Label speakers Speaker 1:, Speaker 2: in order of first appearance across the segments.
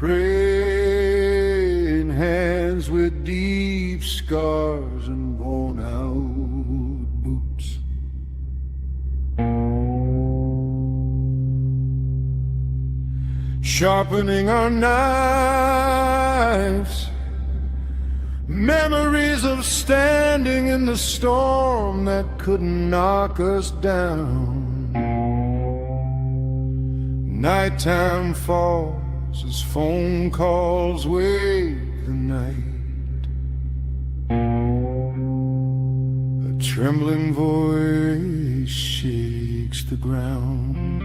Speaker 1: praying hands with deep scars and worn out boots. Sharpening our knives, memories of standing in the storm that couldn't knock us down. Nighttime falls as phone calls wake the night. A trembling voice shakes the ground.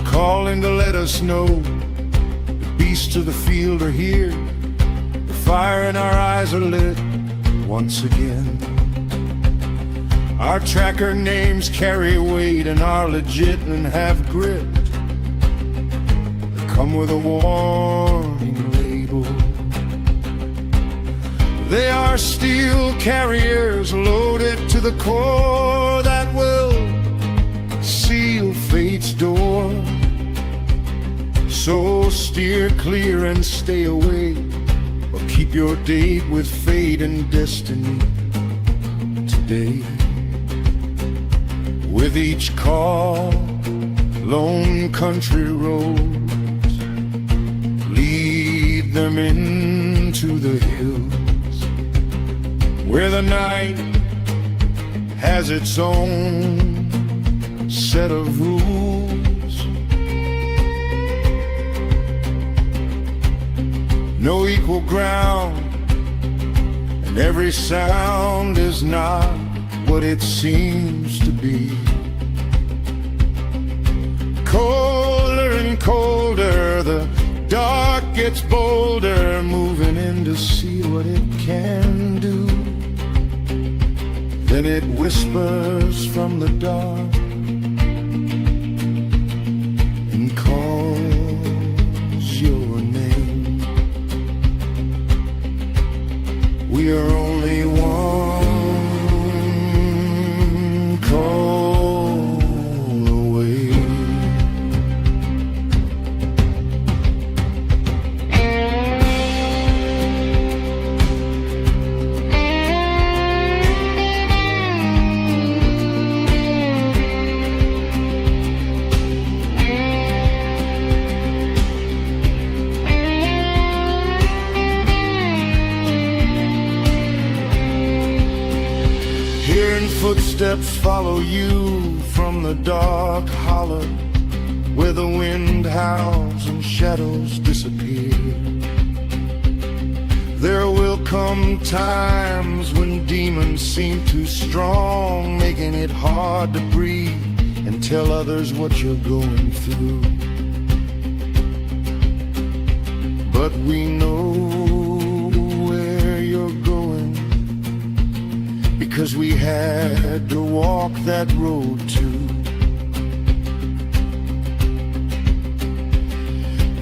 Speaker 1: Calling to let us know the beasts of the field are here. The fire in our eyes are lit once again. Our tracker names carry weight and are legit and have grit. They come with a warning label. They are steel carriers loaded to the core that will seal fate's door. So steer clear and stay away, or keep your date with fate and destiny today. With each call, lone country roads lead them into the hills, where the night has its own set of rules. No equal ground, and every sound is not what it seems to be. Colder and colder, the dark gets bolder, moving in to see what it can do. Then it whispers from the dark and calls your name. We are only one call away. Hearing footsteps follow you from the dark hollow, where the wind howls and shadows disappear. There will come times when demons seem too strong, making it hard to breathe and tell others what you're going through. But we know where you're going, because we had to walk that road too.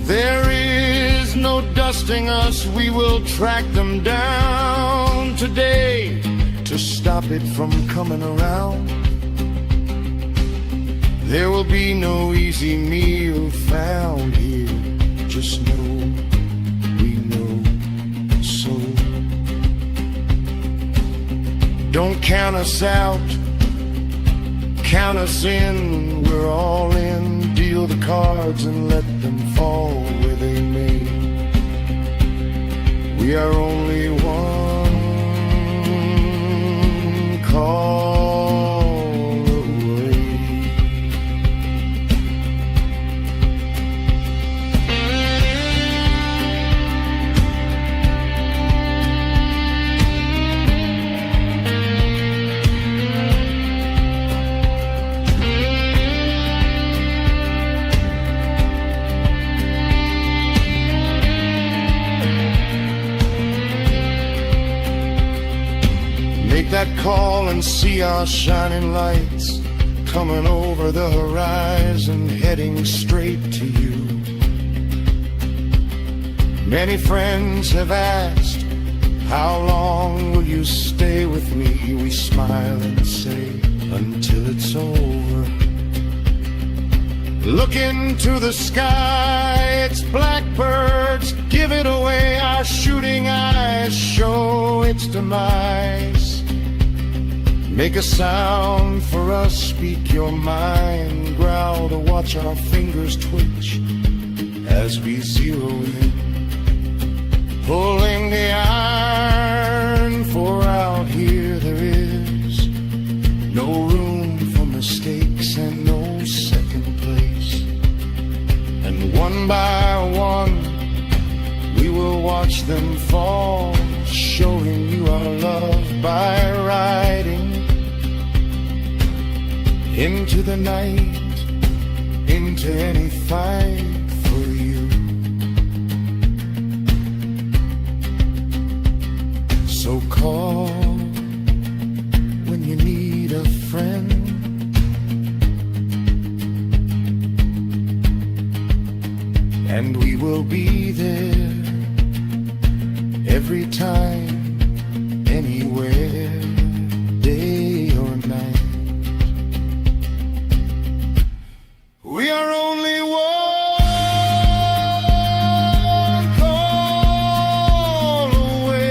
Speaker 1: There is no dusting us, we will track them down today to stop it from coming around. There will be no easy meal found here, just know we know so. Don't count us out, count us in, we're all in. Deal the cards and let them fall where they may. We are only one call away. Make that call and see our shining lights coming over the horizon, heading straight to you. Many friends have asked, how long will you stay with me? We smile and say, until it's over. Look into the sky, it's blackbirds, give it away. Our shooting eyes show its demise. Make a sound for us, speak your mind. Growl to watch our fingers twitch as we zero in. Pulling the iron, for out here there is no room for mistakes and no second place. And one by one we will watch them fall, showing you our love by riding into the night, into any fight for you. So call when you need a friend, and we will be there every time, anywhere, day or night. We are only one call away.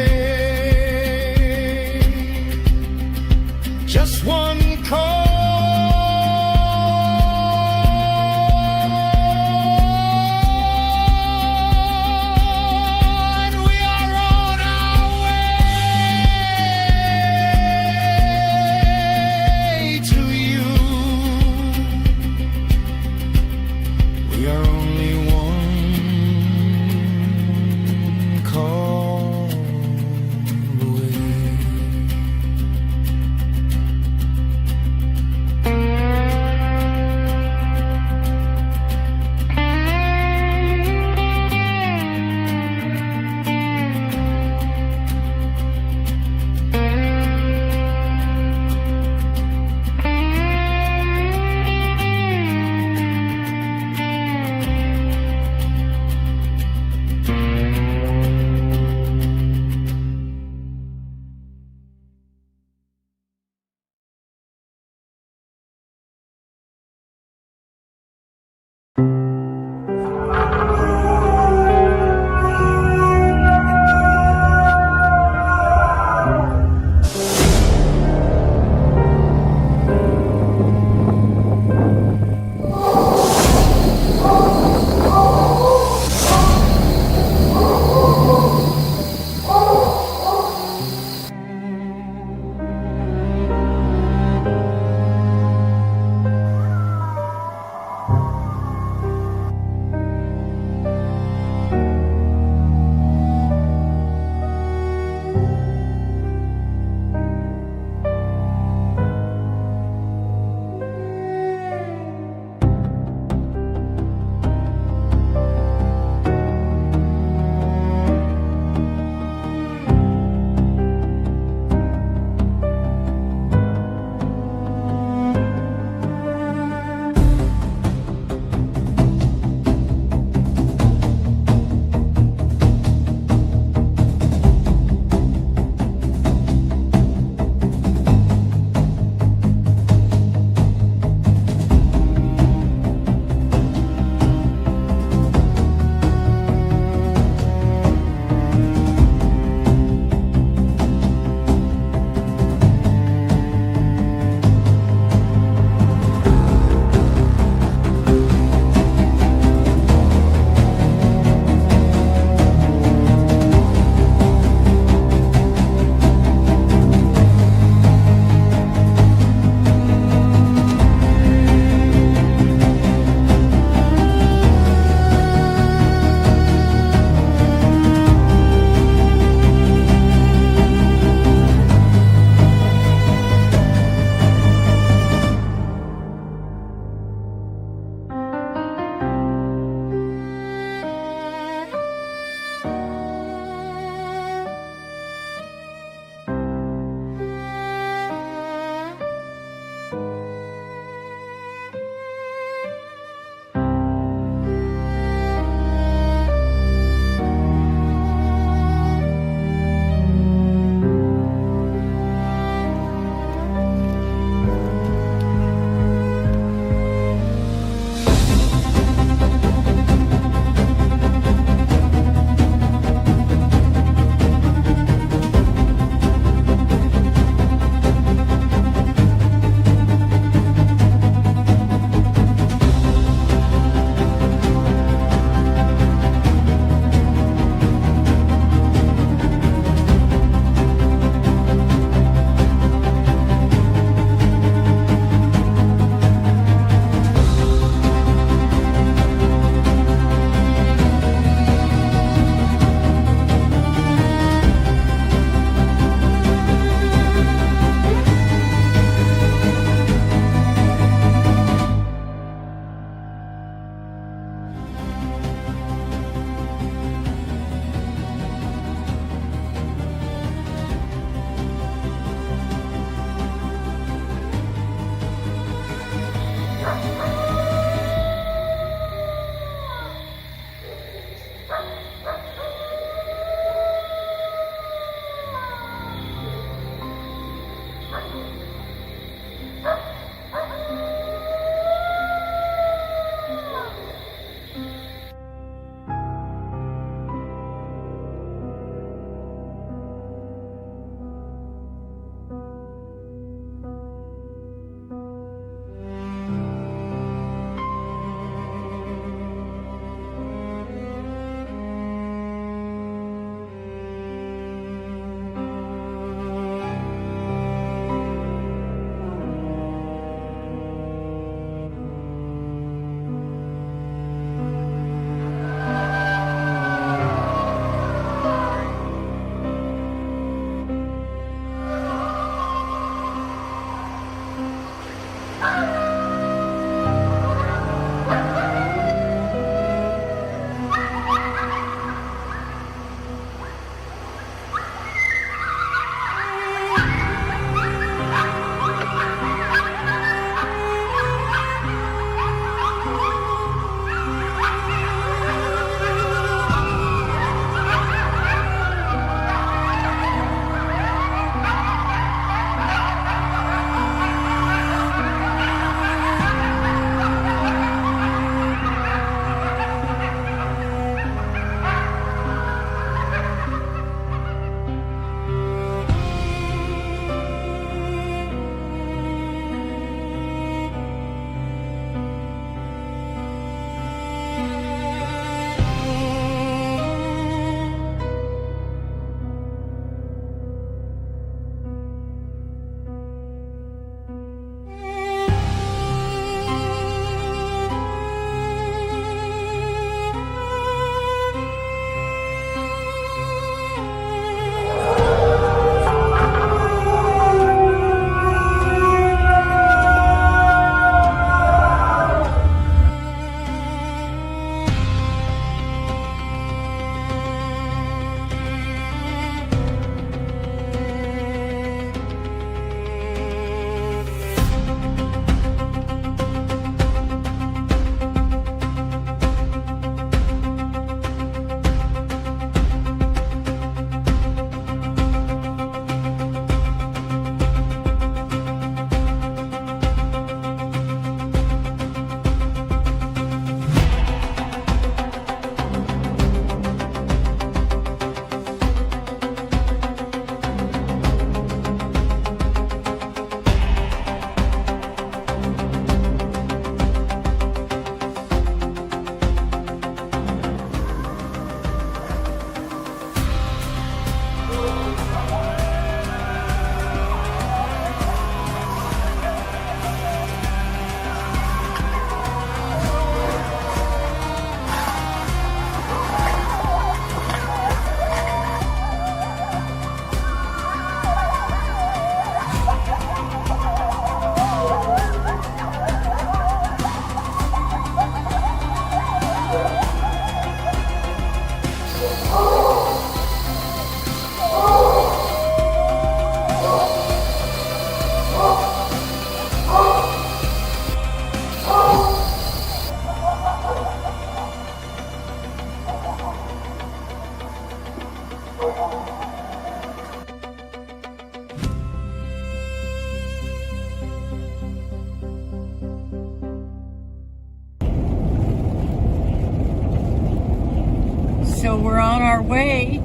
Speaker 2: So we're on our way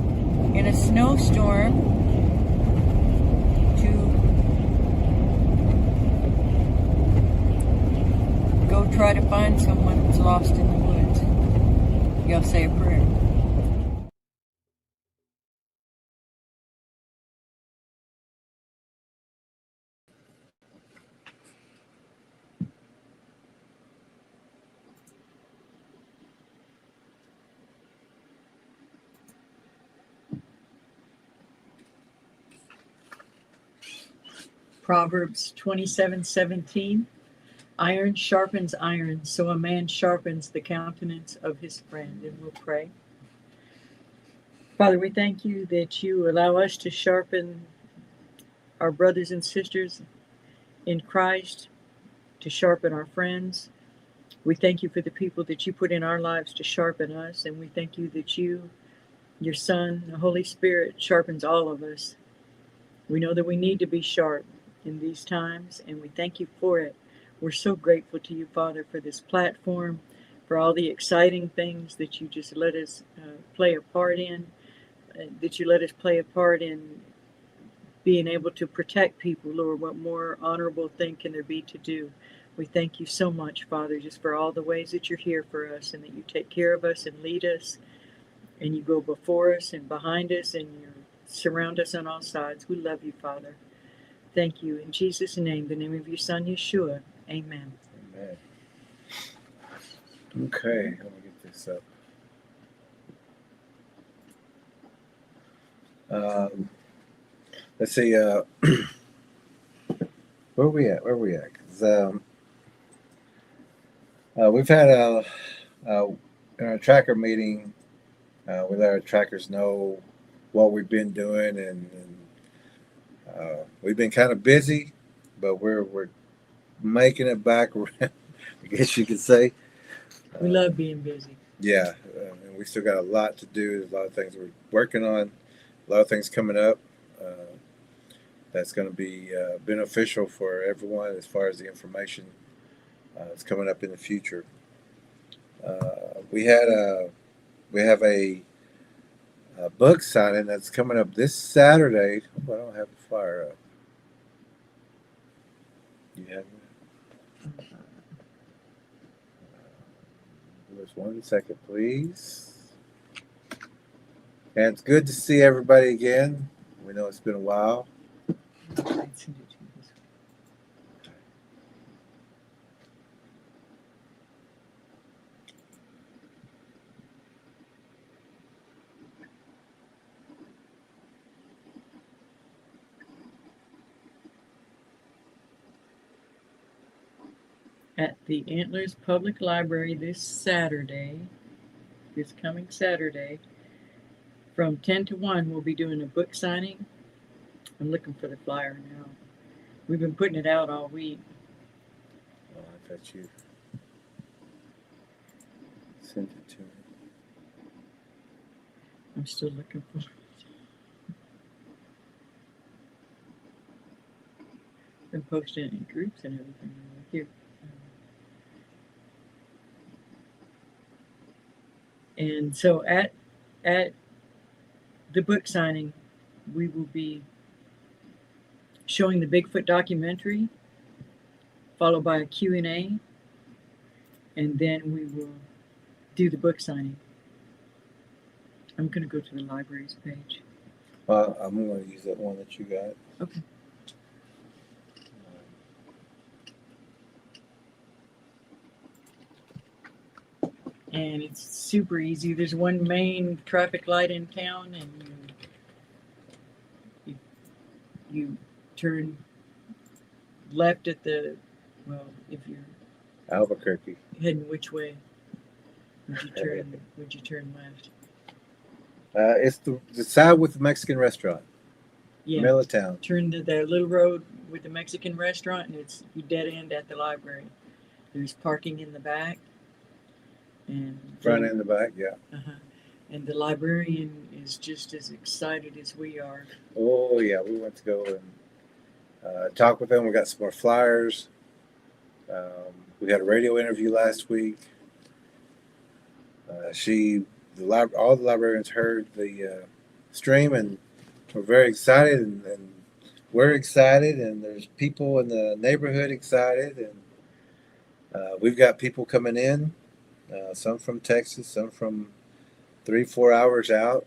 Speaker 2: in a snowstorm to go try to find someone that's lost in the woods. Y'all say a prayer. Proverbs 27:17. Iron sharpens iron, so a man sharpens the countenance of his friend. And we'll pray. Father, we thank you that you allow us to sharpen our brothers and sisters in Christ, to sharpen our friends. We thank you for the people that you put in our lives to sharpen us, and we thank you that you, your Son, the Holy Spirit, sharpens all of us. We know that we need to be sharp. in these times, and we thank you for it. We're so grateful to you, Father, for this platform, for all the exciting things that you just let us play a part in, that you let us play a part in being able to protect people, Lord. What more honorable thing can there be to do? We thank you so much, Father, just for all the ways that you're here for us and that you take care of us and lead us and you go before us and behind us and you surround us on all sides. We love you, Father. Thank you. In Jesus' name, the name of your Son, Yeshua. Amen.
Speaker 3: Amen. Okay, let me get this up. Let's see. Where are we at? 'Cause, we've had in our tracker meeting. We let our trackers know what we've been doing, and we've been kind of busy, but we're making it back around, I guess you could say.
Speaker 2: We love being busy.
Speaker 3: Yeah, and we still got a lot to do. There's a lot of things we're working on, a lot of things coming up that's going to be beneficial for everyone as far as the information that's coming up in the future. We have a book signing that's coming up this Saturday. Oh, I don't have the flyer up. You have it? Just 1 second, please. And it's good to see everybody again. We know it's been a while.
Speaker 2: At the Antlers Public Library this coming Saturday, from 10 to 1, we'll be doing a book signing. I'm looking for the flyer now. We've been putting it out all week.
Speaker 3: Oh, I thought you sent it to me.
Speaker 2: I'm still looking for it. Been posting it in groups and everything. Here. And so at the book signing, we will be showing the Bigfoot documentary, followed by a Q&A, and then we will do the book signing. I'm going to go to the library's page.
Speaker 3: I'm going to use that one that you got.
Speaker 2: Okay. And it's super easy. There's one main traffic light in town, and you turn left at the, well, if you're
Speaker 3: Albuquerque.
Speaker 2: heading which way would you turn left?
Speaker 3: It's the side with the Mexican restaurant.
Speaker 2: Yeah.
Speaker 3: Middle of town.
Speaker 2: Turn to the little road with the Mexican restaurant, and it's you dead end at the library. There's parking in the back. And
Speaker 3: Front and the back, yeah.
Speaker 2: Uh-huh. And the librarian is just as excited as we are.
Speaker 3: Oh, yeah, we went to go and talk with them. We got some more flyers. We had a radio interview last week. All the librarians heard the stream and were very excited, and we're excited, and there's people in the neighborhood excited, and we've got people coming in. Some from Texas, some from 3-4 hours out.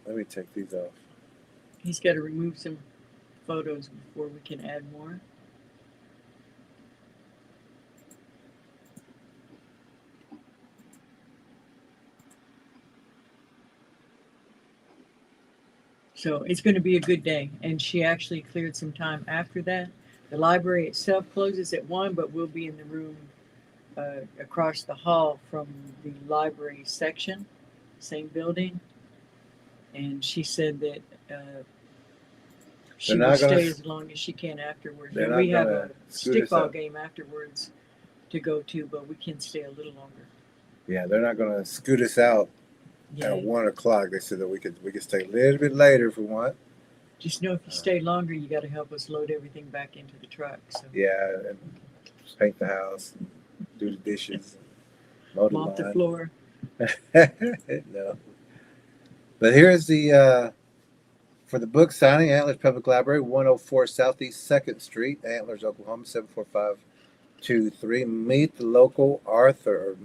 Speaker 3: Let me take these off.
Speaker 2: He's got to remove some photos before we can add more. So it's going to be a good day. And she actually cleared some time after that. The library itself closes at 1, but we'll be in the room across the hall from the library section, same building. And she said that she will stay as long as she can afterwards. And we have a stickball game afterwards to go to, but we can stay a little longer.
Speaker 3: Yeah, they're not going to scoot us out at 1 o'clock. They said that we could stay a little bit later if we want.
Speaker 2: Just know if you stay longer, you got to help us load everything back into the truck. So
Speaker 3: Yeah, and paint the house, do the dishes, mow the
Speaker 2: mop the
Speaker 3: lawn.
Speaker 2: floor.
Speaker 3: No. But here's the for the book signing, Antlers Public Library, 104 Southeast 2nd Street, Antlers, Oklahoma, 74523. Meet local authors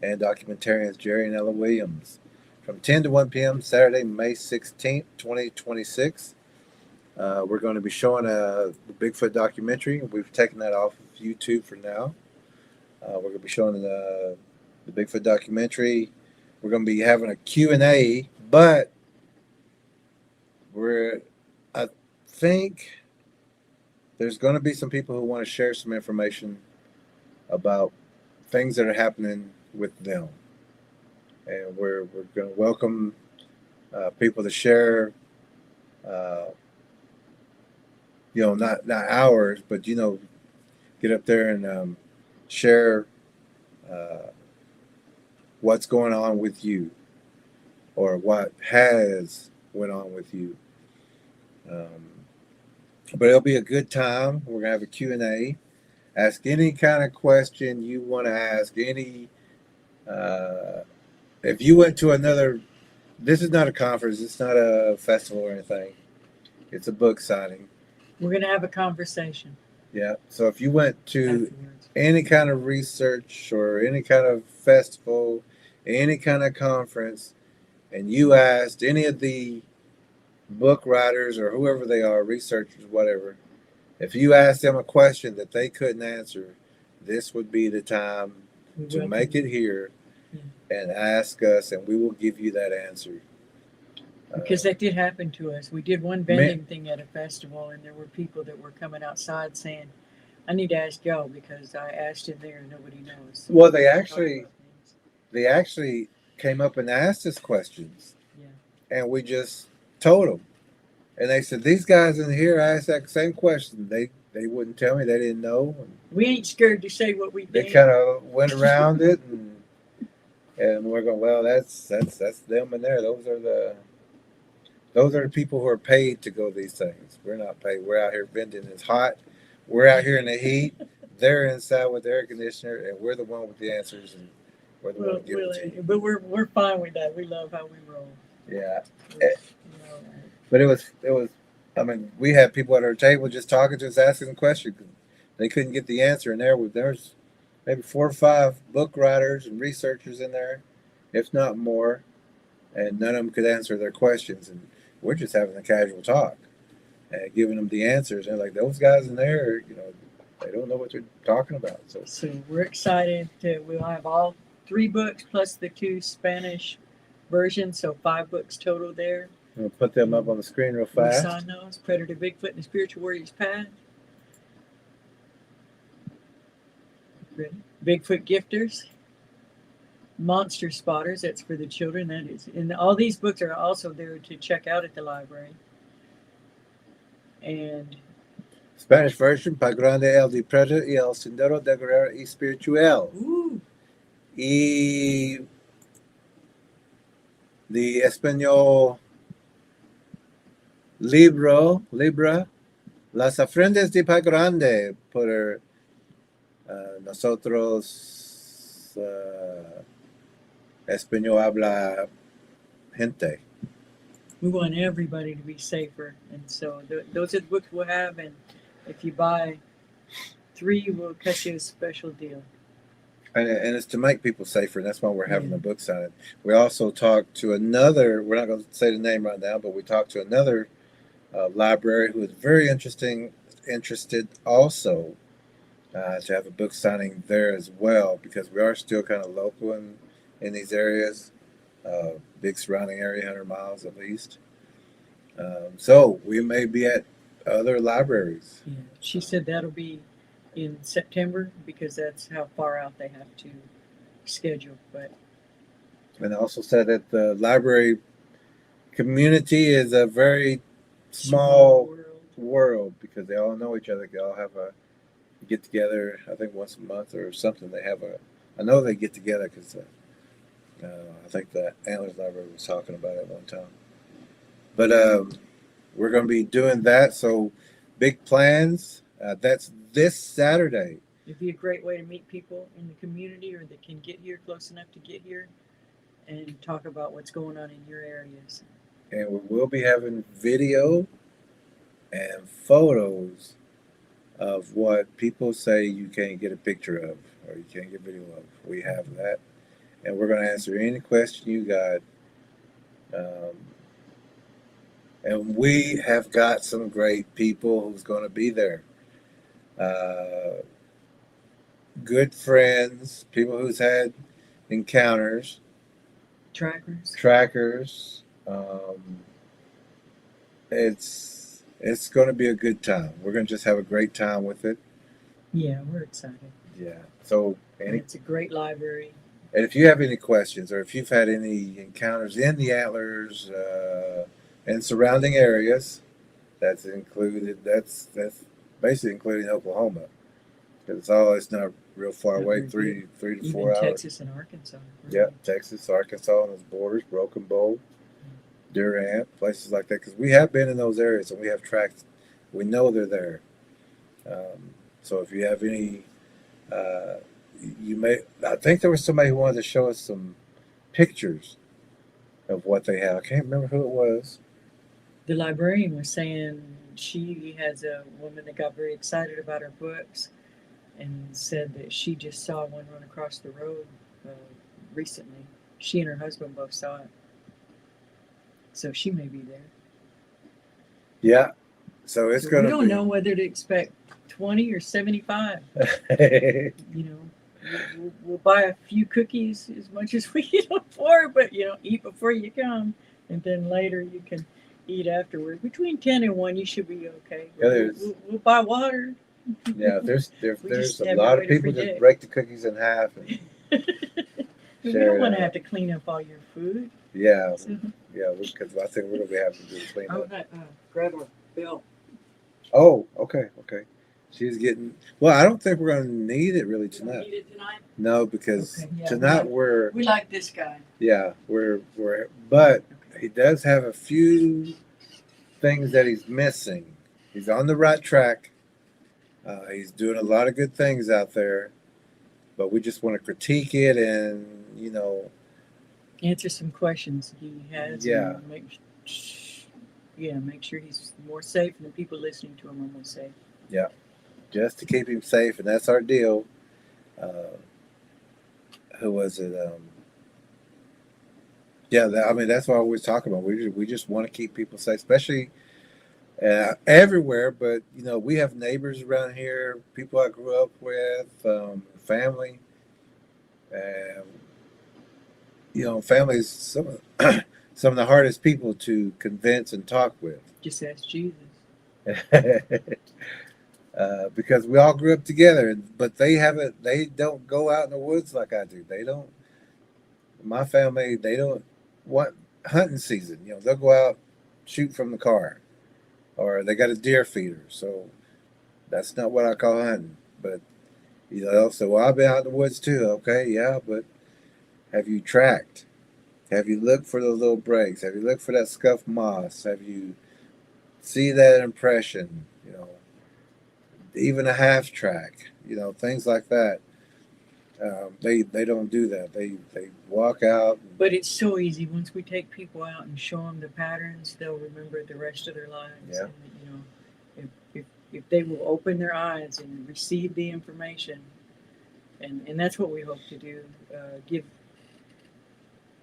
Speaker 3: and documentarians Jerry and Ella Williams from 10 to 1 p.m. Saturday, May 16th, 2026. We're going to be showing the Bigfoot documentary. We've taken that off of YouTube for now. We're going to be showing the Bigfoot documentary. We're going to be having a Q&A, but I think there's going to be some people who want to share some information about things that are happening with them. And we're going to welcome people to share, not ours, but, get up there and share what's going on with you or what has went on with you. But it'll be a good time. We're going to have a Q&A. Ask any kind of question you want to ask. If you went to this is not a conference. It's not a festival or anything. It's a book signing.
Speaker 2: We're going to have a conversation.
Speaker 3: Yeah. So if you went to
Speaker 2: afterwards.
Speaker 3: any kind of research or any kind of festival, any kind of conference, and you asked any of the book writers or whoever they are, researchers, whatever, if you asked them a question that they couldn't answer, this would be the time to make it here and ask us, and we will give you that answer.
Speaker 2: Because that did happen to us. We did one vending thing at a festival, and there were people that were coming outside saying, I need to ask y'all because I asked in there and nobody knows. So
Speaker 3: well, they actually came up and asked us questions, and we just told them. And they said, these guys in here asked that same question. They wouldn't tell me. They didn't know. And
Speaker 2: we ain't scared to say what we
Speaker 3: they
Speaker 2: think.
Speaker 3: kind of went around it, and we're going, well, that's them in there. Those are the people who are paid to go these things. We're not paid. We're out here vending. It's hot. We're out here in the heat. They're inside with the air conditioner, and we're the one with the answers, and we're the one to give it to you.
Speaker 2: But we're fine with that. We love how we roll.
Speaker 3: Yeah. But it was. I mean, we had people at our table just talking to us, asking questions. They couldn't get the answer, and there's maybe 4 or 5 book writers and researchers in there, if not more, and none of them could answer their questions. And we're just having a casual talk and giving them the answers. And they're like, those guys in there, they don't know what they're talking about. So
Speaker 2: we're excited. We'll have all 3 books plus the 2 Spanish versions, so 5 books total there.
Speaker 3: I'm going to put them up on the screen real fast.
Speaker 2: We saw those, Predator, Bigfoot, and the Spiritual Warrior's Path. Ready? Bigfoot Gifters. Monster Spotters, that's for the children. That is, and all these books are also there to check out at the library. And
Speaker 3: Spanish version, Pa Grande el Predator y el Sendero de Guerrero y Spiritual.
Speaker 2: Ooh.
Speaker 3: Y the Español libra, Las Ofrendas de Pa Grande por nosotros Español habla gente.
Speaker 2: We want everybody to be safer, and so those are the books we'll have. And if you buy 3, we'll cut you a special deal.
Speaker 3: And it's to make people safer, and that's why we're having the book signing. We also talked to another, we're not going to say the name right now, but we talked to another library who is very interested also to have a book signing there as well, because we are still kind of local in these areas, big surrounding area, 100 miles at least. So we may be at other libraries.
Speaker 2: Yeah. She said that'll be in September because that's how far out they have to schedule.
Speaker 3: And also said that the library community is a very small world because they all know each other. They all have a get together, I think once a month or something. I know they get together because I think the Antlers Library was talking about it one time. But we're going to be doing that. So big plans. That's this Saturday.
Speaker 2: It'd be a great way to meet people in the community or that can get here close enough to get here and talk about what's going on in your areas.
Speaker 3: And we will be having video and photos of what people say you can't get a picture of or you can't get video of. We have that. And we're going to answer any question you got. And we have got some great people who's going to be there. Good friends, people who's had encounters, trackers. It's going to be a good time. We're going to just have a great time with it.
Speaker 2: Yeah, we're excited.
Speaker 3: Yeah. So,
Speaker 2: And it's a great library.
Speaker 3: and if you have any questions or if you've had any encounters in the Antlers and surrounding areas, that's included. That's basically including Oklahoma, because it's not real far away, three to
Speaker 2: Even
Speaker 3: 4 hours.
Speaker 2: Texas and Arkansas.
Speaker 3: Yep, Texas, Arkansas, and those borders, Broken Bow, Durant, places like that. Because we have been in those areas and we have tracked. We know they're there. So if you have any, you may. I think there was somebody who wanted to show us some pictures of what they have. I can't remember who it was.
Speaker 2: The librarian was saying she has a woman that got very excited about her books and said that she just saw one run across the road recently. She and her husband both saw it. So she may be there.
Speaker 3: Yeah. So it's going to be.
Speaker 2: We don't know whether to expect 20 or 75. You know, we'll buy a few cookies as much as we can afford, but eat before you come, and then later you can eat afterward. Between 10 and 1, you should be okay.
Speaker 3: Yeah,
Speaker 2: we'll buy water.
Speaker 3: Yeah, there's
Speaker 2: just
Speaker 3: a
Speaker 2: have
Speaker 3: lot
Speaker 2: no
Speaker 3: of
Speaker 2: way to
Speaker 3: people just
Speaker 2: predict.
Speaker 3: break the cookies in half and
Speaker 2: We
Speaker 3: share
Speaker 2: don't
Speaker 3: it
Speaker 2: want to
Speaker 3: out.
Speaker 2: have to clean up all your food.
Speaker 3: Yeah,
Speaker 2: So,
Speaker 3: because I think we're gonna be having to do the
Speaker 2: I
Speaker 3: cleanup.
Speaker 2: grab our bill.
Speaker 3: Oh, okay. She's getting. Well, I don't think we're gonna need it really tonight.
Speaker 2: Need it tonight?
Speaker 3: No, because
Speaker 2: Okay, yeah,
Speaker 3: tonight we're
Speaker 2: We like this guy.
Speaker 3: we're but he does have a few things that he's missing. He's on the right track. He's doing a lot of good things out there, but we just want to critique it and
Speaker 2: Answer some questions he has.
Speaker 3: Yeah.
Speaker 2: And make sure he's more safe and the people listening to him are more safe.
Speaker 3: just to keep him safe, and that's our deal. Who was it? That's what I always talk about. We just want to keep people safe, especially everywhere. But we have neighbors around here, people I grew up with, family, and family is some of the hardest people to convince and talk with.
Speaker 2: Just ask Jesus.
Speaker 3: Because we all grew up together, but they don't go out in the woods like I do. They don't. My family, they don't want hunting season. They'll go out, shoot from the car, or they got a deer feeder. So that's not what I call hunting. But they'll say, "Well, I've been out in the woods too." Okay, yeah, but have you tracked? Have you looked for those little breaks? Have you looked for that scuffed moss? Have you see that impression? Even a half track, things like that. They don't do that. They walk out.
Speaker 2: But it's so easy. Once we take people out and show them the patterns, they'll remember it the rest of their lives.
Speaker 3: Yeah.
Speaker 2: And, if they will open their eyes and receive the information, and that's what we hope to do.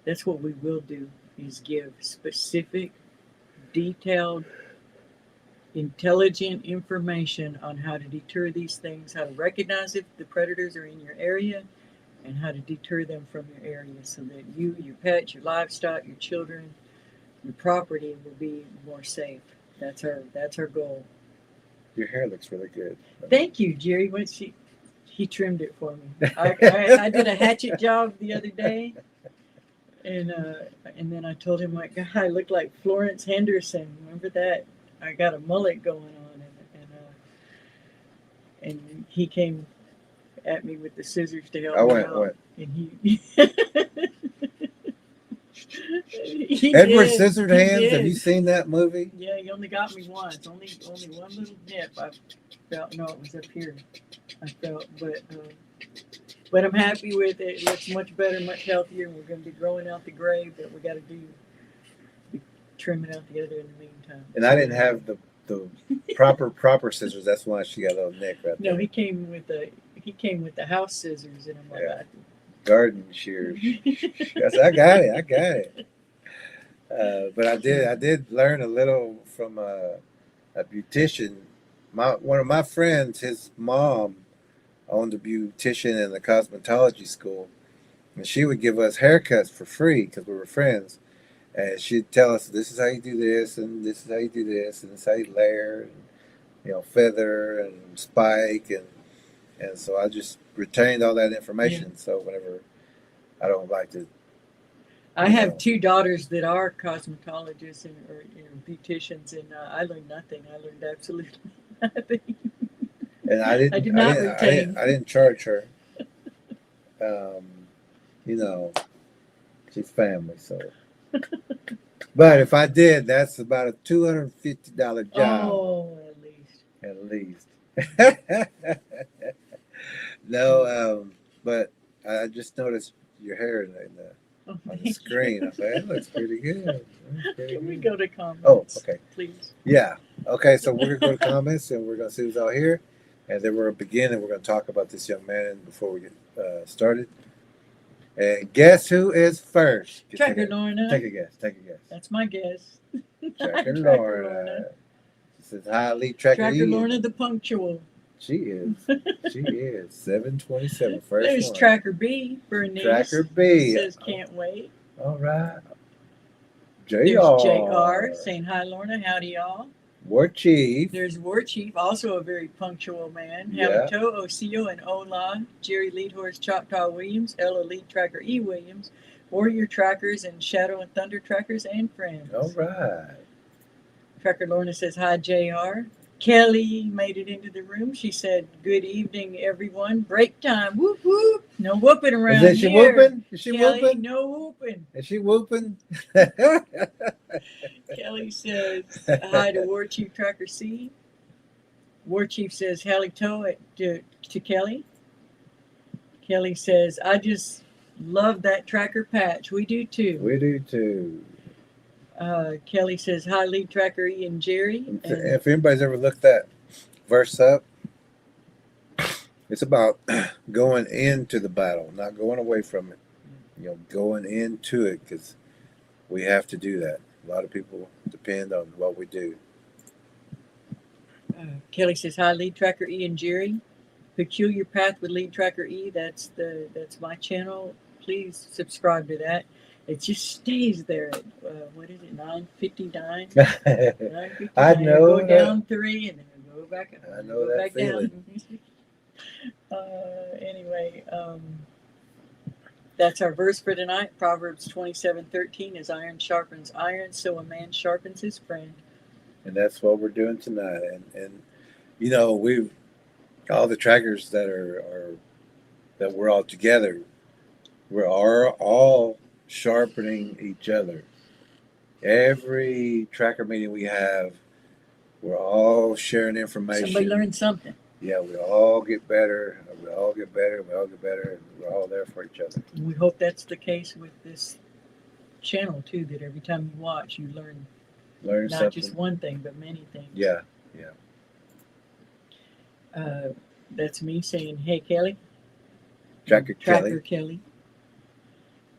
Speaker 2: That's what we will do, is give specific, detailed, intelligent information on how to deter these things, how to recognize if the predators are in your area, and how to deter them from your area so that you, your pets, your livestock, your children, your property will be more safe. That's our goal.
Speaker 3: Your hair looks really good.
Speaker 2: Thank you, Jerry. He trimmed it for me. I did a hatchet job the other day, and then I told him, God, I look like Florence Henderson. Remember that? I got a mullet going on, and he came at me with the scissors to help me out.
Speaker 3: What?
Speaker 2: And he He
Speaker 3: Edward
Speaker 2: did.
Speaker 3: Scissored
Speaker 2: He
Speaker 3: Hands. Have
Speaker 2: did.
Speaker 3: you seen that movie?
Speaker 2: Yeah, he only got me once. Only one little nip. I felt. No, it was up here. I felt, but I'm happy with it. It looks much better, much healthier. And we're going to be growing out the gray, but we got to be trimming out the other in the meantime.
Speaker 3: And I didn't have the proper scissors. That's why she got a little nick right there.
Speaker 2: No, he came with the house scissors, and I'm like,
Speaker 3: Yeah. Garden shears. I said, I got it. But I did learn a little from a beautician. One of my friends, his mom owned a beautician in the cosmetology school, and she would give us haircuts for free because we were friends. And she'd tell us, this is how you do this, and this is how you do this, and this is how you layer, and feather and spike, and so I just retained all that information. Yeah. So whenever I don't like to,
Speaker 2: I have two daughters that are cosmetologists or beauticians, and I learned nothing. I learned absolutely nothing.
Speaker 3: And I didn't charge her. She's family, so. But if I did, that's about a $250 job.
Speaker 2: Oh,
Speaker 3: at least. No, but I just noticed your hair on the screen. I thought, that looks pretty good.
Speaker 2: Can we go to comments?
Speaker 3: Oh, okay.
Speaker 2: Please.
Speaker 3: Yeah. Okay, so we're going to go to comments, and we're going to see who's all here. And then we're going to begin, and we're going to talk about this young man before we get started. And guess who is first?
Speaker 2: Tracker Lorna.
Speaker 3: Take a guess.
Speaker 2: That's my guess.
Speaker 3: Tracker Lorna. She says, hi, Elite Tracker E.
Speaker 2: Tracker Lorna the punctual.
Speaker 3: She is. 727. First
Speaker 2: There's
Speaker 3: one.
Speaker 2: Tracker B. Bernice.
Speaker 3: Tracker B.
Speaker 2: Says, can't wait.
Speaker 3: All right. JR.
Speaker 2: There's JR saying, hi, Lorna. Howdy, y'all.
Speaker 3: War Chief.
Speaker 2: There's War Chief, also a very punctual man.
Speaker 3: Yeah.
Speaker 2: Halito, Osio, and Ola. Jerry Lead Horse Choctaw Williams. Ella Lead Tracker E. Williams. Warrior Trackers and Shadow and Thunder Trackers and friends.
Speaker 3: All right.
Speaker 2: Tracker Lorna says, hi, JR. Kelly made it into the room. She said, good evening, everyone. Break time. Whoop, whoop. No whooping around here.
Speaker 3: Is she whooping? Is she
Speaker 2: Kelly,
Speaker 3: whooping?
Speaker 2: no whooping.
Speaker 3: Is she whooping?
Speaker 2: Kelly says, hi to War Chief Tracker C. War Chief says, halito to Kelly. Kelly says, I just love that tracker patch. We do too.
Speaker 3: We do too.
Speaker 2: Kelly says, hi, Lead Tracker E and Jerry.
Speaker 3: If anybody's ever looked that verse up, it's about going into the battle, not going away from it. Going into it, because we have to do that. A lot of people depend on what we do.
Speaker 2: Kelly says, hi, Lead Tracker E and Jerry. Peculiar Path with Lead Tracker E. That's my channel. Please subscribe to that. It just stays there at, what is it, 9:59? 9:59.
Speaker 3: I know.
Speaker 2: Go down 3 and then go back up.
Speaker 3: I know that feeling.
Speaker 2: Anyway, that's our verse for tonight. Proverbs 27:13 is iron sharpens iron, so a man sharpens his friend.
Speaker 3: And that's what we're doing tonight. And we've all the trackers that we're all together. We're all sharpening each other. Every tracker meeting we have, we're all sharing information.
Speaker 2: Somebody learned something.
Speaker 3: Yeah, we all get better. We all get better. We're all there for each other.
Speaker 2: And we hope that's the case with this channel too. That every time you watch, you learn not
Speaker 3: something.
Speaker 2: just one thing, but many things.
Speaker 3: Yeah.
Speaker 2: That's me saying, hey, Kelly.
Speaker 3: Tracker
Speaker 2: Kelly.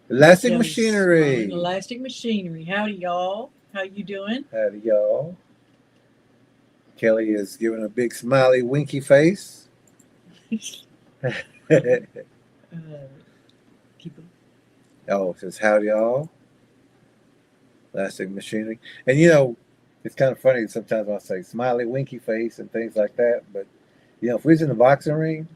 Speaker 3: Elastic Machinery.
Speaker 2: Elastic Machinery. Howdy, y'all. How you doing?
Speaker 3: Howdy, y'all. Kelly is giving a big smiley, winky face. Oh, it says, howdy, y'all. Elastic Machinery. And it's kind of funny sometimes I'll say smiley, winky face and things like that. But, if we was in the boxing ring,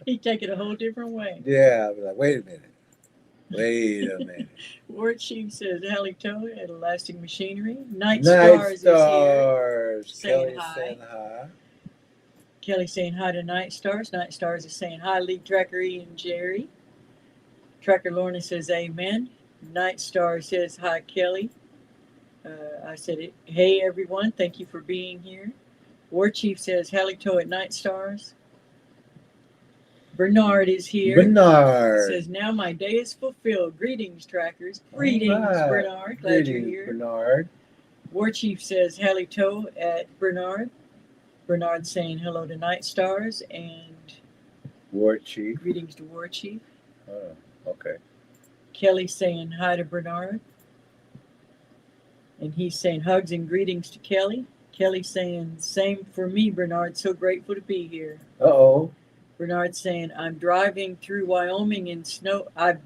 Speaker 2: He'd take it a whole different way.
Speaker 3: Yeah, I'd be like, wait a minute.
Speaker 2: War Chief says, halito at Elastic Machinery. Night Stars is here. Saying hi. Kelly saying hi to Night Stars. Night Stars is saying hi, Lead Tracker E and Jerry. Tracker Lorna says amen. Night Star says hi, Kelly. I said, hey, everyone. Thank you for being here. War Chief says halito at Night Stars. Bernard is here.
Speaker 3: Bernard
Speaker 2: says, now my day is fulfilled. Greetings, trackers. Greetings,
Speaker 3: right.
Speaker 2: Bernard. Glad
Speaker 3: Greetings,
Speaker 2: you're here.
Speaker 3: Bernard.
Speaker 2: War Chief says halito at Bernard. Bernard saying hello to Night Stars and
Speaker 3: War Chief.
Speaker 2: greetings to War Chief.
Speaker 3: Oh, okay.
Speaker 2: Kelly saying hi to Bernard. And he's saying hugs and greetings to Kelly. Kelly saying same for me, Bernard. So grateful to be here.
Speaker 3: Uh-oh.
Speaker 2: Bernard saying I'm driving through Wyoming in snow. I've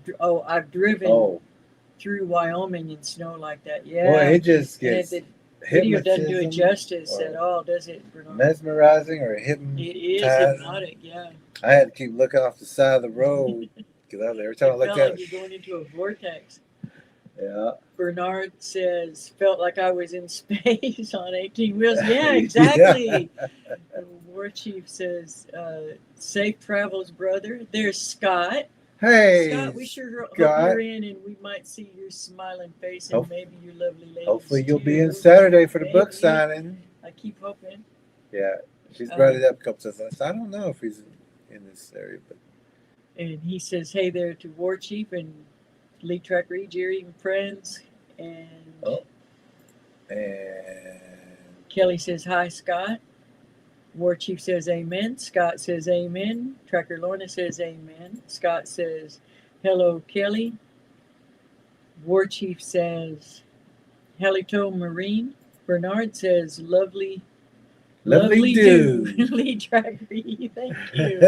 Speaker 2: driven through Wyoming in snow like that. Yeah.
Speaker 3: Boy, it just gets
Speaker 2: the video doesn't do it justice at all, does it, Bernard?
Speaker 3: Mesmerizing or hypnotizing.
Speaker 2: It is hypnotic, yeah.
Speaker 3: I had to keep looking off the side of the road because every time I looked
Speaker 2: felt
Speaker 3: at
Speaker 2: like
Speaker 3: it,
Speaker 2: you're going into a vortex.
Speaker 3: yeah.
Speaker 2: Bernard says, felt like I was in space on 18 wheels. Yeah, exactly.
Speaker 3: Yeah.
Speaker 2: War Chief says, safe travels, brother. There's Scott.
Speaker 3: Hey,
Speaker 2: Scott, we sure hope
Speaker 3: Scott.
Speaker 2: you're in and we might see your smiling face and maybe your lovely ladies.
Speaker 3: Hopefully you'll
Speaker 2: too.
Speaker 3: be in Saturday for the
Speaker 2: Maybe.
Speaker 3: book signing.
Speaker 2: I keep hoping.
Speaker 3: Yeah, she's brought it up a couple of times. I don't know if he's in this area, but.
Speaker 2: And he says, hey there to War Chief and Lead Tracker E, Jerry and friends. And Kelly says, hi, Scott. War Chief says, amen. Scott says, amen. Tracker Lorna says, amen. Scott says, hello, Kelly. War Chief says, halito, Marine. Bernard says, lovely dude. Lead Tracker E, thank you.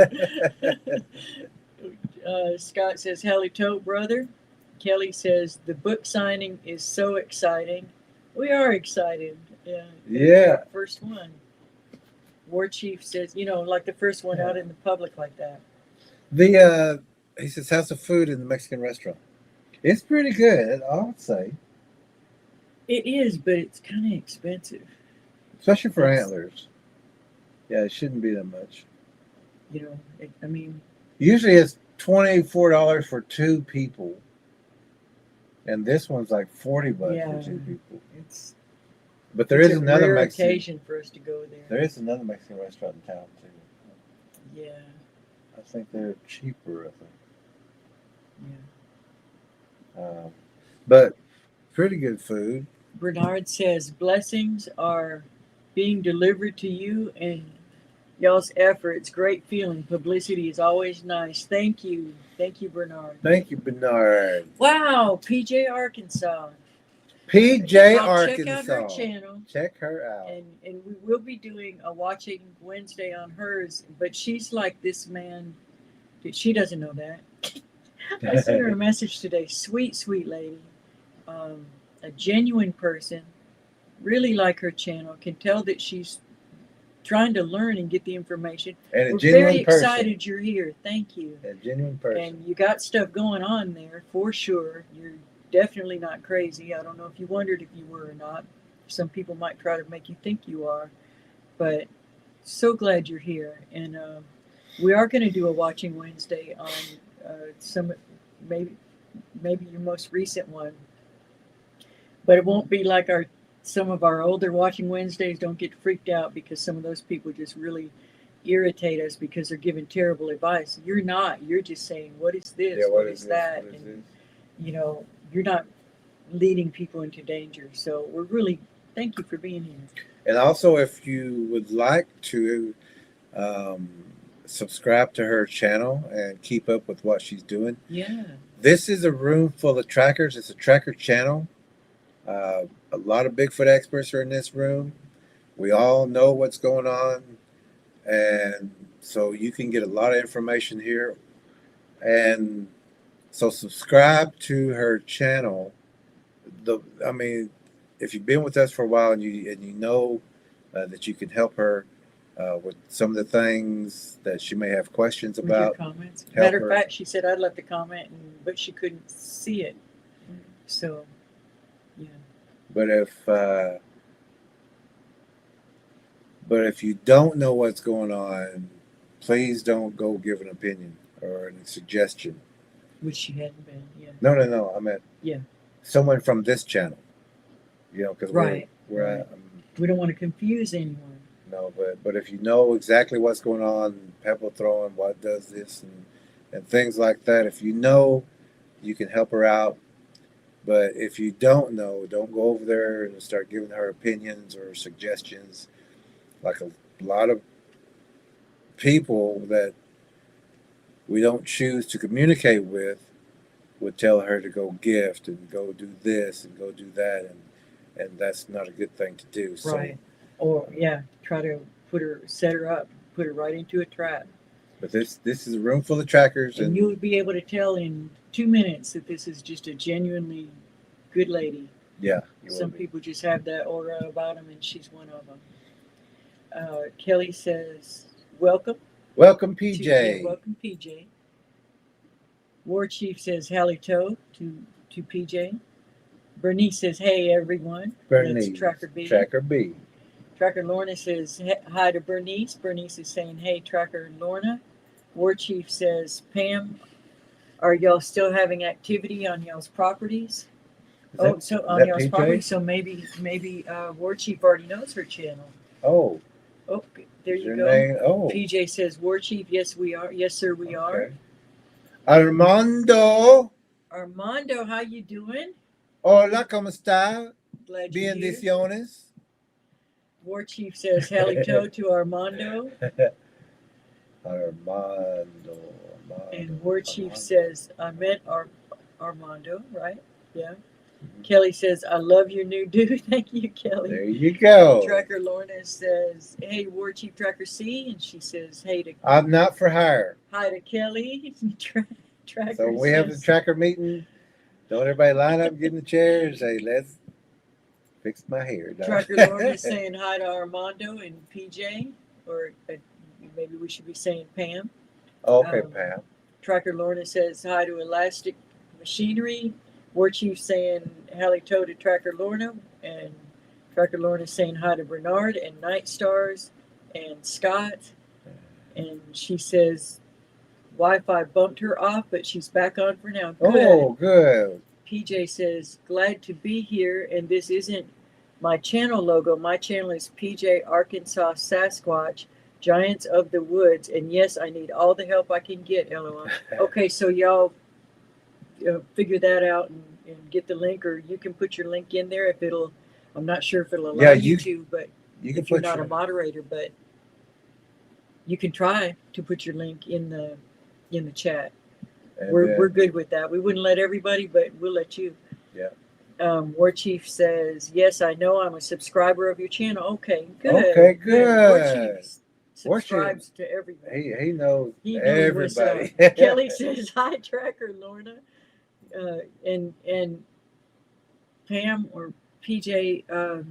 Speaker 2: Scott says, halito, brother. Kelly says, the book signing is so exciting. We are excited. Yeah. First one. War Chief says, like the first one out in the public like that.
Speaker 3: He says, how's the food in the Mexican restaurant? It's pretty good, I would say.
Speaker 2: It is, but it's kind of expensive.
Speaker 3: Especially for antlers. Yeah, it shouldn't be that much. Usually it's $24 for 2 people. And this one's like $40 for 2 people. But there is another Mexican
Speaker 2: occasion for us to go there.
Speaker 3: There is another Mexican restaurant in town too.
Speaker 2: Yeah.
Speaker 3: I think they're cheaper. I think.
Speaker 2: Yeah.
Speaker 3: But pretty good food.
Speaker 2: Bernard says blessings are being delivered to you and y'all's efforts. Great feeling. Publicity is always nice. Thank you. Thank you, Bernard.
Speaker 3: Thank you, Bernard.
Speaker 2: Wow, PJ Arkansas.
Speaker 3: PJ Arkansas.
Speaker 2: Check out her channel.
Speaker 3: Check her out.
Speaker 2: And we will be doing a Watching Wednesday on hers, but she's like this man. She doesn't know that. I sent her a message today. Sweet, sweet lady. A genuine person. Really like her channel. Can tell that she's trying to learn and get the information.
Speaker 3: And
Speaker 2: we're very excited you're here. Thank you.
Speaker 3: A genuine person.
Speaker 2: And you got stuff going on there for sure. You're definitely not crazy. I don't know if you wondered if you were or not. Some people might try to make you think you are, but so glad you're here. And we are going to do a Watching Wednesday on some, maybe your most recent one, but it won't be like some of our older Watching Wednesdays. Don't get freaked out because some of those people just really irritate us because they're giving terrible advice. You're not. You're just saying, what is this?
Speaker 3: Yeah,
Speaker 2: what is that?
Speaker 3: What is
Speaker 2: and, you're not leading people into danger. So we're really, thank you for being here.
Speaker 3: And also, if you would like to subscribe to her channel and keep up with what she's doing.
Speaker 2: Yeah.
Speaker 3: This is a room full of trackers. It's a tracker channel. A lot of Bigfoot experts are in this room. We all know what's going on. And so you can get a lot of information here. And so subscribe to her channel. If you've been with us for a while and you know that you can help her with some of the things that she may have questions about.
Speaker 2: Comments. Matter of fact, she said I'd left a comment, but she couldn't see it. So, yeah.
Speaker 3: But if you don't know what's going on, please don't go give an opinion or a suggestion.
Speaker 2: Which she hadn't been. Yeah.
Speaker 3: No. I meant
Speaker 2: Yeah.
Speaker 3: someone from this channel. You know, because
Speaker 2: Right.
Speaker 3: we're
Speaker 2: Right.
Speaker 3: at,
Speaker 2: We don't want to confuse anyone.
Speaker 3: no, but if you know exactly what's going on, pebble throwing, what does this, and things like that, if you know, you can help her out. But if you don't know, don't go over there and start giving her opinions or suggestions. Like a lot of people that we don't choose to communicate with would tell her to go gift and go do this and go do that, and that's not a good thing to do. So,
Speaker 2: Right. Or try to set her up, put her right into a trap.
Speaker 3: but this is a room full of trackers,
Speaker 2: And
Speaker 3: and
Speaker 2: you would be able to tell in 2 minutes that this is just a genuinely good lady.
Speaker 3: yeah, you
Speaker 2: Some
Speaker 3: will be.
Speaker 2: people just have that aura about them, and she's one of them. Kelly says, welcome.
Speaker 3: Welcome, PJ.
Speaker 2: Welcome, PJ. War Chief says, Hallie Toe to PJ. Bernice says, hey, everyone.
Speaker 3: Bernice.
Speaker 2: That's Tracker B.
Speaker 3: Tracker B.
Speaker 2: Tracker Lorna says, hi to Bernice. Bernice is saying, hey, Tracker Lorna. War Chief says, Pam, are y'all still having activity on y'all's properties? So on y'all's property. So maybe War Chief already knows her channel.
Speaker 3: Oh,
Speaker 2: there you go.
Speaker 3: name? Oh,
Speaker 2: PJ says, War Chief, yes we are. Yes sir, we are.
Speaker 3: Armando.
Speaker 2: Armando, how you doing?
Speaker 3: Hola, ¿cómo está?
Speaker 2: Glad you're here.
Speaker 3: Bendiciones.
Speaker 2: War Chief says, Hallie Toe to Armando.
Speaker 3: Armando.
Speaker 2: And War Chief says, I met Armando, right? Yeah. Kelly says, I love your new dude. Thank you, Kelly.
Speaker 3: There you go.
Speaker 2: Tracker Lorna says, hey, War Chief Tracker C. And she says, hey to...
Speaker 3: I'm not for hire.
Speaker 2: Hi to Kelly. Tracker
Speaker 3: So we have the tracker meeting. Don't everybody line up, get in the chair, and say, let's fix my hair. No.
Speaker 2: Tracker Lorna is saying hi to Armando and PJ. Or maybe we should be saying Pam.
Speaker 3: Okay, Pam.
Speaker 2: Tracker Lorna says hi to Elastic Machinery. War Chief saying Hallie Toe to Tracker Lorna, and Tracker Lorna saying hi to Bernard and Night Stars and Scott. And she says Wi-Fi bumped her off, but she's back on for now. Good.
Speaker 3: Oh, good.
Speaker 2: PJ says, glad to be here, and this isn't my channel logo. My channel is PJ Arkansas Sasquatch, Giants of the Woods, and yes, I need all the help I can get, LOL. Okay, so y'all figure that out and get the link, or you can put your link in there if it'll, I'm not sure if it'll allow you to, but
Speaker 3: you can
Speaker 2: if you're not a moderator, but you can try to put your link in the chat. We're good with that. We wouldn't let everybody, but we'll let you.
Speaker 3: Yeah.
Speaker 2: War Chief says, yes, I know I'm a subscriber of your channel. Okay, good.
Speaker 3: Okay, good.
Speaker 2: War Chief subscribes to everybody.
Speaker 3: He knows everybody.
Speaker 2: Kelly says, hi, Tracker Lorna. And Pam or PJ,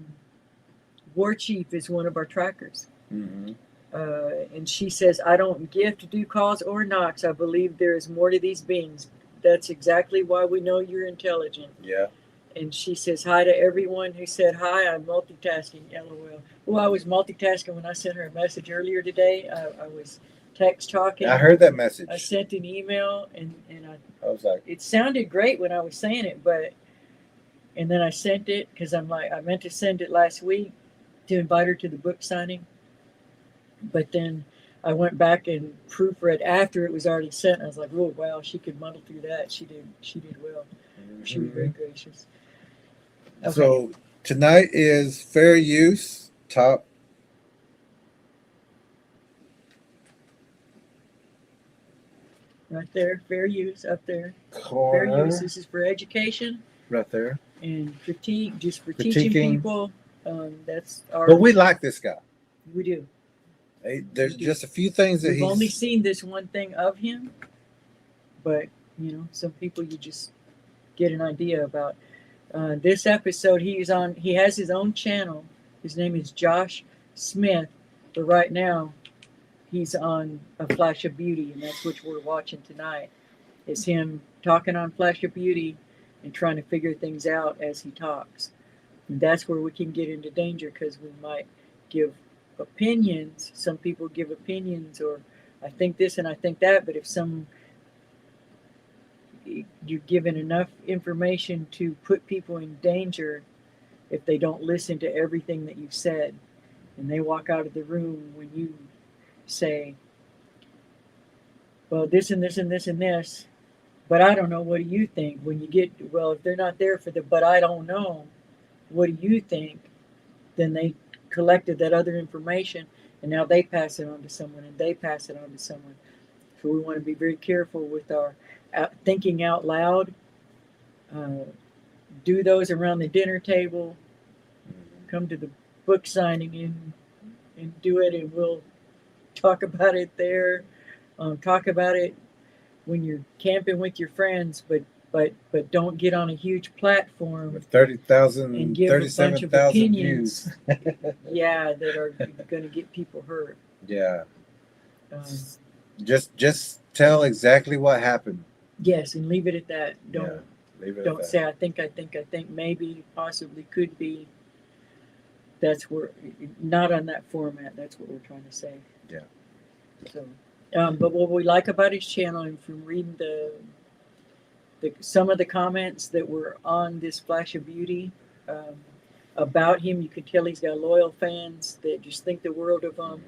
Speaker 2: War Chief is one of our trackers.
Speaker 3: Mm-hmm.
Speaker 2: And she says, I don't gift, do calls, or knocks. I believe there is more to these beings. That's exactly why we know you're intelligent.
Speaker 3: Yeah.
Speaker 2: And she says, hi to everyone who said hi. I'm multitasking, LOL. Well, I was multitasking when I sent her a message earlier today. I was text talking.
Speaker 3: I heard that message.
Speaker 2: I sent an email, and
Speaker 3: I was like,
Speaker 2: it sounded great when I was saying it, and then I sent it because I'm like, I meant to send it last week to invite her to the book signing. But then I went back and proofread after it was already sent. I was like, oh, wow, she could muddle through that. She did well. Mm-hmm. She was very gracious. Okay.
Speaker 3: So tonight is fair use, top.
Speaker 2: Right there, fair use up there.
Speaker 3: Corner.
Speaker 2: Fair use. This is for education.
Speaker 3: Right there.
Speaker 2: And just for teaching people. That's our.
Speaker 3: But we like this guy.
Speaker 2: We do.
Speaker 3: There's just a few things that
Speaker 2: we've only seen this one thing of him, but some people you just get an idea about. This episode he has his own channel. His name is Josh Smith, but right now he's on A Flash of Beauty, and that's what we're watching tonight. It's him talking on Flash of Beauty and trying to figure things out as he talks. And that's where we can get into danger, because we might give opinions. Some people give opinions, or I think this and I think that, but if you're given enough information to put people in danger if they don't listen to everything that you've said, and they walk out of the room when you say, well, this and this and this and this, but I don't know, what do you think? When you get, well, if they're not there for the but I don't know, what do you think? Then they collected that other information, and now they pass it on to someone, and they pass it on to someone. So we want to be very careful with our thinking out loud. Do those around the dinner table. Come to the book signing and do it, and we'll talk about it there. Talk about it when you're camping with your friends, but don't get on a huge platform
Speaker 3: with 30,000,
Speaker 2: and give a bunch of
Speaker 3: 37,000
Speaker 2: opinions.
Speaker 3: views.
Speaker 2: Yeah, that are going to get people hurt.
Speaker 3: Yeah.
Speaker 2: Um,
Speaker 3: Just tell exactly what happened.
Speaker 2: yes, and leave it at that. Don't
Speaker 3: Leave it
Speaker 2: don't
Speaker 3: at
Speaker 2: say I think, maybe, possibly, could be. That's where, not on that format. That's what we're trying to say.
Speaker 3: Yeah.
Speaker 2: So, but what we like about his channel, and from reading the some of the comments that were on this Flash of Beauty about him, you can tell he's got loyal fans that just think the world of him,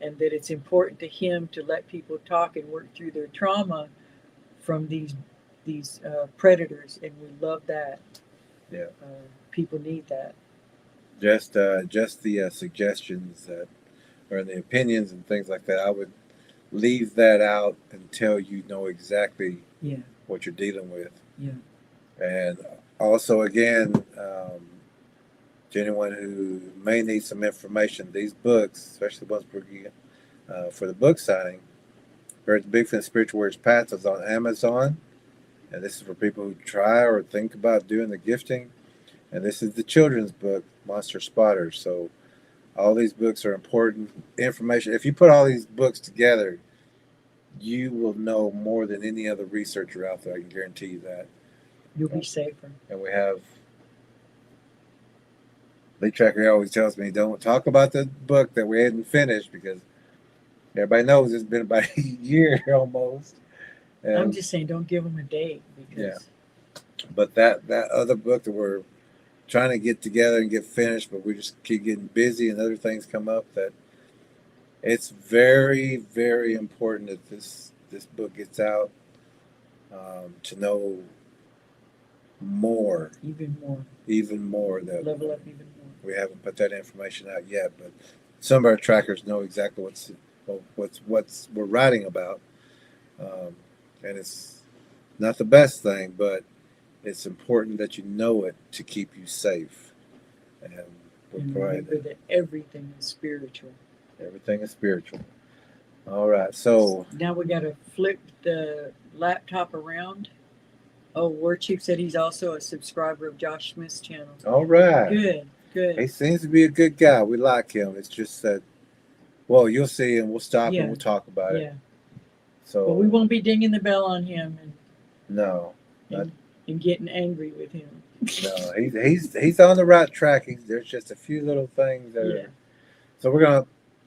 Speaker 2: and that it's important to him to let people talk and work through their trauma from these predators, and we love that.
Speaker 3: Yeah.
Speaker 2: People need that.
Speaker 3: Just the suggestions that, or the opinions and things like that, I would leave that out until you know exactly what you're dealing with.
Speaker 2: Yeah.
Speaker 3: And also, again, to anyone who may need some information, these books, especially the ones for the book signing, the Bigfoot Spiritual Warriors Paths, is on Amazon. And this is for people who try or think about doing the gifting. And this is the children's book, Monster Spotters. So all these books are important information. If you put all these books together, you will know more than any other researcher out there. I can guarantee you that.
Speaker 2: You'll be safer.
Speaker 3: And we have Lee Tracker always tells me, don't talk about the book that we hadn't finished, because everybody knows it's been about a year almost. And
Speaker 2: I'm just saying, don't give them a date. Because
Speaker 3: but that other book that we're trying to get together and get finished, but we just keep getting busy and other things come up, that it's very, very important that this book gets out, to know more. Even more. That
Speaker 2: level up even more.
Speaker 3: We haven't put that information out yet, but some of our trackers know exactly what's we're writing about. And it's not the best thing, but it's important that you know it to keep you safe. And
Speaker 2: remember that everything is spiritual.
Speaker 3: Everything is spiritual. All right, so
Speaker 2: now we got to flip the laptop around. Oh, War Chief said he's also a subscriber of Josh Smith's channel.
Speaker 3: All right.
Speaker 2: Good.
Speaker 3: He seems to be a good guy. We like him. It's just that, well, you'll see, and we'll stop and we'll talk about it. So,
Speaker 2: well, we won't be dinging the bell on him and getting angry with him.
Speaker 3: No, he's on the right track. There's just a few little things that are. So we're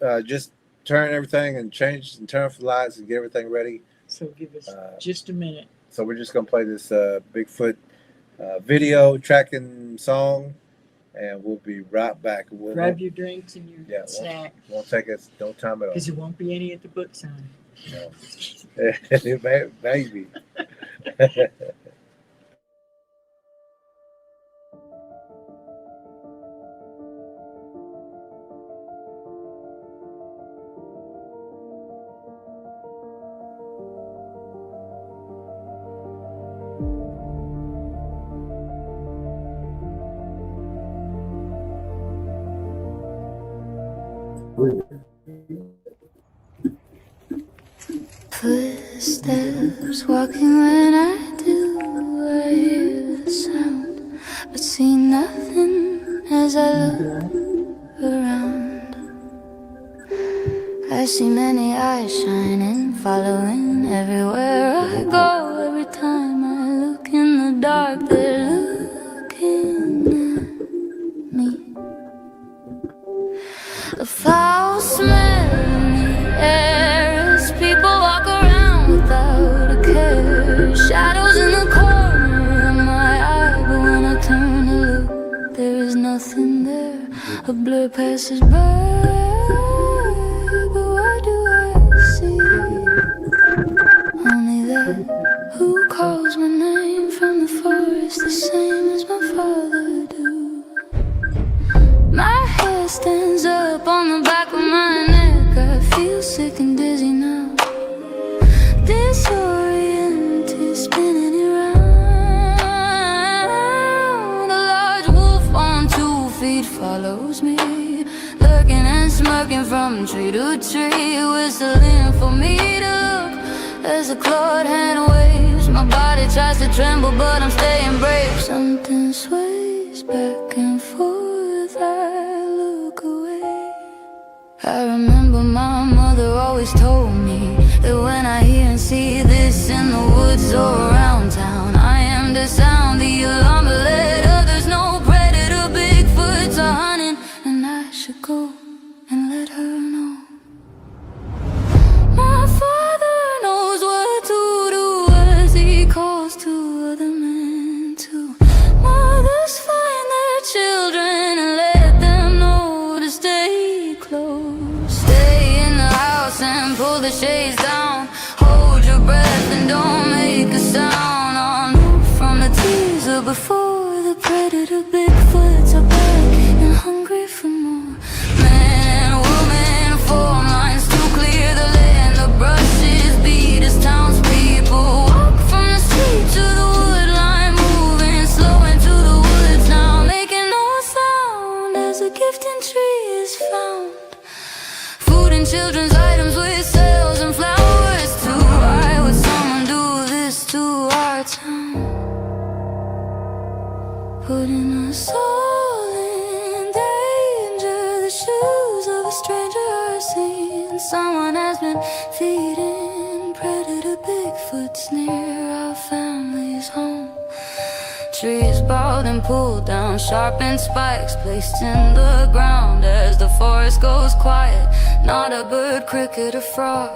Speaker 3: gonna just turn everything and change and turn off the lights and get everything ready.
Speaker 2: So give us just a minute.
Speaker 3: So we're just gonna play this Bigfoot video tracking song, and we'll be right back.
Speaker 2: Grab your drinks and your snack.
Speaker 3: Won't take us no time at all.
Speaker 2: Because there won't be any at the book signing.
Speaker 3: No. Maybe.
Speaker 4: Footsteps walking when I do, I hear the sound, but see nothing as I look around. I see many eyes shining, following everywhere I go. Every time I look in the dark, they're looking at me. A foul smell in the air as people walk around without a care. Shadows in the nothing there. A blur passes by, but what do I see? Only that who calls my name from the forest, the same as my father do. My hair stands up on the back of my neck. I feel sick and dizzy now, disoriented, spinning around. A large wolf on 2 feet follows me, lurking and smirking from tree to tree, whistling for me to look as the clawed hand waves. My body tries to tremble, but I'm staying brave. Something sways back and forth, I look away. I remember my mother always told me that when I hear and see this in the woods or around town, I am to sound the alarm, but let others know predator Bigfoots are hunting, and I should go and let her know. My father knows what to do as he calls to other men too. Mothers find their children and let them know to stay close. Stay in the house and pull the shades down. Hold your breath and don't make a sound. On from the teaser before the predator Bigfoots are back and hungry for more. Man and woman form lines to clear the land. The brushes beat as townspeople walk from the street to the wood line, moving slow into the woods now, making no sound as a gifting tree is found. Food and children's items with sales and flowers too. Why would someone do this to our town? Putting us all in danger. The shoes of a stranger are seen. Someone has been feeding predator Bigfoots near our family's home. Trees bowed and pulled down, sharpened spikes placed in the ground as the forest goes quiet. Not a bird, cricket, or frog.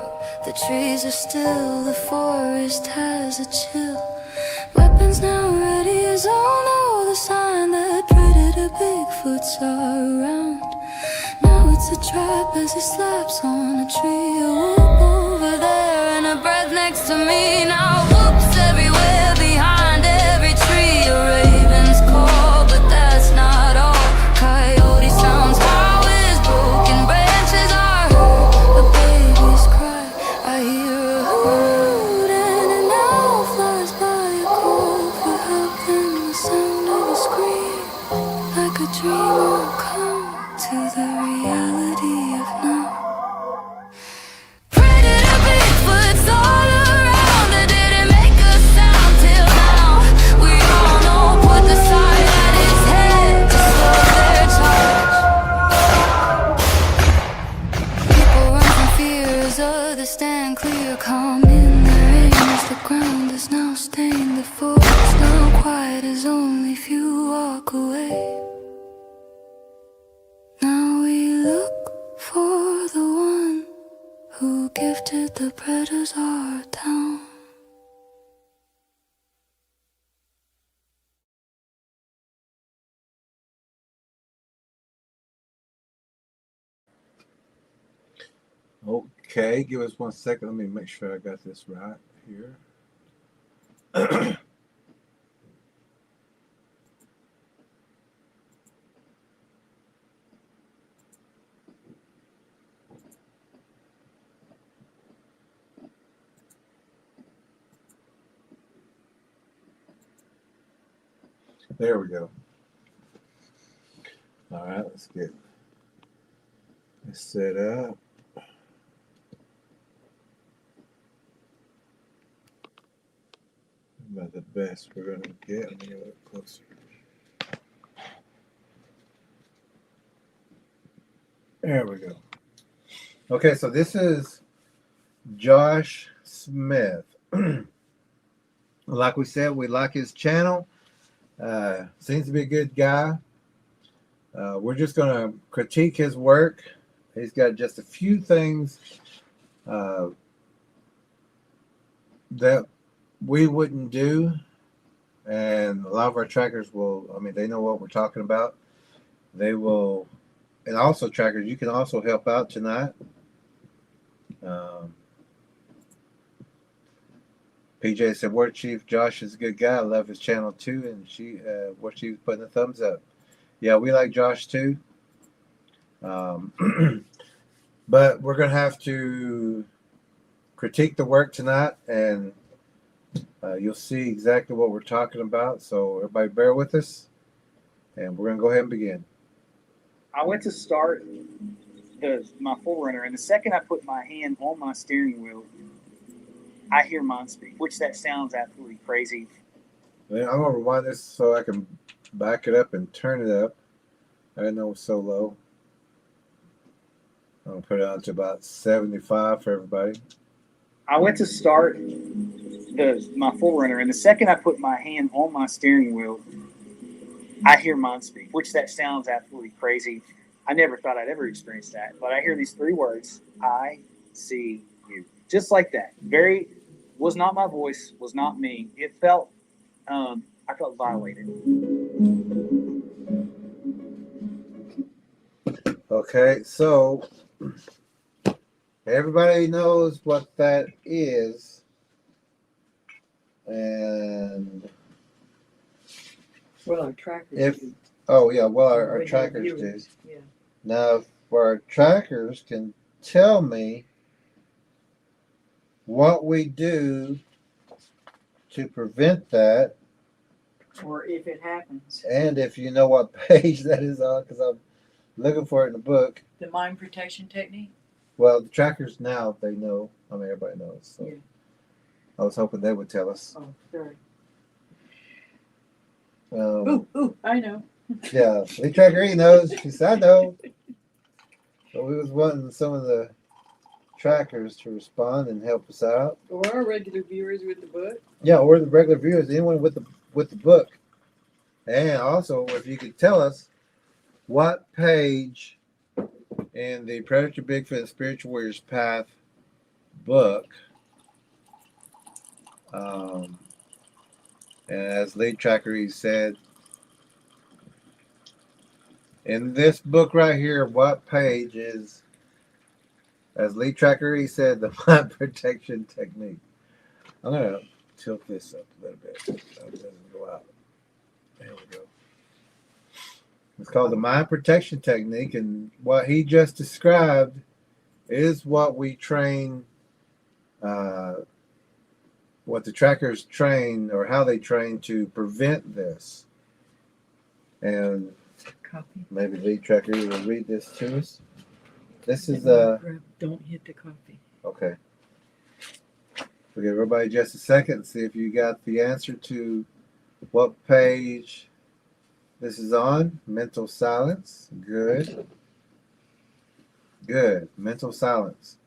Speaker 4: The trees are still, the forest has a chill. Weapons now ready as all know the sign that predator Bigfoots are around. Now it's a trap as he slaps on a tree. A whoop over there and a breath next to me. Now whoops everywhere behind every tree. A raven's call, but that's not all. Coyote sounds, how his broken branches are heard. A baby's cry, I hear a hoot, and an owl flies by a call for help. Then the sound of a scream, like a dream will come to the reality of now. Predator Bigfoots all around. They didn't make a sound till now. We all know, put the side at his head to slow their charge. People run from fear as others stand clear, calm in their aim as the ground is now stained. The forest now quiet as only few walk away. Now we look for the one who gifted the predators our town.
Speaker 3: Okay, give us 1 second. Let me make sure I got this right here. There we go. All right, let's get this set up. About the best we're going to get. Let me get a little closer. There we go. Okay, so this is Josh Smith. Like we said, we like his channel. Seems to be a good guy. We're just going to critique his work. He's got just a few things that we wouldn't do, and a lot of our trackers will, I mean, they know what we're talking about. they will, and also trackers, you can also help out tonight. PJ said, War Chief Josh is a good guy. I love his channel too. And War Chief putting a thumbs up. Yeah, we like Josh too. But we're going to have to critique the work tonight, and you'll see exactly what we're talking about. So everybody bear with us, and we're going to go ahead and begin.
Speaker 5: I went to start my Forerunner, and the second I put my hand on my steering wheel, I hear mine speak, which that sounds absolutely crazy.
Speaker 3: Then I'm going to rewind this so I can back it up and turn it up. I know it's so low. I'm going to put it on to about 75 for everybody.
Speaker 5: I went to start my Forerunner, and the second I put my hand on my steering wheel, I hear mine speak, which that sounds absolutely crazy. I never thought I'd ever experience that, but I hear these three words: I see you, just like that. Was not my voice, was not me. It felt, I felt violated.
Speaker 3: Okay, so everybody knows what that is, and
Speaker 2: Well, our trackers. do.
Speaker 3: our
Speaker 2: Regular
Speaker 3: trackers do.
Speaker 2: viewers, Yeah.
Speaker 3: Now, if our trackers can tell me what we do to prevent that,
Speaker 2: Or if it happens.
Speaker 3: and if you know what page that is on, because I'm looking for it in the book.
Speaker 2: The mind protection technique?
Speaker 3: Well, the trackers now, they know. I mean, everybody knows. So
Speaker 2: Yeah.
Speaker 3: I was hoping they would tell us.
Speaker 2: Oh, sorry.
Speaker 3: Um,
Speaker 2: Ooh, I know.
Speaker 3: Yeah, the tracker, he knows. He said, I know. But we was wanting some of the trackers to respond and help us out.
Speaker 2: Or our regular viewers with the book.
Speaker 3: Yeah, or the regular viewers, anyone with the book. And also, if you could tell us what page in the Predator Bigfoot and Spiritual Warriors Path book, and as lead tracker he said, in this book right here, what page is, as lead tracker he said, the mind protection technique. I'm going to tilt this up a little bit so it doesn't go out. There we go. It's called the mind protection technique, and what he just described is what we train, what the trackers train, or how they train to prevent this. And
Speaker 2: Copy.
Speaker 3: maybe lead tracker will read this to us. This is
Speaker 2: Don't hit the copy.
Speaker 3: okay. We'll give everybody just a second and see if you got the answer to what page this is on. Mental silence. Good. Mental silence.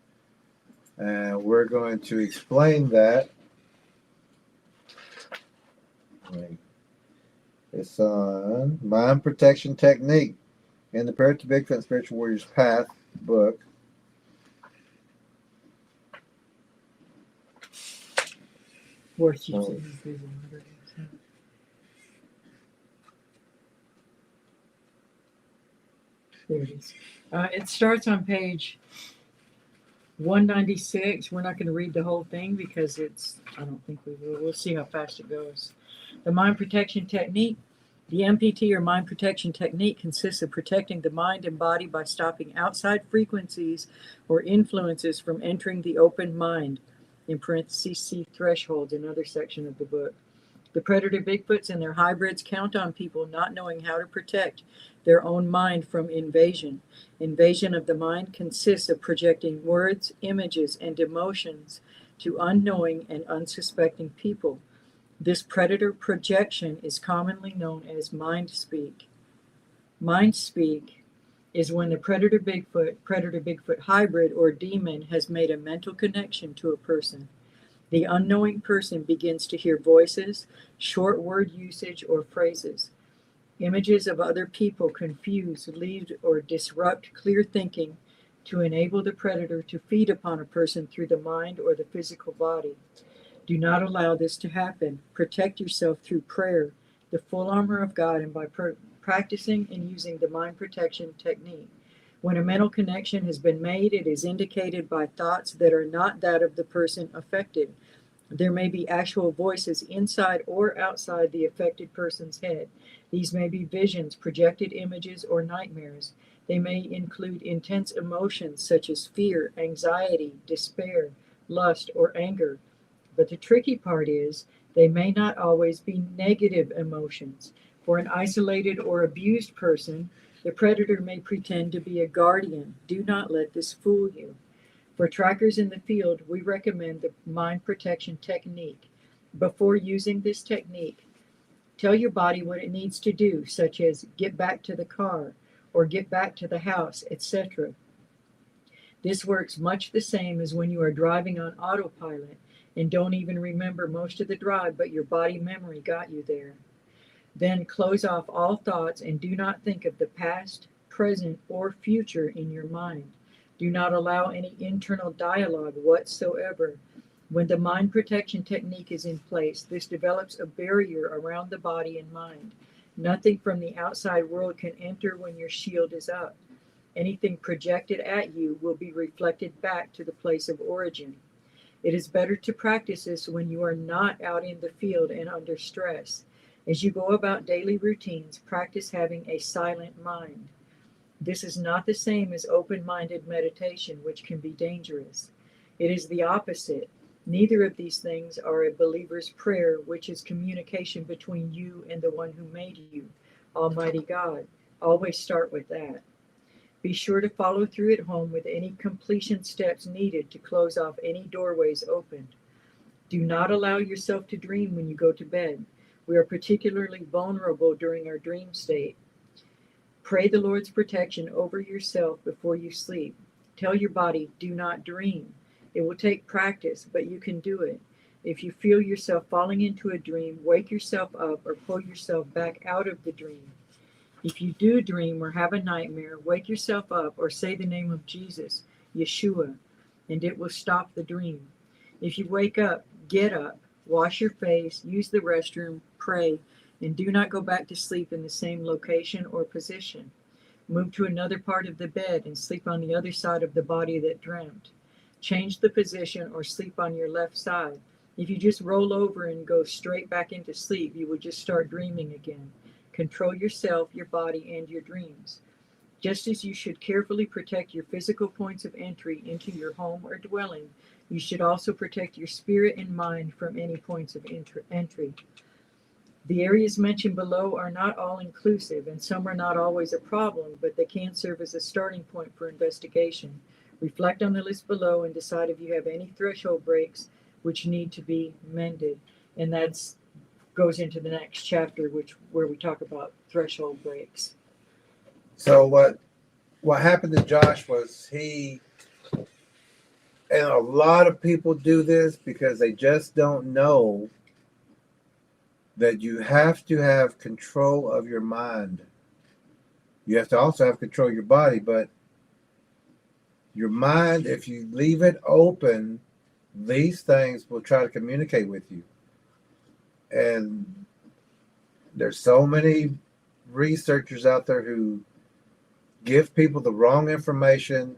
Speaker 3: And we're going to explain that. It's on Mind Protection Technique in the Predator Bigfoot and Spiritual Warriors Path book.
Speaker 2: Worth
Speaker 3: Oh.
Speaker 2: using. There it is. It starts on page 196. We're not going to read the whole thing because I don't think we will. We'll see how fast it goes. The mind protection technique. The MPT or mind protection technique consists of protecting the mind and body by stopping outside frequencies or influences from entering the open mind, in parentheses, see thresholds, another section of the book. The predator Bigfoots and their hybrids count on people not knowing how to protect their own mind from invasion. Invasion of the mind consists of projecting words, images, and emotions to unknowing and unsuspecting people. This predator projection is commonly known as mind speak. Mind speak is when the predator Bigfoot hybrid or demon has made a mental connection to a person. The unknowing person begins to hear voices, short word usage, or phrases. Images of other people confuse, lead, or disrupt clear thinking to enable the predator to feed upon a person through the mind or the physical body. Do not allow this to happen. Protect yourself through prayer, the full armor of God, and by practicing and using the mind protection technique. When a mental connection has been made, it is indicated by thoughts that are not that of the person affected. There may be actual voices inside or outside the affected person's head. These may be visions, projected images, or nightmares. They may include intense emotions such as fear, anxiety, despair, lust, or anger. But the tricky part is they may not always be negative emotions. For an isolated or abused person, the predator may pretend to be a guardian. Do not let this fool you. For trackers in the field, we recommend the mind protection technique. Before using this technique, tell your body what it needs to do, such as get back to the car or get back to the house, etc. This works much the same as when you are driving on autopilot and don't even remember most of the drive, but your body memory got you there. Then close off all thoughts and do not think of the past, present, or future in your mind. Do not allow any internal dialogue whatsoever. When the mind protection technique is in place, this develops a barrier around the body and mind. Nothing from the outside world can enter when your shield is up. Anything projected at you will be reflected back to the place of origin. It is better to practice this when you are not out in the field and under stress. As you go about daily routines, practice having a silent mind. This is not the same as open-minded meditation, which can be dangerous. It is the opposite. Neither of these things are a believer's prayer, which is communication between you and the one who made you, Almighty God. Always start with that. Be sure to follow through at home with any completion steps needed to close off any doorways opened. Do not allow yourself to dream when you go to bed. We are particularly vulnerable during our dream state. Pray the Lord's protection over yourself before you sleep. Tell your body, do not dream. It will take practice, but you can do it. If you feel yourself falling into a dream, wake yourself up or pull yourself back out of the dream. If you do dream or have a nightmare, wake yourself up or say the name of Jesus, Yeshua, and it will stop the dream. If you wake up, get up, wash your face, use the restroom, pray, and do not go back to sleep in the same location or position. Move to another part of the bed and sleep on the other side of the body that dreamt. Change the position or sleep on your left side. If you just roll over and go straight back into sleep, you will just start dreaming again. Control yourself, your body, and your dreams. Just as you should carefully protect your physical points of entry into your home or dwelling, you should also protect your spirit and mind from any points of entry. The areas mentioned below are not all inclusive, and some are not always a problem, but they can serve as a starting point for investigation. Reflect on the list below and decide if you have any threshold breaks which need to be mended. And that goes into the next chapter, where we talk about threshold breaks.
Speaker 3: So what happened to Josh was and a lot of people do this because they just don't know that you have to have control of your mind. You have to also have control of your body, but your mind, if you leave it open, these things will try to communicate with you. And there's so many researchers out there who give people the wrong information.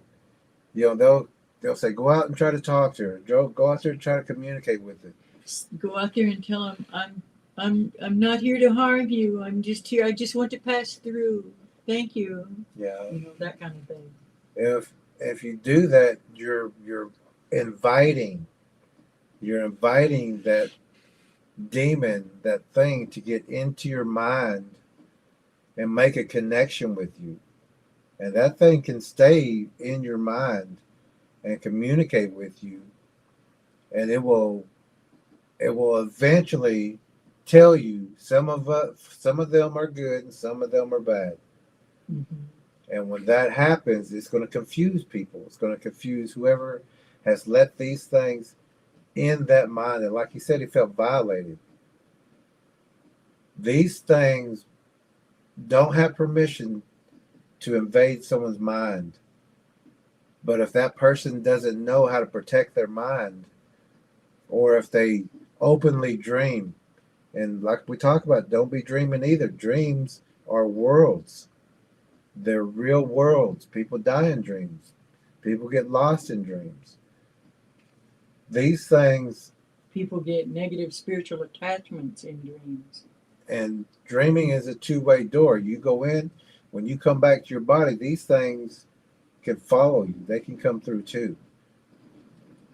Speaker 3: You know, they'll say, go out and try to talk to her. Go out there and try to communicate with it.
Speaker 2: Go out there and tell them, I'm not here to harm you. I'm just here. I just want to pass through. Thank you.
Speaker 3: Yeah.
Speaker 2: You know, that kind of thing.
Speaker 3: If you do that, you're inviting that demon, that thing, to get into your mind and make a connection with you. And that thing can stay in your mind and communicate with you. And it will eventually tell you some of them are good and some of them are bad.
Speaker 2: Mm-hmm.
Speaker 3: And when that happens, it's going to confuse people. It's going to confuse whoever has let these things in that mind. And like he said, he felt violated. These things don't have permission to invade someone's mind. But if that person doesn't know how to protect their mind, or if they openly dream, and like we talk about, don't be dreaming either. Dreams are worlds. They're real worlds. People die in dreams. People get lost in dreams. These things,
Speaker 2: People get negative spiritual attachments in dreams.
Speaker 3: and dreaming is a two-way door. You go in, when you come back to your body, these things can follow you. They can come through too.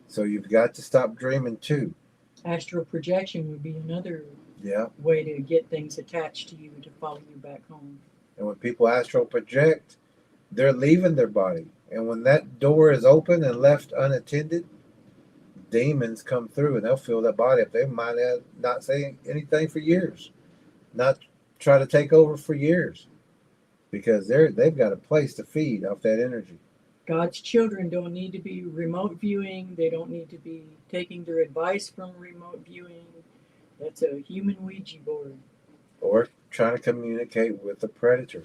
Speaker 3: So you've got to stop dreaming too.
Speaker 2: Astral projection would be another
Speaker 3: Yeah.
Speaker 2: way to get things attached to you to follow you back home.
Speaker 3: And when people astral project, they're leaving their body. And when that door is open and left unattended, demons come through and they'll fill that body up. They might not say anything for years, not try to take over for years, because they've got a place to feed off that energy.
Speaker 2: God's children don't need to be remote viewing. They don't need to be taking their advice from remote viewing. That's a human Ouija board.
Speaker 3: Or trying to communicate with a predator.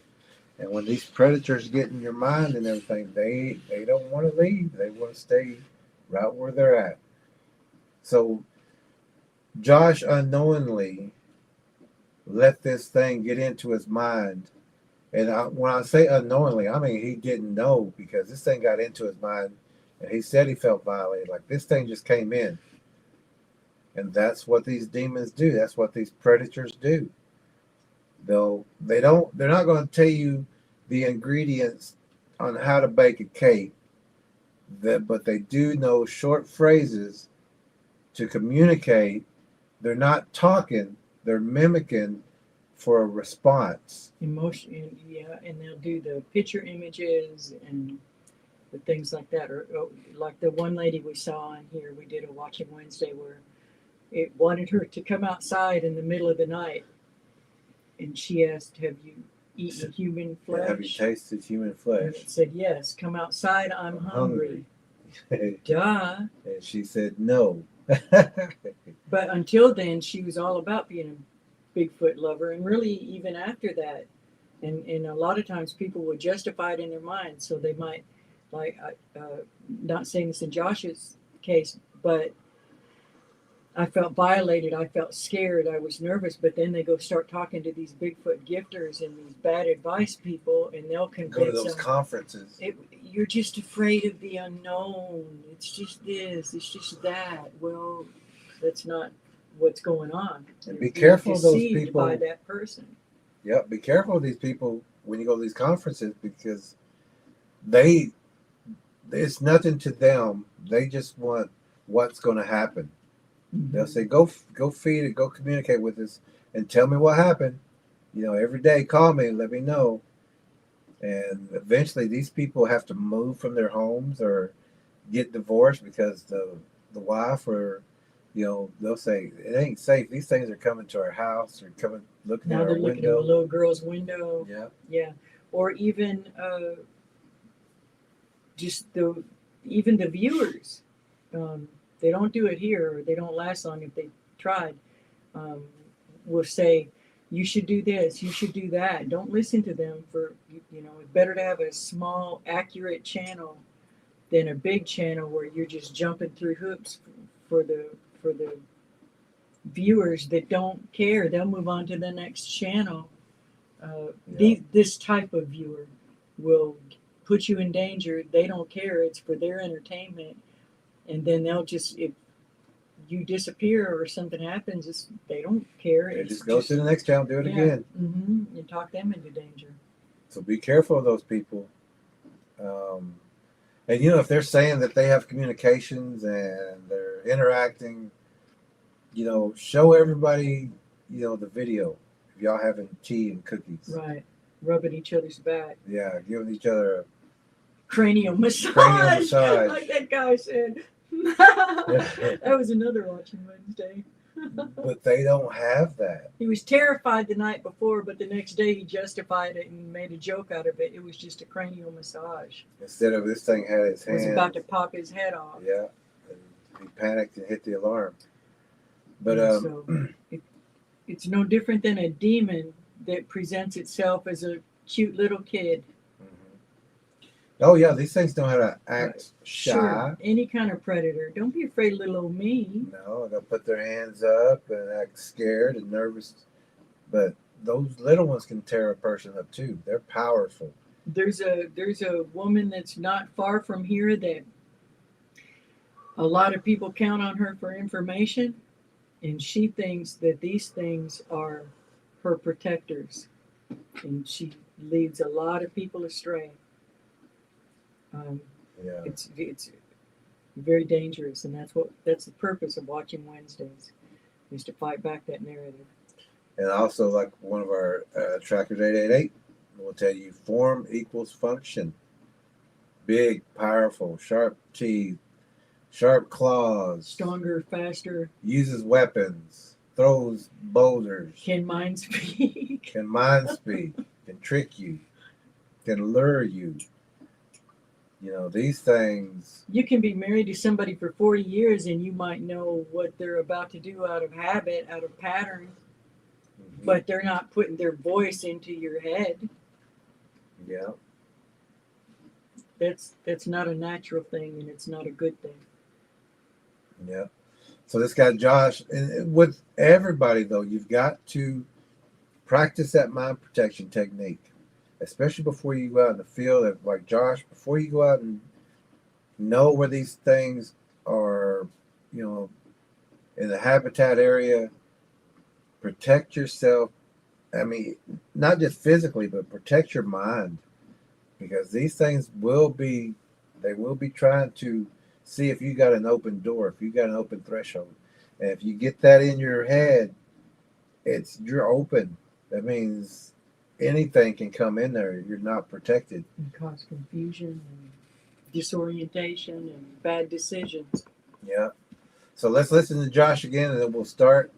Speaker 3: And when these predators get in your mind and everything, they don't want to leave. They want to stay right where they're at. So Josh unknowingly let this thing get into his mind. And when I say unknowingly, I mean he didn't know, because this thing got into his mind and he said he felt violated. Like this thing just came in. And that's what these demons do. That's what these predators do. They're not going to tell you the ingredients on how to bake a cake, but they do know short phrases to communicate. They're not talking, they're mimicking for a response.
Speaker 2: Emotion, yeah, and they'll do the picture images and the things like that. Or like the one lady we saw in here, we did a Watching Wednesday where it wanted her to come outside in the middle of the night. And she asked, "Have you eaten human flesh?
Speaker 3: Have you tasted human
Speaker 2: And
Speaker 3: flesh?"
Speaker 2: it said, "Yes, come outside, I'm hungry." Duh.
Speaker 3: And she said no.
Speaker 2: But until then, she was all about being a Bigfoot lover. And really, even after that, and a lot of times people would justify it in their mind. So they might, like, not saying this in Josh's case, but I felt violated. I felt scared. I was nervous. But then they go start talking to these Bigfoot gifters and these bad advice people, and they'll convince
Speaker 3: Go to those
Speaker 2: them,
Speaker 3: conferences.
Speaker 2: you're just afraid of the unknown. It's just this. It's just that. Well, that's not what's going on.
Speaker 3: And be
Speaker 2: You're
Speaker 3: careful of those
Speaker 2: deceived
Speaker 3: people.
Speaker 2: by that person.
Speaker 3: Yep, be careful of these people when you go to these conferences, because it's nothing to them. They just want what's going to happen. They'll say, go feed it, go communicate with us, and tell me what happened. Every day, call me and let me know. And eventually, these people have to move from their homes or get divorced because the wife or they'll say it ain't safe. These things are coming to our house or coming looking
Speaker 2: Now
Speaker 3: at our
Speaker 2: they're looking at a
Speaker 3: window.
Speaker 2: little girl's window.
Speaker 3: Yeah,
Speaker 2: Yeah, or even just even the viewers. They don't do it here, or they don't last long if they tried. Will say, you should do this, you should do that. Don't listen to them. It's better to have a small, accurate channel than a big channel where you're just jumping through hoops for the viewers that don't care. They'll move on to the next channel. This type of viewer will put you in danger. They don't care. It's for their entertainment. And then they'll just, if you disappear or something happens, they don't care.
Speaker 3: they just go to the next channel, do it again.
Speaker 2: Mm-hmm, and talk them into danger.
Speaker 3: So be careful of those people. And if they're saying that they have communications and they're interacting, show everybody, the video. If y'all having tea and cookies.
Speaker 2: Right. Rubbing each other's back.
Speaker 3: Yeah, giving each other a
Speaker 2: Cranial massage. Like that guy said. That was another Watching Wednesday.
Speaker 3: But they don't have that.
Speaker 2: He was terrified the night before, but the next day he justified it and made a joke out of it. It was just a cranial massage.
Speaker 3: Instead of this thing had its
Speaker 2: He was
Speaker 3: hand.
Speaker 2: about to pop his head off.
Speaker 3: Yeah. And he panicked and hit the alarm. But
Speaker 2: So it's no different than a demon that presents itself as a cute little kid.
Speaker 3: oh yeah, these things know how to act shy.
Speaker 2: Sure, any kind of predator. Don't be afraid of little old me.
Speaker 3: They'll put their hands up and act scared and nervous. But those little ones can tear a person up too. They're powerful.
Speaker 2: There's a woman that's not far from here that a lot of people count on her for information, and she thinks that these things are her protectors, and she leads a lot of people astray.
Speaker 3: Yeah.
Speaker 2: It's very dangerous, and that's the purpose of watching Wednesdays, is to fight back that narrative.
Speaker 3: And also, like one of our trackers 888 will tell you, form equals function. Big, powerful, sharp teeth, sharp claws,
Speaker 2: Stronger, faster,
Speaker 3: uses weapons, throws boulders,
Speaker 2: can mind speak.
Speaker 3: can mind speak, can trick you, can lure you. You know, these things.
Speaker 2: You can be married to somebody for 40 years and you might know what they're about to do out of habit, out of pattern, but they're not putting their voice into your head.
Speaker 3: Yeah.
Speaker 2: That's not a natural thing, and it's not a good thing.
Speaker 3: Yeah. So this guy Josh, and with everybody though, you've got to practice that mind protection technique, especially before you go out in the field. Like Josh, before you go out and know where these things are, you know, in the habitat area, protect yourself. I mean, not just physically, but protect your mind, because these things will be trying to see if you got an open door, if you got an open threshold. And if you get that in your head, you're open. That means anything can come in there. You're not protected.
Speaker 2: And cause confusion and disorientation and bad decisions.
Speaker 3: Yeah. So let's listen to Josh again, and then we'll start.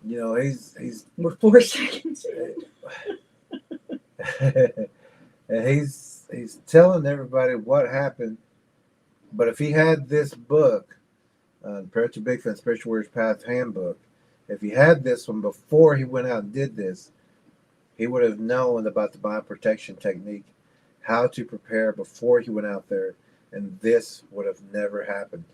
Speaker 3: You know, he's
Speaker 2: We're 4 seconds in.
Speaker 3: and he's telling everybody what happened. But if he had this book, Prayer to Bigfoot and Spiritual Warriors Path Handbook, if he had this one before he went out and did this, he would have known about the mind protection technique, how to prepare before he went out there, and this would have never happened.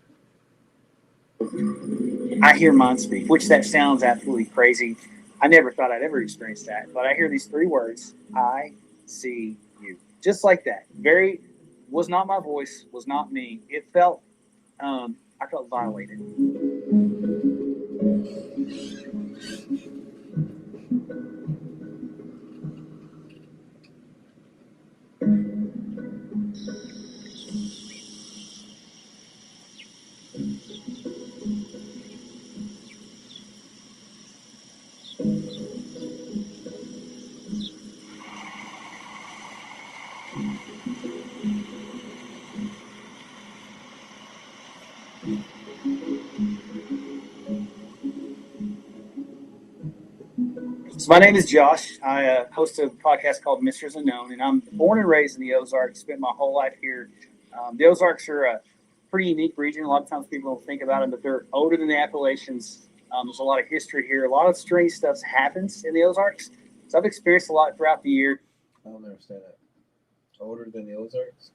Speaker 5: I hear mind speak, which that sounds absolutely crazy. I never thought I'd ever experience that, but I hear these 3 words: I see you. Just like that. Was not my voice, was not me. It felt, I felt violated. So my name is Josh. I host a podcast called Misters Unknown, and I'm born and raised in the Ozarks. Spent my whole life here. The Ozarks are a pretty unique region. A lot of times people don't think about them, but they're older than the Appalachians. There's a lot of history here. A lot of strange stuff happens in the Ozarks. So I've experienced a lot throughout the year.
Speaker 3: I don't understand that. Older than the Ozarks?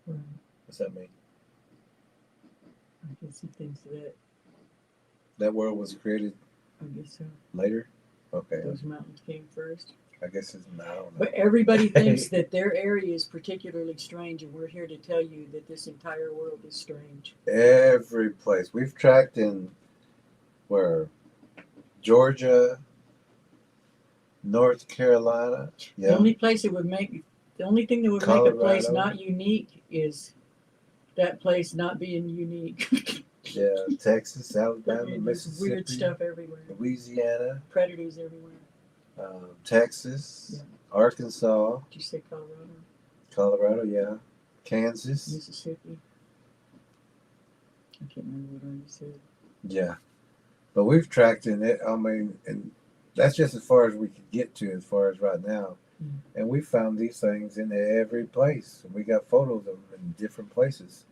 Speaker 3: What's that mean?
Speaker 2: I can see things that
Speaker 3: That world was created
Speaker 2: I guess so.
Speaker 3: later? Okay.
Speaker 2: Those mountains came first.
Speaker 3: I guess it's, I don't know.
Speaker 2: But everybody thinks that their area is particularly strange, and we're here to tell you that this entire world is strange.
Speaker 3: Every place. We've tracked in where? Georgia, North Carolina.
Speaker 2: The
Speaker 3: Yeah.
Speaker 2: only place it would make, the only thing that would make a place
Speaker 3: Colorado.
Speaker 2: not unique is that place not being unique.
Speaker 3: Yeah. Texas, Alabama,
Speaker 2: There's
Speaker 3: Mississippi,
Speaker 2: weird stuff everywhere.
Speaker 3: Louisiana,
Speaker 2: Predators everywhere.
Speaker 3: Texas,
Speaker 2: Yeah.
Speaker 3: Arkansas,
Speaker 2: Did you say Colorado?
Speaker 3: Colorado, yeah. Kansas.
Speaker 2: Mississippi? I can't remember what I already said.
Speaker 3: Yeah. But we've tracked in it. I mean, and that's just as far as we could get to as far as right now.
Speaker 2: Mm.
Speaker 3: And we found these things in every place. And we got photos of them in different places.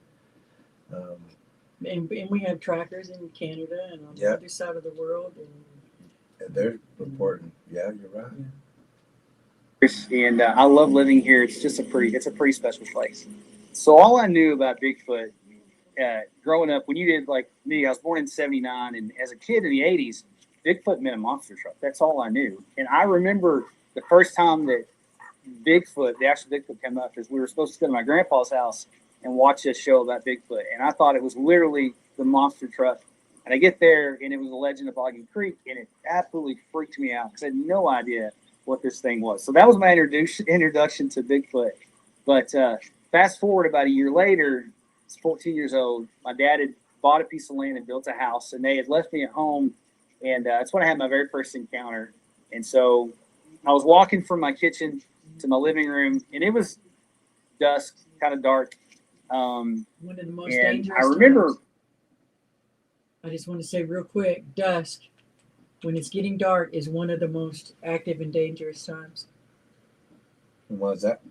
Speaker 2: And we have trackers in Canada and on
Speaker 3: Yeah.
Speaker 2: the other side of the world.
Speaker 3: And they're reporting. Yeah, you're right.
Speaker 5: And I love living here. It's just it's a pretty special place. So all I knew about Bigfoot growing up, when you did like me, I was born in '79, and as a kid in the '80s, Bigfoot meant a monster truck. That's all I knew. And I remember the first time that Bigfoot, the actual Bigfoot, came up, is we were supposed to go to my grandpa's house and watch this show about Bigfoot. And I thought it was literally the monster truck. And I get there, and it was the Legend of Boggy Creek, and it absolutely freaked me out because I had no idea what this thing was. So that was my introduction to Bigfoot. But fast forward about a year later, I was 14 years old. My dad had bought a piece of land and built a house, and they had left me at home. And that's when I had my very first encounter. And so I was walking from my kitchen to my living room, and it was dusk, kind of dark.
Speaker 2: One of the most
Speaker 5: And
Speaker 2: dangerous
Speaker 5: I remember.
Speaker 2: times. I just want to say real quick, dusk, when it's getting dark, is one of the most active and dangerous times.
Speaker 3: And why is that?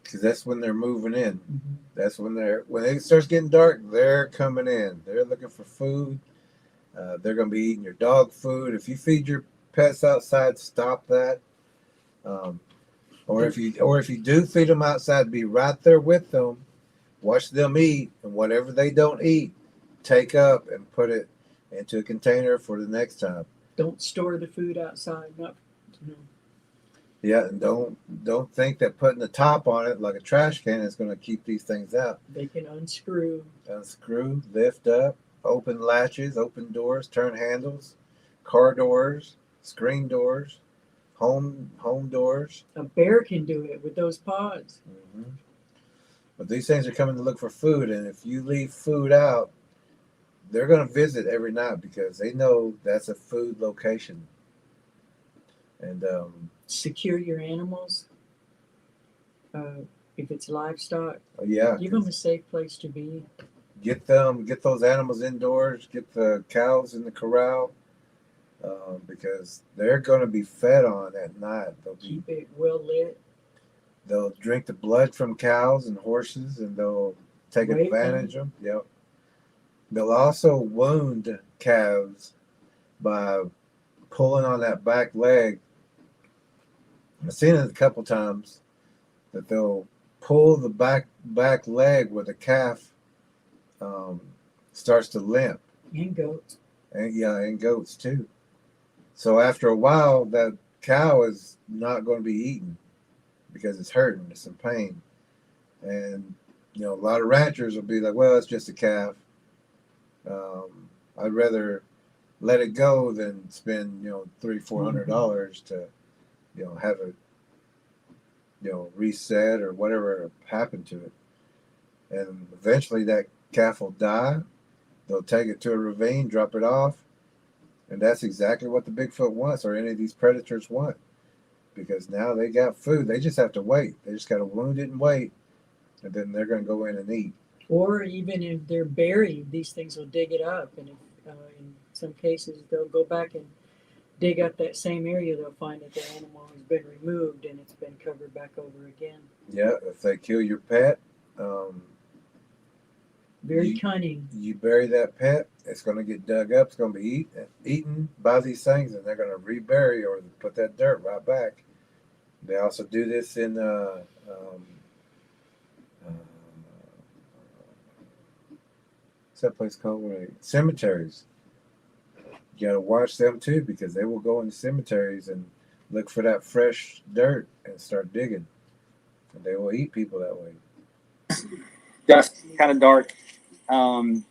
Speaker 3: Because that's when they're moving in.
Speaker 2: Mm-hmm.
Speaker 3: That's when it starts getting dark, they're coming in. They're looking for food. They're going to be eating your dog food. If you feed your pets outside, stop that. Or if you do feed them outside, be right there with them. Watch them eat, and whatever they don't eat, take up and put it into a container for the next time.
Speaker 2: Don't store the food outside.
Speaker 3: Yeah, and don't think that putting the top on it like a trash can is going to keep these things out.
Speaker 2: They can unscrew,
Speaker 3: lift up, open latches, open doors, turn handles, car doors, screen doors, home doors.
Speaker 2: A bear can do it with those paws.
Speaker 3: Mm-hmm. But these things are coming to look for food, and if you leave food out, they're going to visit every night because they know that's a food location. And
Speaker 2: secure your animals. If it's livestock,
Speaker 3: yeah,
Speaker 2: give them a safe place to be.
Speaker 3: Get those animals indoors. Get the cows in the corral because they're going to be fed on at night.
Speaker 2: Keep it well lit.
Speaker 3: They'll drink the blood from cows and horses, and they'll take advantage of them. Yep. They'll also wound calves by pulling on that back leg. I've seen it a couple times that they'll pull the back leg where the calf starts to limp.
Speaker 2: And goats.
Speaker 3: And goats too. So after a while, that cow is not going to be eaten because it's hurting, it's in pain. And, a lot of ranchers will be like, well, it's just a calf. I'd rather let it go than spend, $300-$400 to, have it, reset or whatever happened to it. And eventually that calf will die. They'll take it to a ravine, drop it off. And that's exactly what the Bigfoot wants, or any of these predators want. Because now they got food. They just have to wait. They just got to wound it and wait. And then they're going to go in and eat.
Speaker 2: Or even if they're buried, these things will dig it up. And if, in some cases, they'll go back and dig up that same area. They'll find that the animal has been removed and it's been covered back over again.
Speaker 3: Yeah, if they kill your pet,
Speaker 2: very cunning.
Speaker 3: You bury that pet, it's going to get dug up. It's going to be eaten by these things, and they're going to rebury or put that dirt right back. They also do this in what's that place called? Cemeteries. You got to watch them too, because they will go into cemeteries and look for that fresh dirt and start digging. And they will eat people that way.
Speaker 5: Dusk, kind of dark. And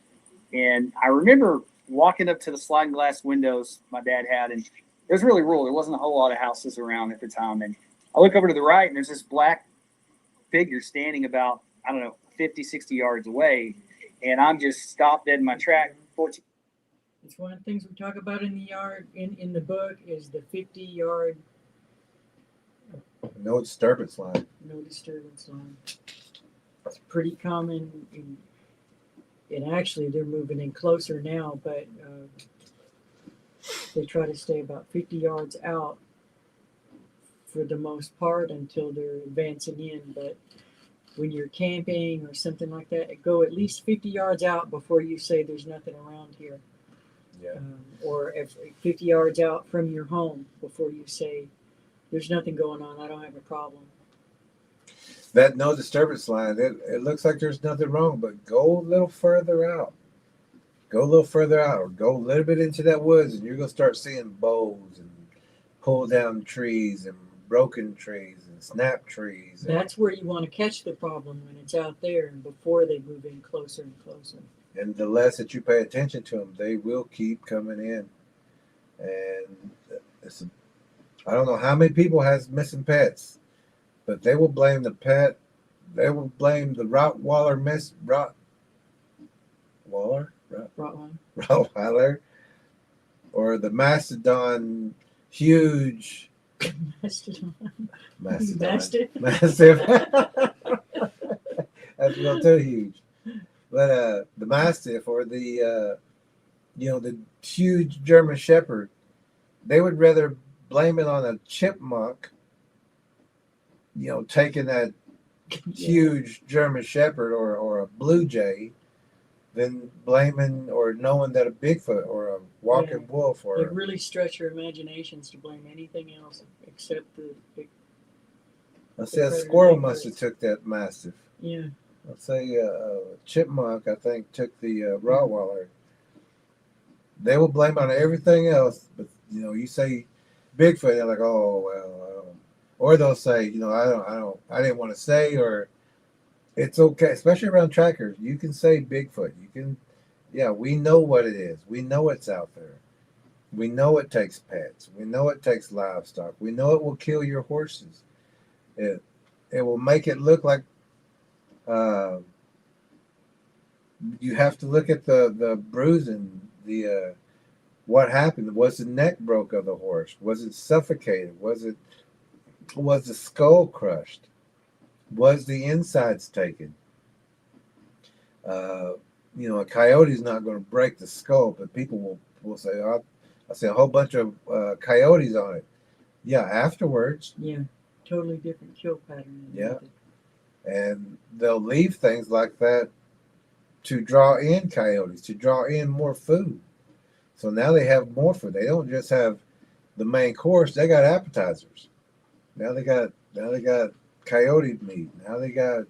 Speaker 5: I remember walking up to the sliding glass windows my dad had, and it was really rural. There wasn't a whole lot of houses around at the time. And I look over to the right, and there's this black figure standing about, 50, 60 yards away. And I'm just stopped dead in my track.
Speaker 2: It's one of the things we talk about in the yard, in the book, is the 50-yard
Speaker 3: no disturbance line.
Speaker 2: No disturbance line. It's pretty common. And actually, they're moving in closer now, but they try to stay about 50 yards out for the most part until they're advancing in. But when you're camping or something like that, go at least 50 yards out before you say there's nothing around here.
Speaker 3: Yeah.
Speaker 2: Or 50 yards out from your home before you say there's nothing going on. I don't have a problem.
Speaker 3: That no disturbance line, it looks like there's nothing wrong, but go a little further out. go a little further out or go a little bit into that woods, and you're gonna start seeing bows and pull down trees and broken trees and snap trees.
Speaker 2: That's where you want to catch the problem, when it's out there and before they move in closer and closer.
Speaker 3: And the less that you pay attention to them, they will keep coming in. And I don't know how many people has missing pets, but they will blame the pet. They will blame the Rottweiler Rottweiler, or the Mastodon, huge
Speaker 2: Mastodon.
Speaker 3: Mastiff.
Speaker 2: Mastiff.
Speaker 3: That's real too huge. But the Mastiff or the the huge German Shepherd, they would rather blame it on a chipmunk, taking that huge German Shepherd or a blue jay, than blaming or knowing that a Bigfoot or a walking wolf or
Speaker 2: They really stretch your imaginations to blame anything else except the big.
Speaker 3: let's say a squirrel must have took that Mastiff.
Speaker 2: Yeah.
Speaker 3: Let's say a chipmunk, I think, took the Rottweiler. They will blame on everything else, but you say Bigfoot, they're like, oh well, or they'll say, I didn't want to say, or it's okay, especially around trackers. You can say Bigfoot. You can, we know what it is. We know it's out there. We know it takes pets. We know it takes livestock. We know it will kill your horses. It will make it look like. You have to look at the bruising, what happened. Was the neck broke of the horse? Was it suffocated? Was the skull crushed? Was the insides taken? A coyote's not going to break the skull, but people will say, I see a whole bunch of coyotes on it. Yeah, afterwards.
Speaker 2: Yeah, totally different kill pattern.
Speaker 3: Yeah. And they'll leave things like that to draw in coyotes, to draw in more food. So now they have more food. They don't just have the main course, they got appetizers. Now they got coyote meat. Now they got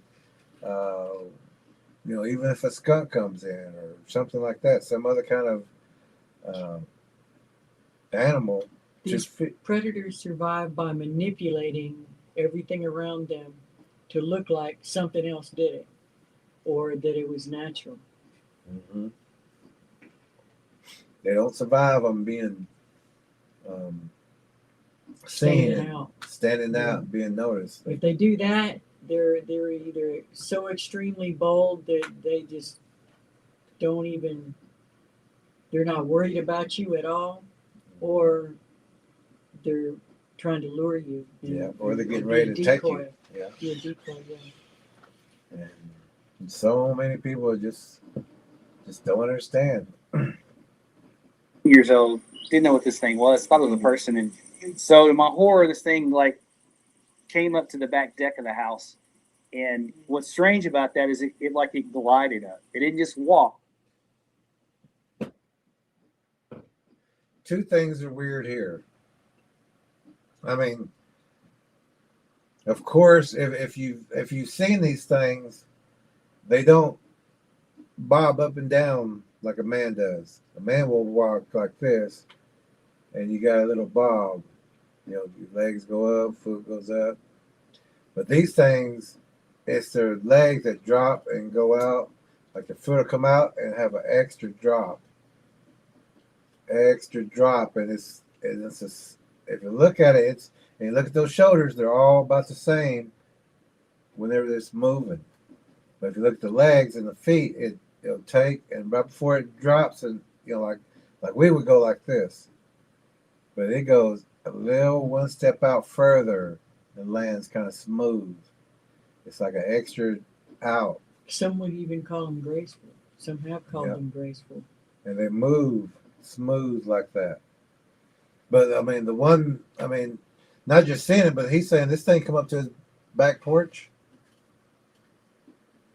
Speaker 3: even if a skunk comes in or something like that, some other kind of animal.
Speaker 2: These predators survive by manipulating everything around them to look like something else did it, or that it was natural.
Speaker 3: Mm-hmm. They don't survive on being standing out, being noticed.
Speaker 2: If they do that, they're either so extremely bold that they just don't even. They're not worried about you at all, or they're trying to lure you.
Speaker 3: Or they're getting ready to take you. Yeah.
Speaker 2: Be a decoy, yeah.
Speaker 3: And so many people just don't understand.
Speaker 5: Years old, didn't know what this thing was. Thought it was a person, and so to my horror, this thing came up to the back deck of the house. And what's strange about that is it glided up. It didn't just walk.
Speaker 3: Two things are weird here. I mean, of course, if you've seen these things, they don't bob up and down like a man does. A man will walk like this, and you got a little bob. Your legs go up, foot goes up. But these things, it's their legs that drop and go out. Like the foot will come out and have an extra drop. And it's just, if you look at it, and you look at those shoulders, they're all about the same whenever it's moving. But if you look at the legs and the feet, it'll take, and right before it drops, and like we would go like this, but it goes a little one step out further and lands kind of smooth. It's like an extra out.
Speaker 2: Some would even call them graceful. Some have called them graceful.
Speaker 3: And they move smooth like that. But not just seeing it, but he's saying this thing come up to his back porch.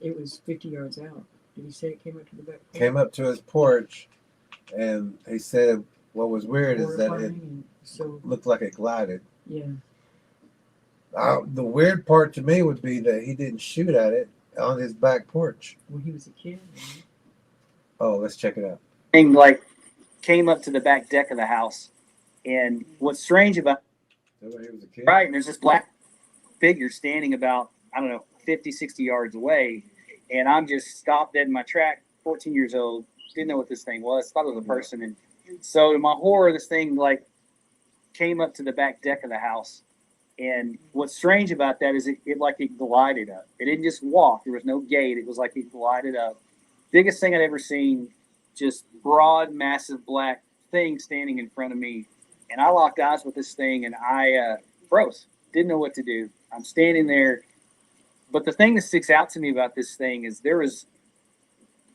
Speaker 2: It was 50 yards out. Did he say it came up to the back porch?
Speaker 3: Came up to his porch, and he said what was weird is that it looked like it glided.
Speaker 2: Yeah.
Speaker 3: The weird part to me would be that he didn't shoot at it on his back porch.
Speaker 2: Well, he was a kid. Right?
Speaker 3: Oh, let's check it out.
Speaker 5: thing like came up to the back deck of the house. And what's strange about
Speaker 3: Nobody was a kid.
Speaker 5: right, and there's this black figure standing about, I don't know, 50, 60 yards away. And I'm just stopped dead in my track, 14 years old, didn't know what this thing was, thought it was a person. And so to my horror, this thing like came up to the back deck of the house. And what's strange about that is it glided up. It didn't just walk. There was no gate. It was like it glided up. Biggest thing I'd ever seen, just broad, massive black thing standing in front of me. And I locked eyes with this thing and I froze. Didn't know what to do. I'm standing there. But the thing that sticks out to me about this thing is there was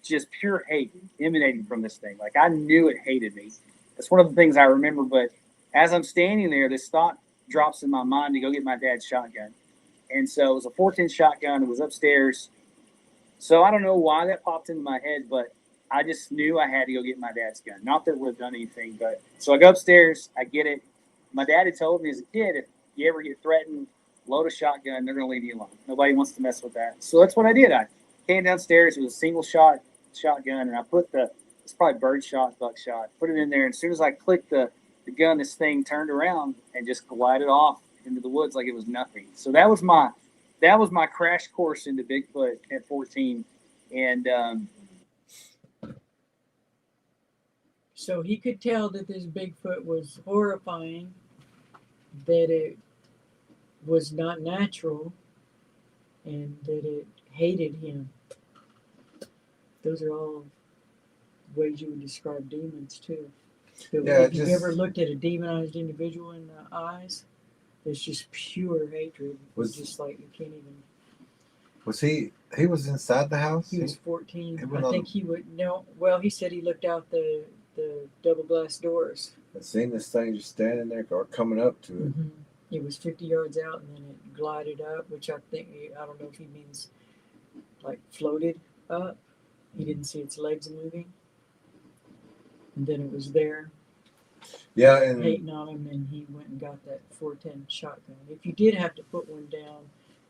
Speaker 5: just pure hate emanating from this thing. Like I knew it hated me. That's one of the things I remember. But as I'm standing there, this thought drops in my mind to go get my dad's shotgun. And so it was a 410 shotgun. It was upstairs. So I don't know why that popped into my head, but I just knew I had to go get my dad's gun. Not that it would have done anything, but so I go upstairs, I get it. My dad had told me as a kid, if you ever get threatened, load a shotgun, they're going to leave you alone. Nobody wants to mess with that. So that's what I did. I came downstairs with a single shot shotgun, and I put it's probably birdshot, buckshot, put it in there. And as soon as I clicked the gun, this thing turned around and just glided off into the woods like it was nothing. So that was my crash course into Bigfoot at 14. And
Speaker 2: So he could tell that this Bigfoot was horrifying, that it was not natural, and that it hated him. Those are all ways you would describe demons too. But
Speaker 3: Yeah,
Speaker 2: if you've ever looked at a demonized individual in the eyes, it's just pure hatred. It's just like you can't even.
Speaker 3: Was he was inside the house?
Speaker 2: He was 14.
Speaker 3: He went
Speaker 2: I
Speaker 3: on-
Speaker 2: think he would no. Well, he said he looked out the double glass doors.
Speaker 3: I seen this thing just standing there or coming up to it.
Speaker 2: Mm-hmm. It was 50 yards out, and then it glided up, which I don't know if he means like floated up. He didn't see its legs moving. And then it was there,
Speaker 3: Yeah, and
Speaker 2: hating on him, and he went and got that 410 shotgun. If you did have to put one down,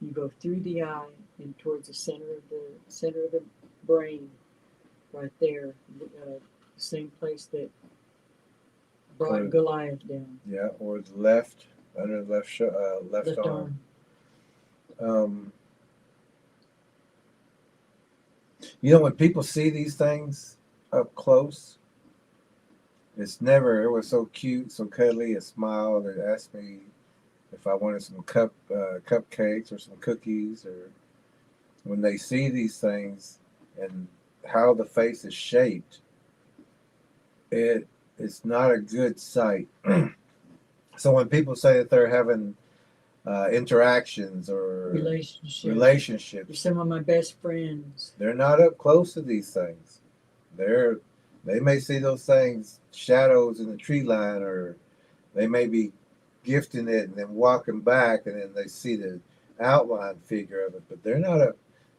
Speaker 2: you go through the eye and towards the center of the brain, right there, same place that brought Goliath down.
Speaker 3: yeah, or the left under the left
Speaker 2: Left
Speaker 3: arm. You know, when people see these things up close, it was so cute, so cuddly. It smiled and asked me if I wanted some cupcakes or some cookies. Or when they see these things and how the face is shaped, it's not a good sight. So when people say that they're having interactions or relationships,
Speaker 2: You're some of my best friends.
Speaker 3: they're not up close to these things. They may see those things, shadows in the tree line, or they may be gifting it and then walking back, and then they see the outline figure of it, but they're not up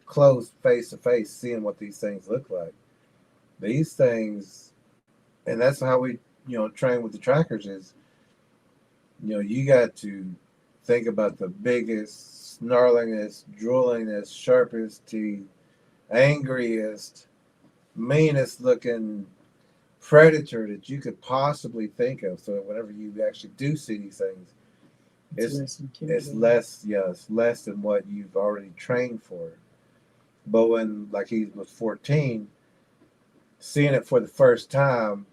Speaker 3: close, face to face, seeing what these things look like. These things, and that's how we, train with the trackers is, you got to think about the biggest, snarlingest, droolingest, sharpest teeth, angriest, meanest looking predator that you could possibly think of. So whenever you actually do see these things, it's less than what you've already trained for. But when, like, he was 14, seeing it for the first time,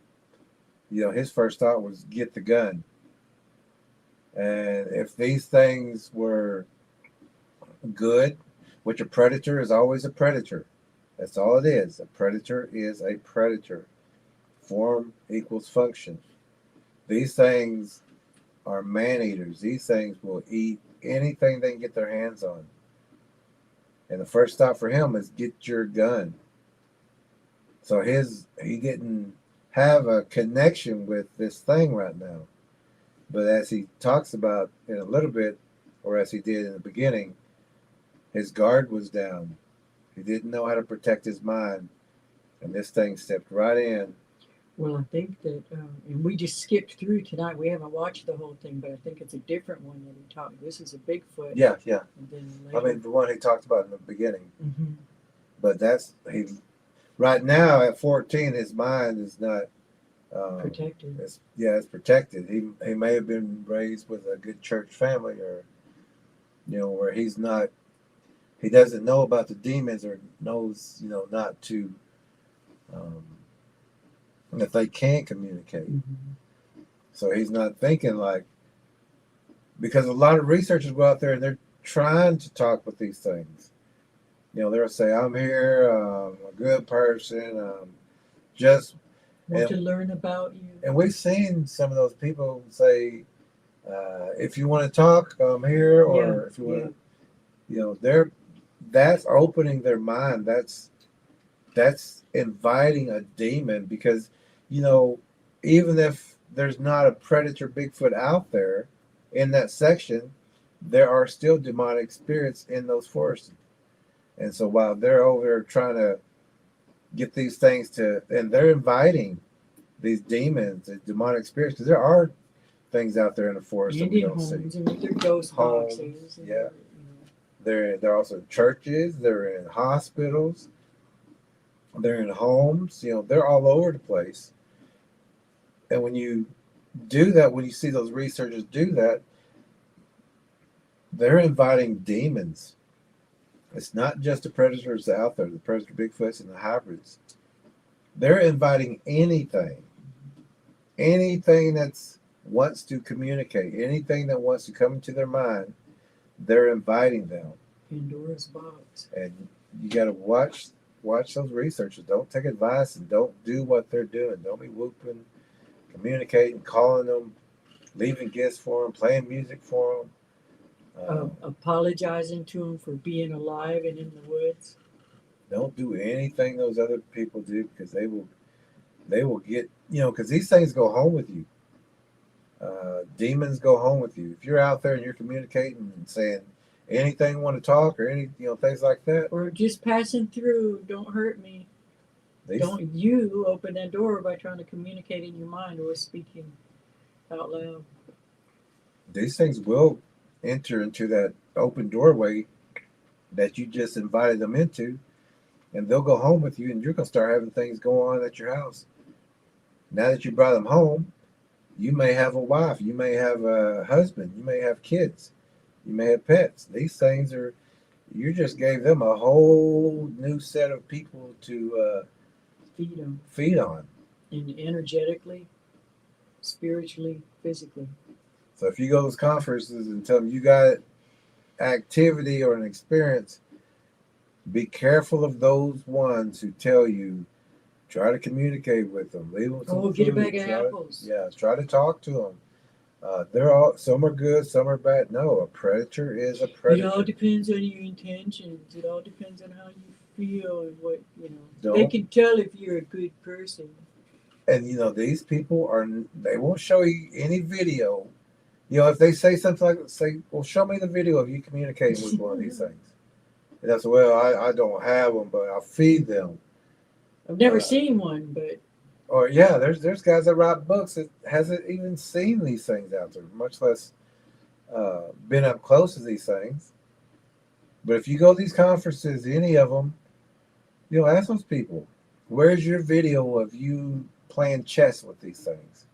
Speaker 3: his first thought was get the gun. And if these things were good, which a predator is always a predator. That's all it is. A predator is a predator. Form equals function. These things are man-eaters. These things will eat anything they can get their hands on. And the first thought for him is get your gun. So he didn't have a connection with this thing right now. But as he talks about in a little bit, or as he did in the beginning, his guard was down. He didn't know how to protect his mind. And this thing stepped right in.
Speaker 2: Well, I think that, and we just skipped through tonight. We haven't watched the whole thing, but I think it's a different one that he talked. This is a Bigfoot.
Speaker 3: Yeah.
Speaker 2: And then later.
Speaker 3: I mean, the one he talked about in the beginning.
Speaker 2: Mm-hmm.
Speaker 3: But he right now at 14, his mind is not
Speaker 2: Protected.
Speaker 3: it's protected. He may have been raised with a good church family, or where he doesn't know about the demons, or knows not to that they can communicate.
Speaker 2: Mhm.
Speaker 3: So he's not thinking like, because a lot of researchers go out there and they're trying to talk with these things. They'll say, "I'm here, a good person, just."
Speaker 2: Want
Speaker 3: And,
Speaker 2: to learn about you.
Speaker 3: and we've seen some of those people say, "If you want to talk, I'm here," or
Speaker 2: Yeah,
Speaker 3: if you want to, they're that's opening their mind. That's inviting a demon, because even if there's not a predator Bigfoot out there in that section, there are still demonic spirits in those forests. And so while they're over there trying to get these things and they're inviting these demons and demonic spirits, because there are things out there in the forest that
Speaker 2: And
Speaker 3: we
Speaker 2: in
Speaker 3: don't see.
Speaker 2: homes and with their ghost
Speaker 3: Homes,
Speaker 2: boxes. And
Speaker 3: yeah. They're also in churches, they're in hospitals, they're in homes, they're all over the place. And when you do that, when you see those researchers do that, they're inviting demons. It's not just the predators out there, the predator Bigfoots and the hybrids. They're inviting anything that's wants to communicate, anything that wants to come into their mind. They're inviting them.
Speaker 2: Pandora's box.
Speaker 3: And you got to watch those researchers. Don't take advice and don't do what they're doing. Don't be whooping, communicating, calling them, leaving gifts for them, playing music for them.
Speaker 2: Apologizing to them for being alive and in the woods.
Speaker 3: Don't do anything those other people do, because they will get, because these things go home with you. Demons go home with you. If you're out there and you're communicating and saying anything, want to talk, or any, things like that.
Speaker 2: Or just passing through, don't hurt me. Don't you open that door by trying to communicate in your mind or speaking out loud.
Speaker 3: These things will enter into that open doorway that you just invited them into, and they'll go home with you, and you're going to start having things go on at your house. Now that you brought them home, you may have a wife, you may have a husband, you may have kids, you may have pets. These things you just gave them a whole new set of people to feed on.
Speaker 2: And energetically, spiritually, physically.
Speaker 3: So if you go to those conferences and tell them you got activity or an experience, be careful of those ones who tell you, try to communicate with them. Leave them some
Speaker 2: get a
Speaker 3: food,
Speaker 2: bag of apples.
Speaker 3: Try to talk to them. Some are good, some are bad. No, a predator is a predator.
Speaker 2: It all depends on your intentions. It all depends on how you feel and what They can tell if you're a good person.
Speaker 3: And these people they won't show you any video. If they say something like, well, show me the video of you communicating with one of these things. And that's, well, I don't have them, but I'll feed them.
Speaker 2: I've never seen one, but.
Speaker 3: Or there's guys that write books that hasn't even seen these things out there, much less been up close to these things. But if you go to these conferences, any of them, ask those people, where's your video of you playing chess with these things?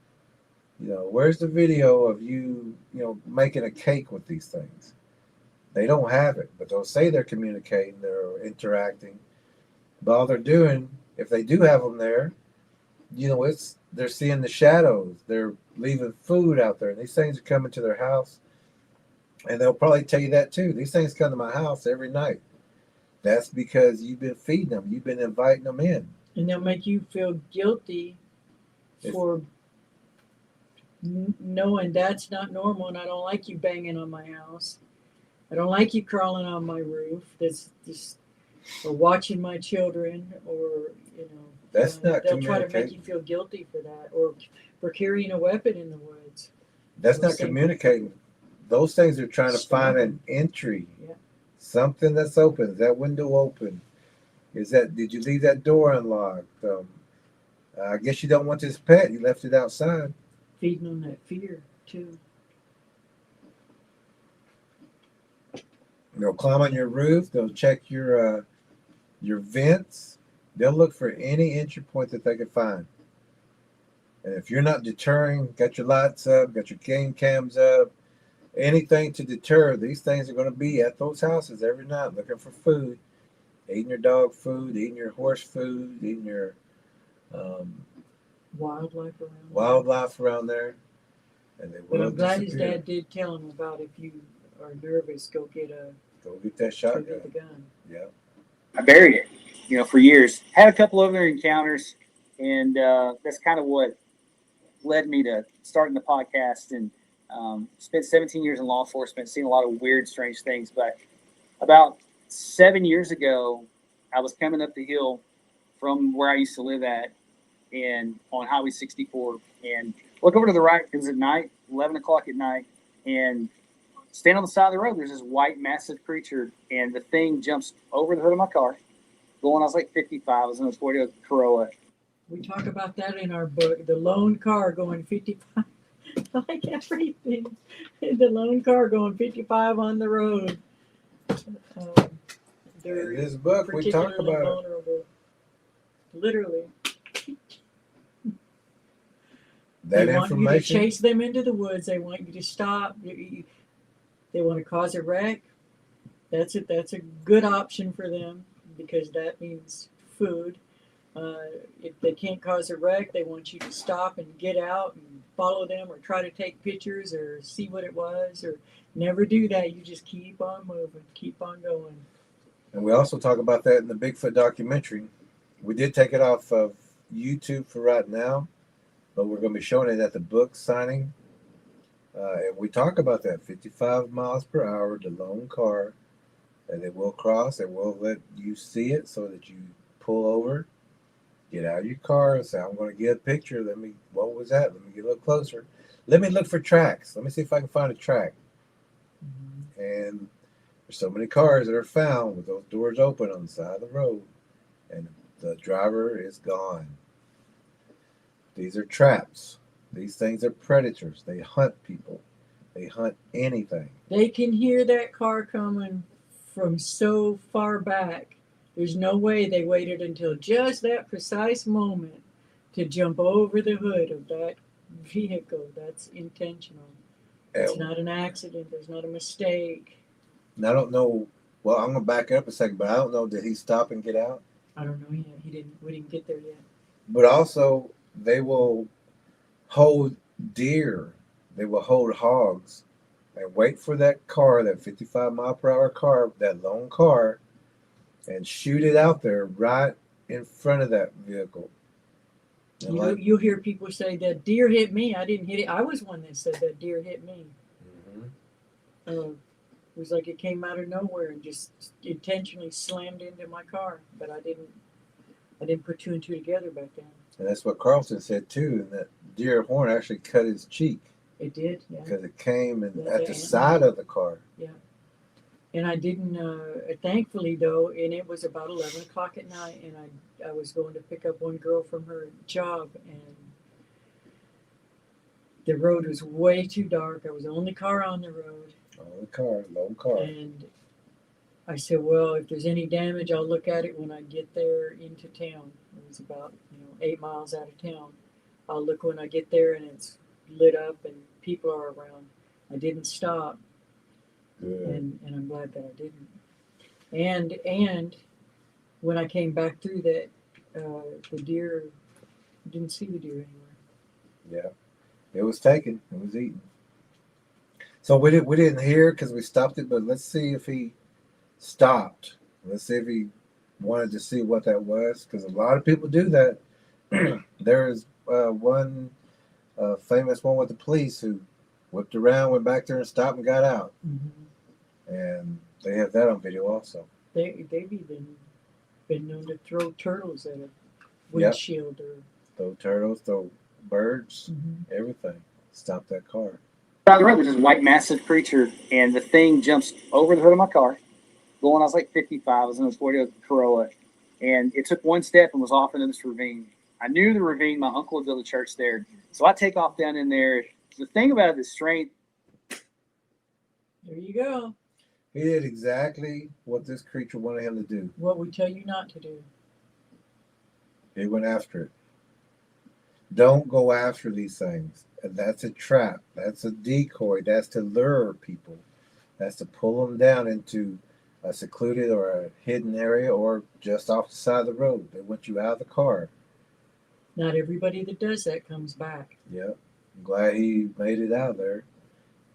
Speaker 3: Where's the video of you, making a cake with these things? They don't have it, but they'll say they're communicating, they're interacting. But all they're doing, if they do have them there, they're seeing the shadows. They're leaving food out there. And these things are coming to their house. And they'll probably tell you that too. These things come to my house every night. That's because you've been feeding them. You've been inviting them in.
Speaker 2: And they'll make you feel guilty for knowing that's not normal, and I don't like you banging on my house. I don't like you crawling on my roof. That's just, or watching my children, or
Speaker 3: that's not.
Speaker 2: They'll try to make you feel guilty for that, or for carrying a weapon in the woods.
Speaker 3: That's not communicating. Those things are trying to find an entry.
Speaker 2: Yeah.
Speaker 3: Something that's open. Is that window open? Did you leave that door unlocked? I guess you don't want this pet. You left it outside.
Speaker 2: Feeding on that fear too.
Speaker 3: They'll climb on your roof. They'll check your vents. They'll look for any entry point that they can find. And if you're not deterring, got your lights up, got your game cams up, anything to deter, these things are going to be at those houses every night looking for food, eating your dog food, eating your horse food, eating your
Speaker 2: Wildlife around
Speaker 3: there. And they
Speaker 2: But
Speaker 3: will
Speaker 2: I'm glad his
Speaker 3: disappear.
Speaker 2: dad did tell him about if you are nervous, go get
Speaker 3: that
Speaker 2: go
Speaker 3: shotgun.
Speaker 2: get the gun.
Speaker 3: Yeah.
Speaker 5: I buried it, for years. Had a couple other encounters, and that's kind of what led me to starting the podcast. And spent 17 years in law enforcement, seen a lot of weird, strange things. But about 7 years ago, I was coming up the hill from where I used to live at, and on Highway 64, and look over to the right. It was at night, 11 o'clock at night, and stand on the side of the road. There's this white, massive creature, and the thing jumps over the hood of my car. Going, I was like 55. I was in a Toyota Corolla.
Speaker 2: We talk about that in our book, the lone car going 55. Like everything, the lone car going 55 on the road. They're
Speaker 3: In this book, we talk
Speaker 2: particularly
Speaker 3: about it.
Speaker 2: vulnerable. Literally.
Speaker 3: That
Speaker 2: They want you to
Speaker 3: information.
Speaker 2: chase them into the woods. They want you to stop. They want to cause a wreck. That's a good option for them because that means food. If they can't cause a wreck, they want you to stop and get out and follow them or try to take pictures or see what it was or never do that. You just keep on moving, keep on going.
Speaker 3: And we also talk about that in the Bigfoot documentary. We did take it off of YouTube for right now, but we're going to be showing it at the book signing. And we talk about that 55 miles per hour, the lone car, and they will cross. They will let you see it so that you pull over, get out of your car and say, I'm going to get a picture. What was that? Let me get a little closer. Let me look for tracks. Let me see if I can find a track. Mm-hmm. And there's so many cars that are found with those doors open on the side of the road, and the driver is gone. These are traps. These things are predators. They hunt people. They hunt anything.
Speaker 2: They can hear that car coming from so far back. There's no way they waited until just that precise moment to jump over the hood of that vehicle. That's intentional. It's not an accident. There's not a mistake.
Speaker 3: And I don't know. Well, I'm going to back up a second, but I don't know. Did he stop and get out?
Speaker 2: I don't know yet. We didn't get there yet.
Speaker 3: But also, they will hold deer. They will hold hogs and wait for that car, that 55 mile per hour car, that lone car, and shoot it out there right in front of that vehicle.
Speaker 2: You hear people say that deer hit me. I didn't hit it. I was one that said that deer hit me. Mm-hmm. It was like it came out of nowhere and just intentionally slammed into my car. But I didn't put two and two together back then.
Speaker 3: And that's what Carlson said too. And that deer horn actually cut his cheek.
Speaker 2: It did, yeah.
Speaker 3: Because it came at the side of the car.
Speaker 2: Yeah. And I didn't, thankfully though, and it was about 11 o'clock at night, and I was going to pick up one girl from her job, and the road was way too dark. I was the only car on the road.
Speaker 3: Lone car.
Speaker 2: And I said, well, if there's any damage, I'll look at it when I get there into town. It was about, 8 miles out of town. I'll look when I get there and it's lit up and people are around. I didn't stop. Good. And I'm glad that I didn't. And when I came back through that, the deer, didn't see the deer anywhere.
Speaker 3: Yeah, it was taken. It was eaten. So we didn't hear because we stopped it. But let's see if he stopped. Let's see if he wanted to see what that was, because a lot of people do that. There is one famous one with the police who whipped around, went back there and stopped and got out. Mm-hmm. And they have that on video also.
Speaker 2: They've even been known to throw turtles at a windshield. Or
Speaker 3: throw turtles, throw birds, everything. Stop that car.
Speaker 5: On the road, there's this white, massive creature, and the thing jumps over the hood of my car. Going, I was like 55. I was in a Toyota Corolla, and it took one step and was off into this ravine. I knew the ravine. My uncle had built a church there, so I take off down in there. The thing about it is strength.
Speaker 2: There you go.
Speaker 3: He did exactly what this creature wanted him to do.
Speaker 2: What we tell you not to do.
Speaker 3: He went after it. Don't go after these things. And that's a trap. That's a decoy. That's to lure people. That's to pull them down into a secluded or a hidden area or just off the side of the road. They want you out of the car.
Speaker 2: Not everybody that does that comes back.
Speaker 3: Yep. I'm glad he made it out of there.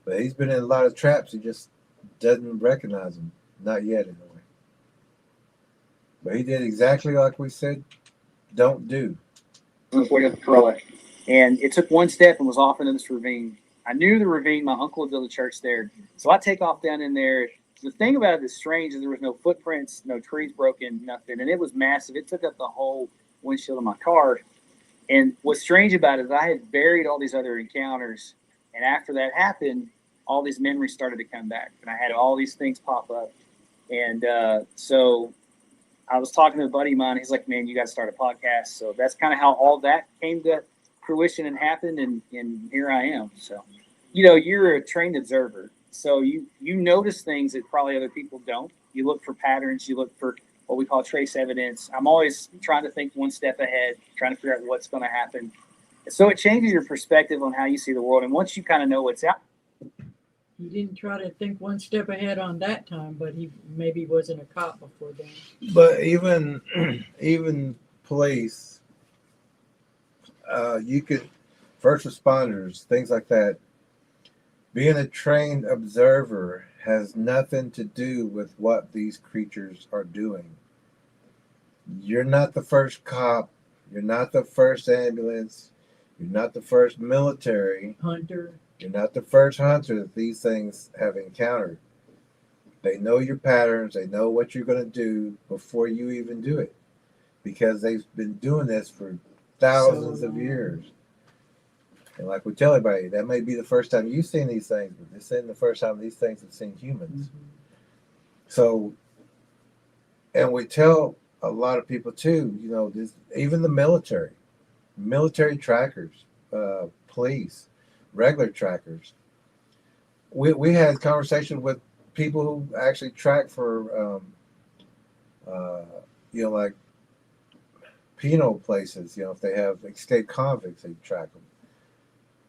Speaker 3: But he's been in a lot of traps. He just doesn't recognize them. Not yet, anyway. But he did exactly like we said, don't do.
Speaker 5: Before you have the Corolla. And it took one step and was off into this ravine. I knew the ravine. My uncle had built a church there. So I take off down in there. The thing about it that's strange is there was no footprints, no trees broken, nothing. And it was massive. It took up the whole windshield of my car. And what's strange about it is I had buried all these other encounters. And after that happened, all these memories started to come back. And I had all these things pop up. And so I was talking to a buddy of mine. He's like, man, you got to start a podcast. So that's kind of how all that came to fruition and happened. And here I am. So, you're a trained observer. So you notice things that probably other people don't. You look for patterns. You look for what we call trace evidence. I'm always trying to think one step ahead, trying to figure out what's going to happen. So it changes your perspective on how you see the world. And once you kind of know what's out.
Speaker 2: He didn't try to think one step ahead on that time, but he maybe wasn't a cop before then.
Speaker 3: But even police, you could, first responders, things like that, being a trained observer has nothing to do with what these creatures are doing. You're not the first cop. You're not the first ambulance. You're not the first military.
Speaker 2: Hunter.
Speaker 3: You're not the first hunter that these things have encountered. They know your patterns. They know what you're going to do before you even do it, because they've been doing this for thousands of years. And like we tell everybody, that may be the first time you've seen these things, but this isn't the first time these things have seen humans.
Speaker 2: Mm-hmm.
Speaker 3: So, and we tell a lot of people too, even the military trackers, police, regular trackers. We had conversations with people who actually track for, like penal places. If they have escaped convicts, they track them.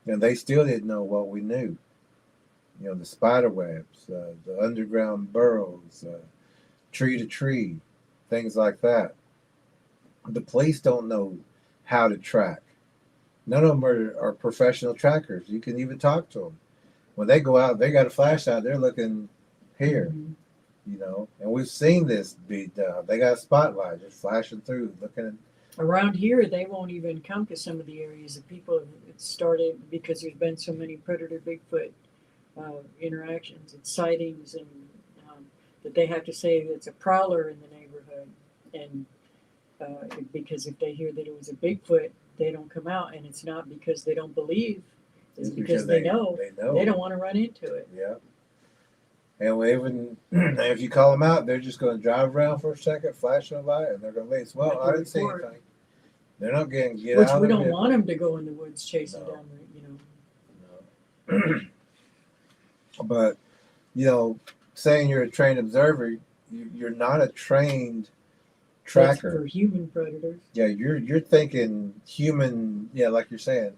Speaker 3: And they still didn't know what we knew. The spider webs, the underground burrows, tree to tree, things like that. The police don't know how to track. None of them are professional trackers. You can even talk to them. When they go out, they got a flashlight. They're looking here, and we've seen this be done. They got a spotlight just flashing through, looking at.
Speaker 2: Around here, they won't even come to some of the areas that people have started because there's been so many predator Bigfoot interactions and sightings, and that they have to say it's a prowler in the neighborhood. And because if they hear that it was a Bigfoot, they don't come out, and it's not because they don't believe. It's because they know they don't want to run into it.
Speaker 3: Yeah. And even if you call them out, they're just going to drive around for a second, flashing a light, and they're going to leave. Well, I didn't see anything. They're not going to get
Speaker 2: Which
Speaker 3: out.
Speaker 2: We don't want them to go in the woods chasing down the,
Speaker 3: No. But, saying you're a trained observer, you're not a trained tracker.
Speaker 2: That's for human predators.
Speaker 3: Yeah, you're thinking human. Yeah, like you're saying.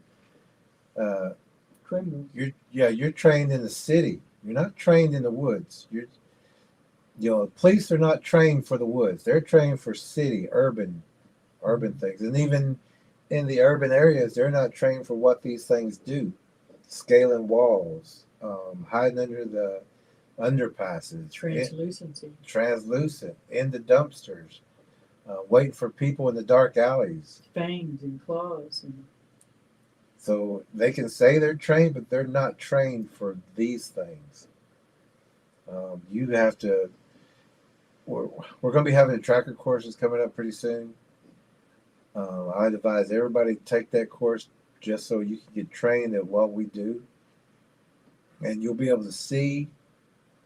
Speaker 2: Criminals.
Speaker 3: You're trained in the city. You're not trained in the woods. Police are not trained for the woods. They're trained for city, urban things. And even in the urban areas, they're not trained for what these things do. Scaling walls, hiding under the underpasses. Translucent, in the dumpsters, waiting for people in the dark alleys.
Speaker 2: Fangs and claws.
Speaker 3: So they can say they're trained, but they're not trained for these things. You have to. We're going to be having tracker courses coming up pretty soon. I advise everybody to take that course just so you can get trained at what we do, and you'll be able to see,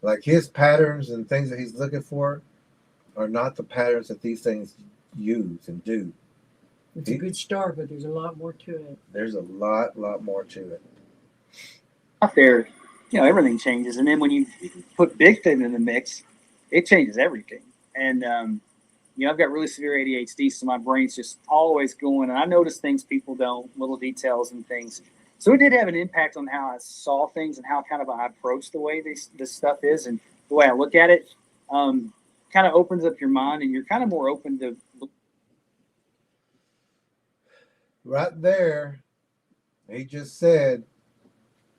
Speaker 3: like, his patterns and things that he's looking for are not the patterns that these things use and do.
Speaker 2: It's a good start, but there's a lot more to it.
Speaker 3: There's a lot more to it.
Speaker 5: Out there, everything changes. And then when you put Bigfoot in the mix, it changes everything. And I've got really severe ADHD, so my brain's just always going, and I notice things people don't, little details and things. So it did have an impact on how I saw things and how kind of I approach the way this stuff is and the way I look at it. Kind of opens up your mind, and you're kind of more open to.
Speaker 3: Right there, he just said,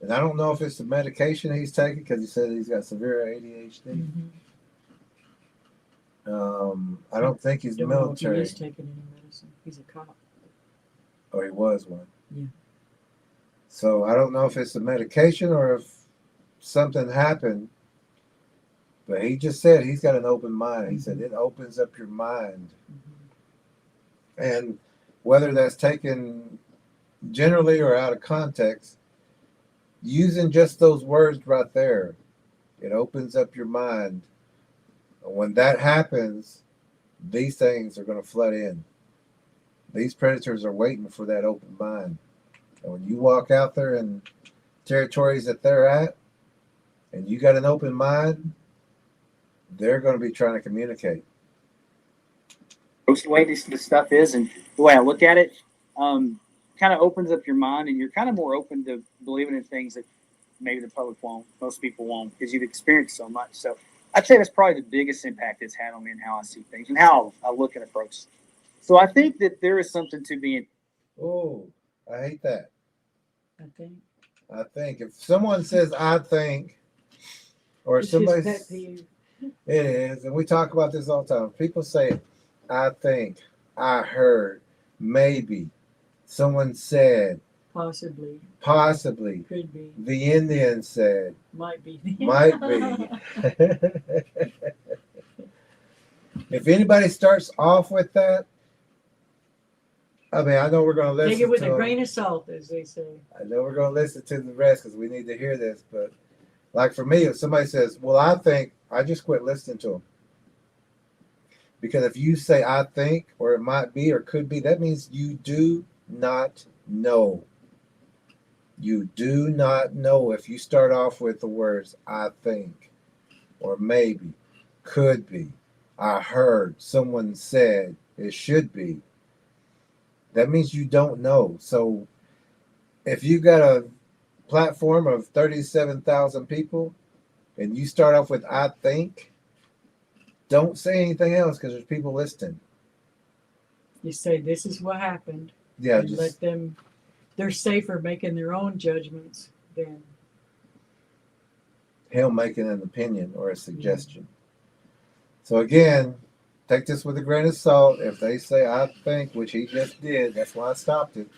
Speaker 3: and I don't know if it's the medication he's taking because he said he's got severe ADHD. I don't think he's
Speaker 2: Don't know if he
Speaker 3: military.
Speaker 2: is taking any medicine. He's a cop.
Speaker 3: Or he was one.
Speaker 2: Yeah.
Speaker 3: So I don't know if it's the medication or if something happened. But he just said he's got an open mind. He said it opens up your mind. And whether that's taken generally or out of context, using just those words right there, it opens up your mind. And when that happens, these things are going to flood in. These predators are waiting for that open mind. And when you walk out there in territories that they're at, and you got an open mind, they're going to be trying to communicate.
Speaker 5: The way this stuff is and the way I look at it, kind of opens up your mind, and you're kind of more open to believing in things that maybe the public won't, most people won't, because you've experienced so much. So I'd say that's probably the biggest impact it's had on me and how I see things and how I look and approach. So I think that there is something to being.
Speaker 3: Oh, I hate that.
Speaker 2: I think.
Speaker 3: If someone says I think, or
Speaker 2: It's
Speaker 3: somebody,
Speaker 2: his pet peeve.
Speaker 3: it is, and we talk about this all the time. People say, I think, I heard, maybe, someone said,
Speaker 2: Possibly. Could be.
Speaker 3: The Indian said,
Speaker 2: Might be.
Speaker 3: might be. If anybody starts off with that, I mean, I know we're going to listen
Speaker 2: Take it with
Speaker 3: to
Speaker 2: a grain of salt, as they say.
Speaker 3: I know we're going to listen to the rest because we need to hear this. But like for me, if somebody says, well, I think, I just quit listening to them. Because if you say, I think, or it might be, or could be, that means you do not know. You do not know if you start off with the words, I think, or maybe, could be, I heard, someone said, it should be. That means you don't know. So if you got a platform of 37,000 people and you start off with I think, don't say anything else because there's people listening.
Speaker 2: You say, this is what happened.
Speaker 3: Yeah,
Speaker 2: and let them, they're safer making their own judgments than
Speaker 3: him making an opinion or a suggestion. So again, take this with a grain of salt. If they say I think, which he just did, that's why I stopped it.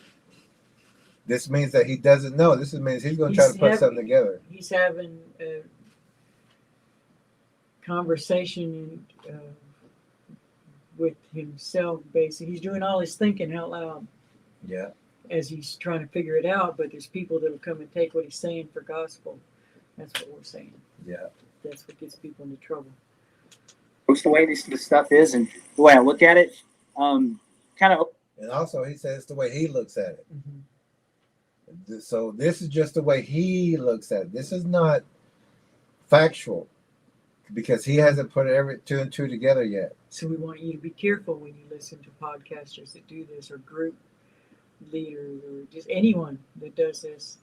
Speaker 3: This means that he doesn't know. This means he's going to try to put something together.
Speaker 2: He's having a conversation with himself, basically. He's doing all his thinking out loud.
Speaker 3: Yeah.
Speaker 2: As he's trying to figure it out, but there's people that'll come and take what he's saying for gospel. That's what we're saying.
Speaker 3: Yeah.
Speaker 2: That's what gets people into trouble.
Speaker 5: The way this stuff is and the way I look at it, kind of.
Speaker 3: And also, he says the way he looks at it. Mm-hmm. So this is just the way he looks at it. This is not factual because he hasn't put two and two together yet.
Speaker 2: So we want you to be careful when you listen to podcasters that do this, or group leaders, or just anyone that does this.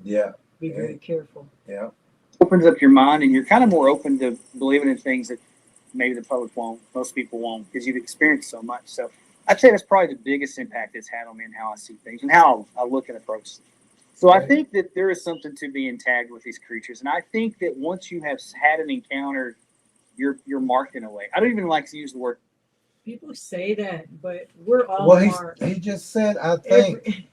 Speaker 3: Yeah.
Speaker 2: Be very careful.
Speaker 3: Yeah.
Speaker 5: Opens up your mind, and you're kind of more open to believing in things that maybe the public won't, most people won't, because you've experienced so much. So I'd say that's probably the biggest impact it's had on me and how I see things and how I look and approach them. So I think that there is something to being tagged with these creatures. And I think that once you have had an encounter, you're marked in a way. I don't even like to use the word.
Speaker 2: People say that, but we're all marked.
Speaker 3: He just said, I think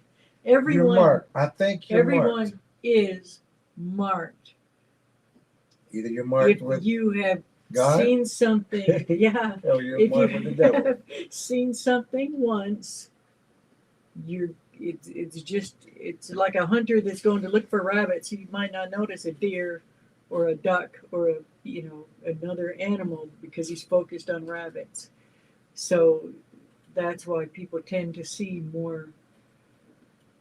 Speaker 2: everyone,
Speaker 3: you're marked. I think you're
Speaker 2: everyone
Speaker 3: marked.
Speaker 2: Is marked.
Speaker 3: Either you're marked
Speaker 2: if
Speaker 3: with
Speaker 2: you have
Speaker 3: God?
Speaker 2: Seen something, yeah.
Speaker 3: Or you're
Speaker 2: if
Speaker 3: marked
Speaker 2: you
Speaker 3: with the devil.
Speaker 2: have seen something once, it's like a hunter that's going to look for rabbits. You might not notice a deer or a duck or another animal because he's focused on rabbits. So that's why people tend to see more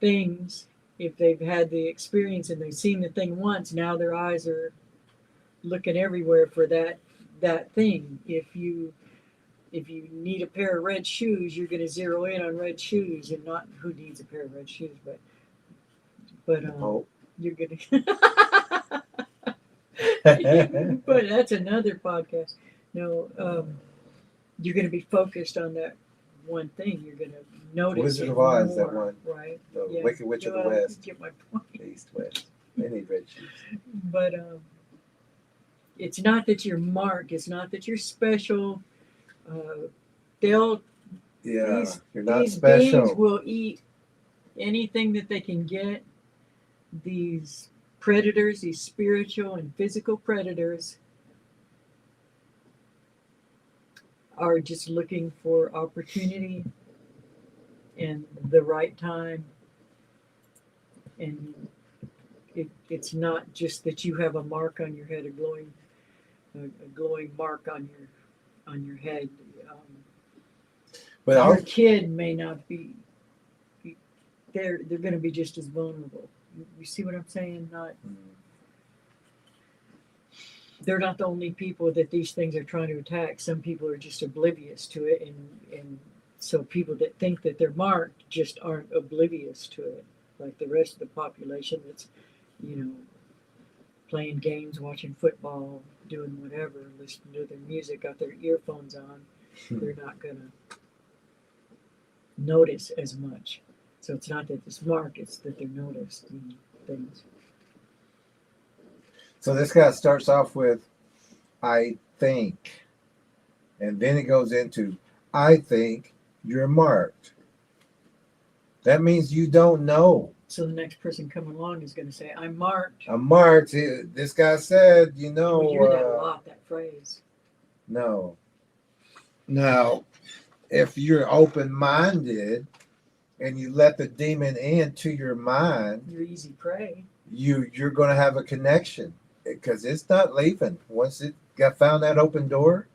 Speaker 2: things if they've had the experience and they've seen the thing once. Now their eyes are looking everywhere for that thing. If you if you need a pair of red shoes, you're going to zero in on red shoes and not who needs a pair of red shoes, but
Speaker 3: Oh.
Speaker 2: you're going to. But that's another podcast. No, you're going to be focused on that one thing. You're going to notice
Speaker 3: Wizard
Speaker 2: it
Speaker 3: of Oz,
Speaker 2: more,
Speaker 3: that one.
Speaker 2: right?
Speaker 3: The
Speaker 2: Yeah.
Speaker 3: Wicked Witch of the
Speaker 2: Well,
Speaker 3: West.
Speaker 2: you get my point.
Speaker 3: East, West. They need red shoes.
Speaker 2: But it's not that you're marked. It's not that you're special. They'll
Speaker 3: Yeah,
Speaker 2: these
Speaker 3: you're not
Speaker 2: these beings
Speaker 3: special.
Speaker 2: will eat anything that they can get. These predators, these spiritual and physical predators, are just looking for opportunity and the right time. And it's not just that you have a mark on your head, a glowing mark on your head.
Speaker 3: But
Speaker 2: Your
Speaker 3: I'll,
Speaker 2: kid may not be. They're going to be just as vulnerable. You see what I'm saying? They're not the only people that these things are trying to attack. Some people are just oblivious to it, and so people that think that they're marked just aren't oblivious to it, like the rest of the population that's, playing games, watching football, doing whatever, listening to their music, got their earphones on. They're not gonna notice as much. So it's not that it's marked; it's that they're noticing things.
Speaker 3: so this guy starts off with, I think. And then it goes into, I think you're marked. That means you don't know.
Speaker 2: So the next person coming along is going to say, "I'm marked."
Speaker 3: I'm marked. This guy said,
Speaker 2: We hear that a lot. That phrase.
Speaker 3: No. Now, if you're open-minded and you let the demon into your mind,
Speaker 2: You're easy prey.
Speaker 3: you're going to have a connection, because it's not leaving. Once it got found that open door,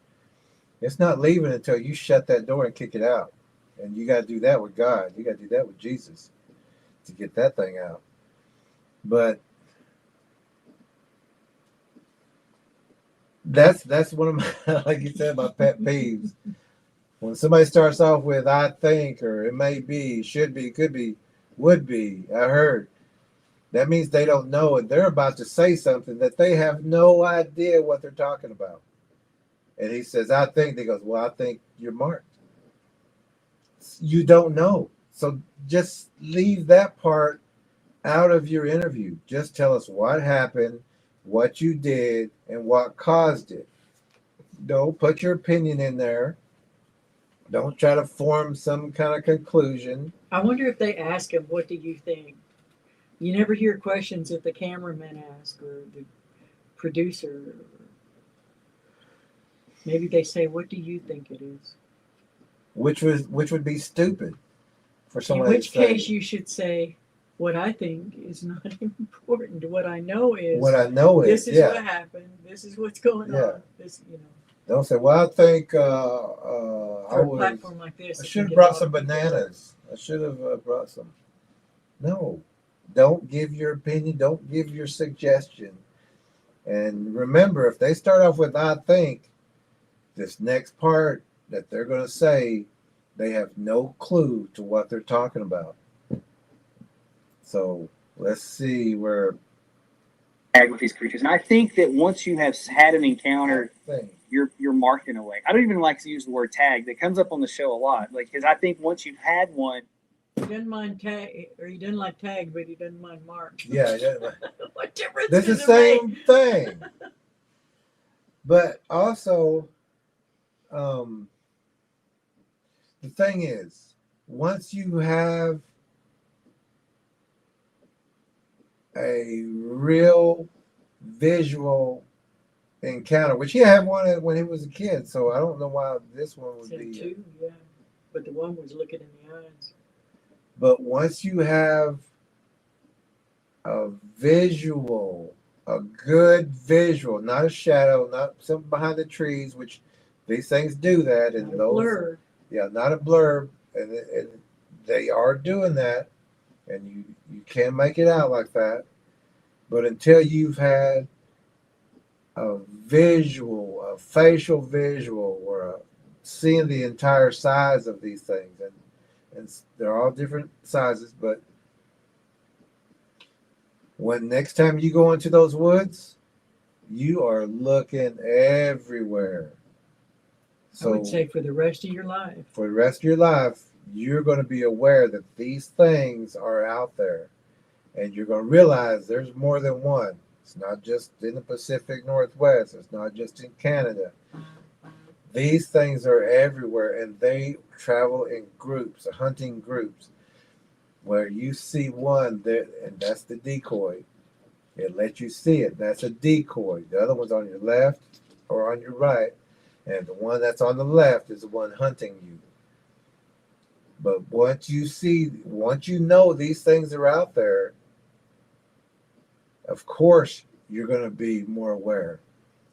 Speaker 3: it's not leaving until you shut that door and kick it out. And you got to do that with God. You got to do that with Jesus to get that thing out. But that's one of my, like you said, my pet peeves. When somebody starts off with I think, or it may be, should be, could be, would be, I heard, that means they don't know, and they're about to say something that they have no idea what they're talking about. And he says, I think. They goes, well, I think you're marked. You don't know. So just leave that part out of your interview. Just tell us what happened, what you did, and what caused it. Don't put your opinion in there. Don't try to form some kind of conclusion.
Speaker 2: I wonder if they ask him, "What do you think?" You never hear questions that the cameraman asks or the producer. Maybe they say, "What do you think it is?"
Speaker 3: Which would be stupid for
Speaker 2: In
Speaker 3: somebody.
Speaker 2: which case, you should say, "What I think is not important. What I know is
Speaker 3: what I know is,
Speaker 2: this is what happened. This is what's going on. This,
Speaker 3: Don't say, well, I think
Speaker 2: for
Speaker 3: I
Speaker 2: a
Speaker 3: was.
Speaker 2: platform like this,
Speaker 3: I
Speaker 2: it
Speaker 3: should
Speaker 2: can
Speaker 3: have
Speaker 2: get a
Speaker 3: brought
Speaker 2: lot
Speaker 3: some
Speaker 2: of people.
Speaker 3: bananas. I should have brought some. No, don't give your opinion. Don't give your suggestion. And remember, if they start off with I think, this next part that they're going to say, they have no clue to what they're talking about. So let's see where.
Speaker 5: With these creatures, and I think that once you have had an encounter, you're marked in a way. I don't even like to use the word tag. That comes up on the show a lot, because I think once you've had one,
Speaker 2: He doesn't mind tag, or he doesn't like tag, but he doesn't mind mark.
Speaker 3: Yeah,
Speaker 2: What difference
Speaker 3: that's the
Speaker 2: does it
Speaker 3: same
Speaker 2: make?
Speaker 3: thing. But also, the thing is, once you have a real visual encounter, which he had one when he was a kid, so I don't know why this one would
Speaker 2: Said
Speaker 3: be.
Speaker 2: two, yeah, but the one was looking in the eyes.
Speaker 3: But once you have a visual, a good visual, not a shadow, not something behind the trees, which these things do that, and
Speaker 2: Not a
Speaker 3: those,
Speaker 2: blur.
Speaker 3: yeah, not a blur, and they are doing that, and you can make it out like that. But until you've had a visual, a facial visual, or seeing the entire size of these things, and they're all different sizes. But when next time you go into those woods, you are looking everywhere.
Speaker 2: I would say for the rest of your life.
Speaker 3: For the rest of your life, you're going to be aware that these things are out there, and you're going to realize there's more than one. It's not just in the Pacific Northwest. It's not just in Canada. These things are everywhere, and they travel in groups, hunting groups, where you see one there, and that's the decoy. It lets you see it. That's a decoy. The other one's on your left or on your right, and the one that's on the left is the one hunting you. But once you know these things are out there, of course you're going to be more aware.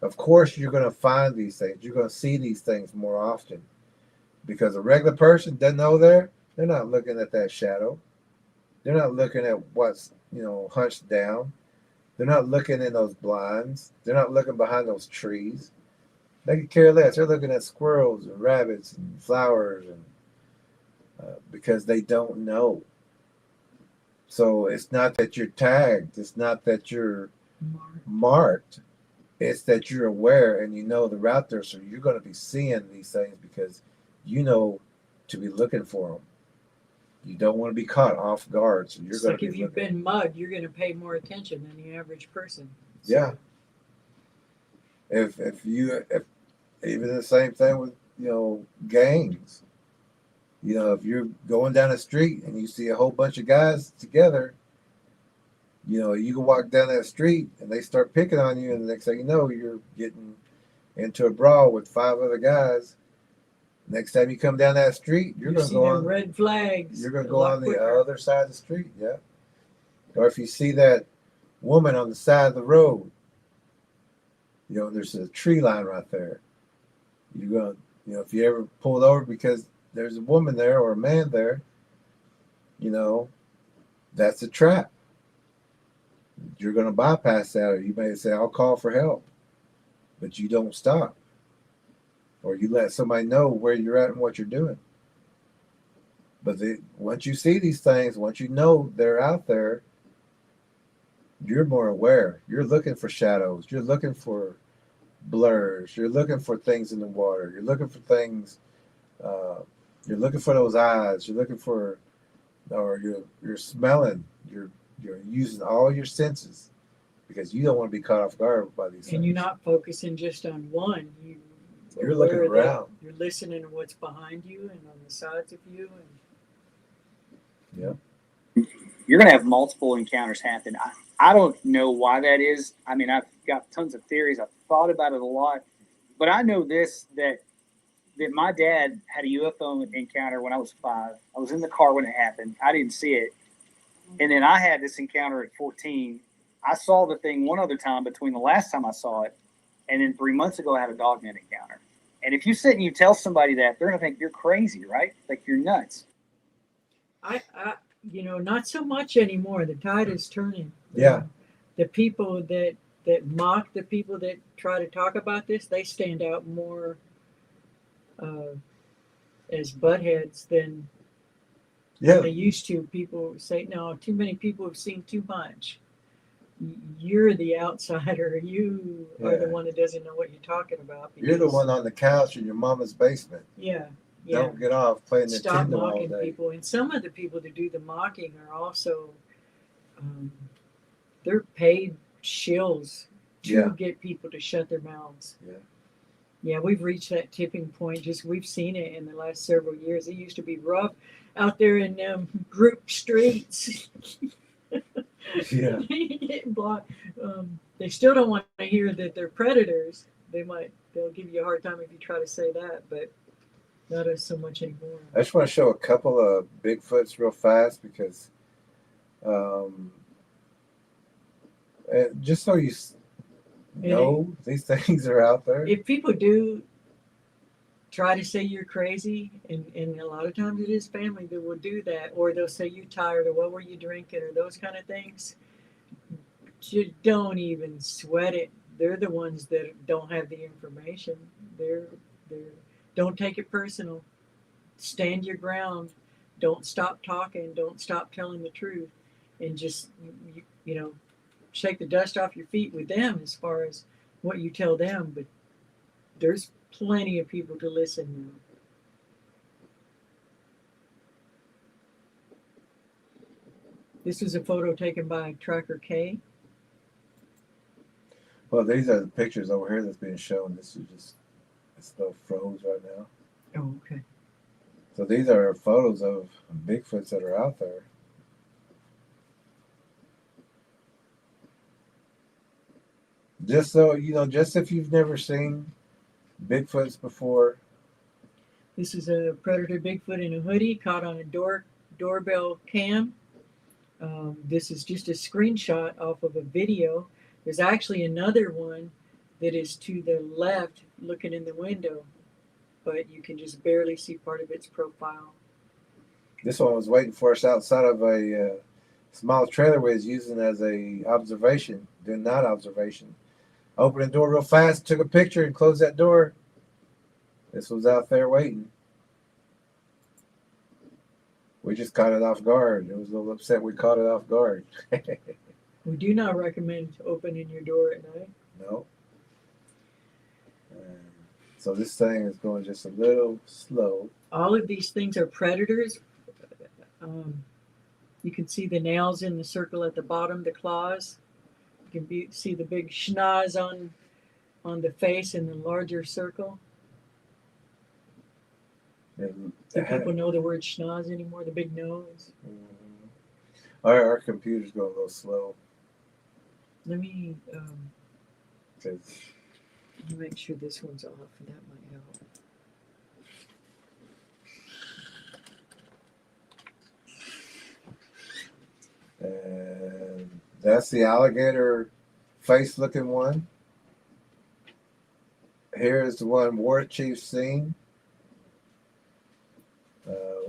Speaker 3: Of course you're going to find these things. You're going to see these things more often. Because a regular person doesn't know they're not looking at that shadow. They're not looking at what's, hunched down. They're not looking in those blinds. They're not looking behind those trees. They could care less. They're looking at squirrels and rabbits and flowers, and because they don't know. So it's not that you're tagged. It's not that you're marked. It's that you're aware and you know the route there. So you're going to be seeing these things because you know to be looking for them. You don't want to be caught off guard. So you're going to be
Speaker 2: if you've been mugged, you're going to pay more attention than the average person. So.
Speaker 3: Yeah. If even the same thing with gangs. If you're going down the street and you see a whole bunch of guys together, you can walk down that street and they start picking on you, and the next thing you know, you're getting into a brawl with 5 other guys. Next time you come down that street, you're going to go on
Speaker 2: red flags.
Speaker 3: You're going to go on the other side of the street, yeah. Or if you see that woman on the side of the road, there's a tree line right there. You're going to, if you ever pulled over because there's a woman there or a man there, that's a trap. You're going to bypass that, or you may say, I'll call for help, but you don't stop. Or you let somebody know where you're at and what you're doing. But once you see these things, once you know they're out there, you're more aware. You're looking for shadows. You're looking for blurs. You're looking for things in the water. You're looking for things. You're looking for those eyes. You're looking for, or you're smelling. You're using all your senses because you don't want to be caught off guard by these things.
Speaker 2: And you're not focusing just on one.
Speaker 3: You're looking around.
Speaker 2: You're listening to what's behind you and on the sides of you.
Speaker 3: Yeah.
Speaker 5: You're going to have multiple encounters happen. I don't know why that is. I mean, I've got tons of theories. I've thought about it a lot. But I know this, that my dad had a UFO encounter when I was 5. I was in the car when it happened. I didn't see it. And then I had this encounter at 14. I saw the thing one other time between the last time I saw it. And then 3 months ago, I had a dogman encounter. And if you sit and you tell somebody that, they're going to think you're crazy, right? Like you're nuts.
Speaker 2: I not so much anymore. The tide is turning.
Speaker 3: Yeah.
Speaker 2: The people that mock the people that try to talk about this, they stand out more as buttheads than they used to. People say, no, too many people have seen too much. You're the outsider. You are the one that doesn't know what you're talking about.
Speaker 3: You're the one on the couch in your mama's basement.
Speaker 2: Yeah.
Speaker 3: Don't get off playing
Speaker 2: Stop
Speaker 3: Nintendo all
Speaker 2: mocking
Speaker 3: day.
Speaker 2: people. And some of the people that do the mocking are also, they're paid shills to get people to shut their mouths.
Speaker 3: Yeah.
Speaker 2: Yeah, we've reached that tipping point. We've seen it in the last several years. It used to be rough out there in group streets.
Speaker 3: Yeah.
Speaker 2: Getting blocked. They still don't want to hear that they're predators. They'll give you a hard time if you try to say that, but not as so much anymore.
Speaker 3: I just want to show a couple of Bigfoots real fast because, just so you know, these things are out there.
Speaker 2: If people do try to say you're crazy, and a lot of times it is family that will do that, or they'll say you're tired, or what were you drinking, or those kind of things. You don't even sweat it. They're the ones that don't have the information. Don't take it personal. Stand your ground. Don't stop talking. Don't stop telling the truth. And just, you know, shake the dust off your feet with them as far as what you tell them. But there's plenty of people to listen now. This was a photo taken by Tracker K.
Speaker 3: Well, these are the pictures over here that's being shown. This is just, it's still froze right now.
Speaker 2: Oh, okay.
Speaker 3: So these are photos of Bigfoots that are out there. Just so you know, just if you've never seen Bigfoots before.
Speaker 2: This is a predator Bigfoot in a hoodie caught on a doorbell cam. This is just a screenshot off of a video. There's actually another one that is to the left looking in the window, but you can just barely see part of its profile.
Speaker 3: This one was waiting for us outside of a small trailer we was using as a observation, doing night observation. Opened the door real fast, took a picture, and closed that door. This was out there waiting. We just caught it off guard. It was a little upset we caught it off guard.
Speaker 2: We do not recommend opening your door at night.
Speaker 3: No. So this thing is going just a little slow.
Speaker 2: All of these things are predators. You can see the nails in the circle at the bottom, the claws. You can see the big schnoz on the face in the larger circle.
Speaker 3: And
Speaker 2: Do people know the word schnoz anymore? The big nose.
Speaker 3: Our computer's going a little slow.
Speaker 2: Let me
Speaker 3: 'Cause
Speaker 2: make sure this one's off. That might help.
Speaker 3: and that's the alligator face looking one. Here's the one War Chief seen.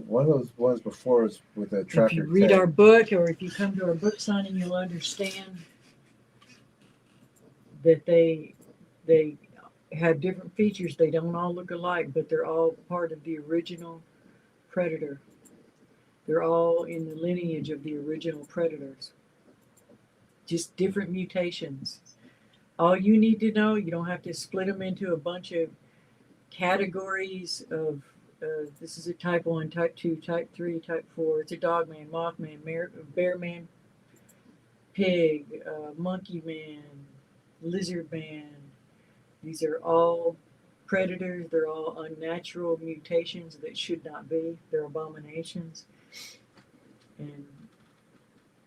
Speaker 3: One of those ones before is with a tracker.
Speaker 2: If you read our book, or if you come to our book signing, you'll understand that they have different features. They don't all look alike, but they're all part of the original predator. They're all in the lineage of the original predators. Just different mutations. All you need to know, you don't have to split them into a bunch of categories of this is a type 1, type 2, type 3, type 4. It's a dog man, mothman, bear man, pig, monkey man, lizard man. These are all predators. They're all unnatural mutations that should not be. They're abominations. And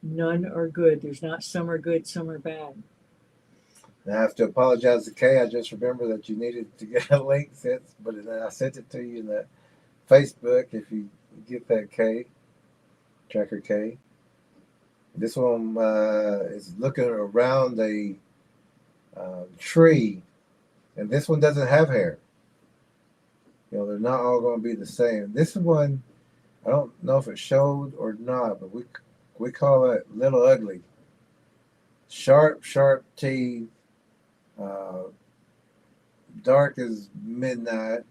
Speaker 2: none are good. There's not some are good, some are bad.
Speaker 3: I have to apologize to Kay. I just remember that you needed to get a link sent, but then I sent it to you in the Facebook. If you get that, Kay, Tracker K. This one is looking around a tree, and this one doesn't have hair. You know, they're not all going to be the same. This one, I don't know if it showed or not, but we call it Little Ugly. Sharp teeth. Dark as midnight.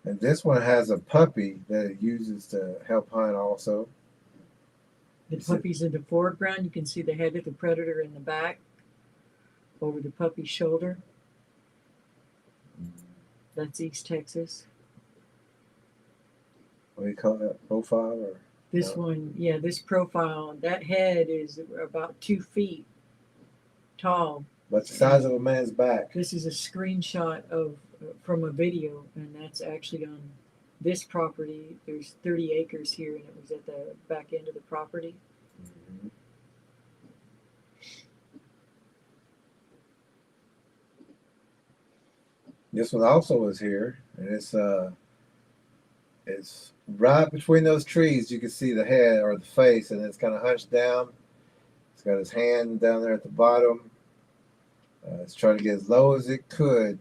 Speaker 3: And this one has a puppy that it uses to help hunt also.
Speaker 2: The puppy's in the foreground. You can see the head of the predator in the back over the puppy's shoulder. That's East Texas.
Speaker 3: What do you call that? Profile? Or
Speaker 2: This one, yeah, this profile, that head is about 2 feet tall.
Speaker 3: What's the size of a man's back?
Speaker 2: This is a screenshot of from a video, and that's actually on this property. There's 30 acres here, and it was at the back end of the property.
Speaker 3: Mm-hmm. This one also is here, and it's right between those trees. You can see the head or the face, and it's kind of hunched down. It's got his hand down there at the bottom. It's trying to get as low as it could,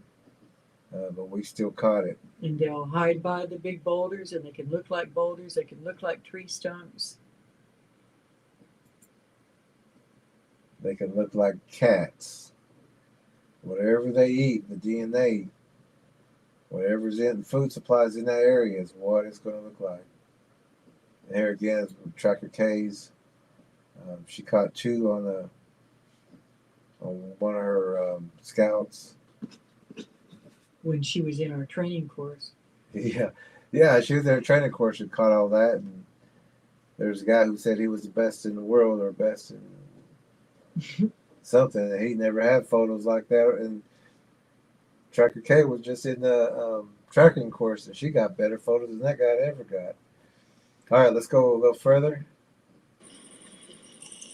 Speaker 3: but we still caught it.
Speaker 2: And they'll hide by the big boulders, and they can look like boulders. They can look like tree stumps.
Speaker 3: They can look like cats. whatever they eat, the DNA, whatever's in food supplies in that area is what it's going to look like. And here again, Tracker K's. She caught two on one of her scouts.
Speaker 2: When she was in our training course.
Speaker 3: Yeah, she was in her training course and caught all that. And there's a guy who said he was the best in the world or best in something, and he never had photos like that. And Tracker K was just in the tracking course, and she got better photos than that guy ever got. All right, let's go a little further.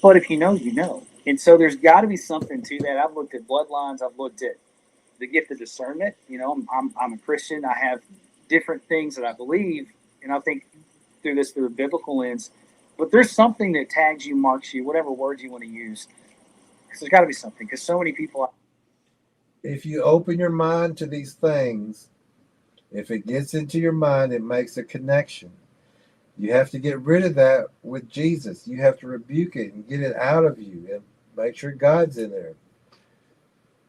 Speaker 5: But if you know, you know. And so there's got to be something to that. I've looked at bloodlines. I've looked at the gift of discernment. You know, I'm a Christian. I have different things that I believe, and I think through a biblical lens. But there's something that tags you, marks you, whatever words you want to use. Because there's got to be something. Because so many people.
Speaker 3: If you open your mind to these things, if it gets into your mind, it makes a connection. You have to get rid of that with Jesus. You have to rebuke it and get it out of you and make sure God's in there.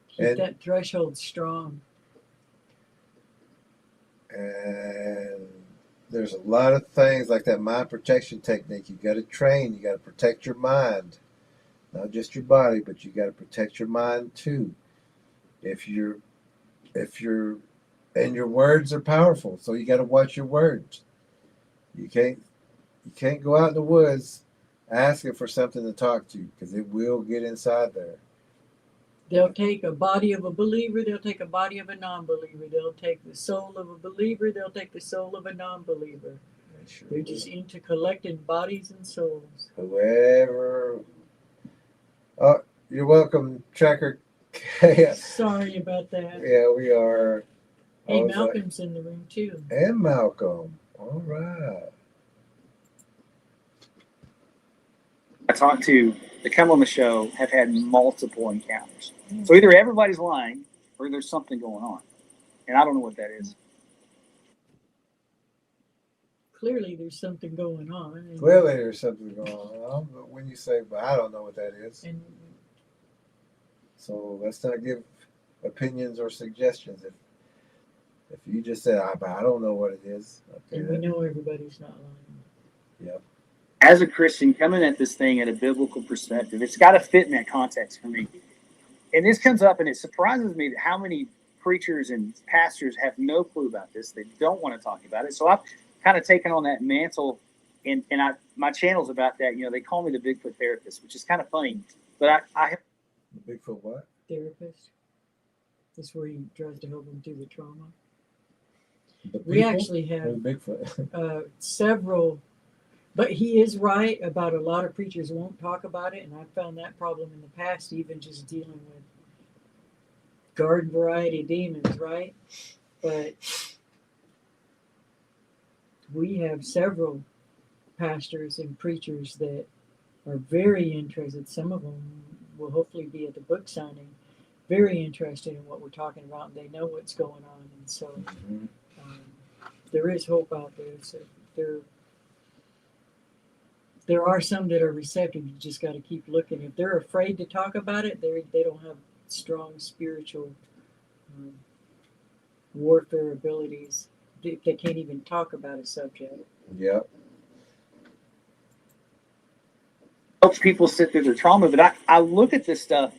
Speaker 2: Keep that threshold strong.
Speaker 3: And there's a lot of things like that mind protection technique. You got to train. You got to protect your mind, not just your body, but you got to protect your mind too. If you're, and your words are powerful, so you got to watch your words. You can't go out in the woods asking for something to talk to, because it will get inside there.
Speaker 2: They'll take a body of a believer, they'll take a body of a non-believer. They'll take the soul of a believer, they'll take the soul of a non-believer. They're just into collecting bodies and souls.
Speaker 3: Whoever. Oh, you're welcome, Tracker K.
Speaker 2: Sorry about that.
Speaker 3: Yeah, we are.
Speaker 2: Hey, Malcolm's in the room too.
Speaker 3: And Malcolm. All right.
Speaker 5: I talked to that come on the show have had multiple encounters. So either everybody's lying or there's something going on. And I don't know what that is.
Speaker 2: Clearly there's something going on.
Speaker 3: Clearly there's something going on. But when you say, but I don't know what that is. So let's not give opinions or suggestions. If you just say, I don't know what it is. Okay,
Speaker 2: and we know everybody's not lying.
Speaker 3: Yep.
Speaker 5: As a Christian, coming at this thing at a biblical perspective, it's got to fit in that context for me. And this comes up, and it surprises me that how many preachers and pastors have no clue about this. They don't want to talk about it. So I've kind of taken on that mantle, and my channel's about that. You know, they call me the Bigfoot therapist, which is kind of funny. But I have
Speaker 3: the Bigfoot what?
Speaker 2: Therapist. That's where he tries to help them through the trauma.
Speaker 3: We
Speaker 2: actually have
Speaker 3: Bigfoot.
Speaker 2: Several. But he is right about a lot of preachers won't talk about it, and I've found that problem in the past, even just dealing with garden variety demons, right? But we have several pastors and preachers that are very interested. Some of them will hopefully be at the book signing, very interested in what we're talking about, and they know what's going on. And so there is hope out there. So there are some that are receptive. You just got to keep looking. If they're afraid to talk about it, they don't have strong spiritual warfare abilities. They can't even talk about a subject.
Speaker 3: Yep.
Speaker 5: Helps people sit through their trauma. But I look at this stuff.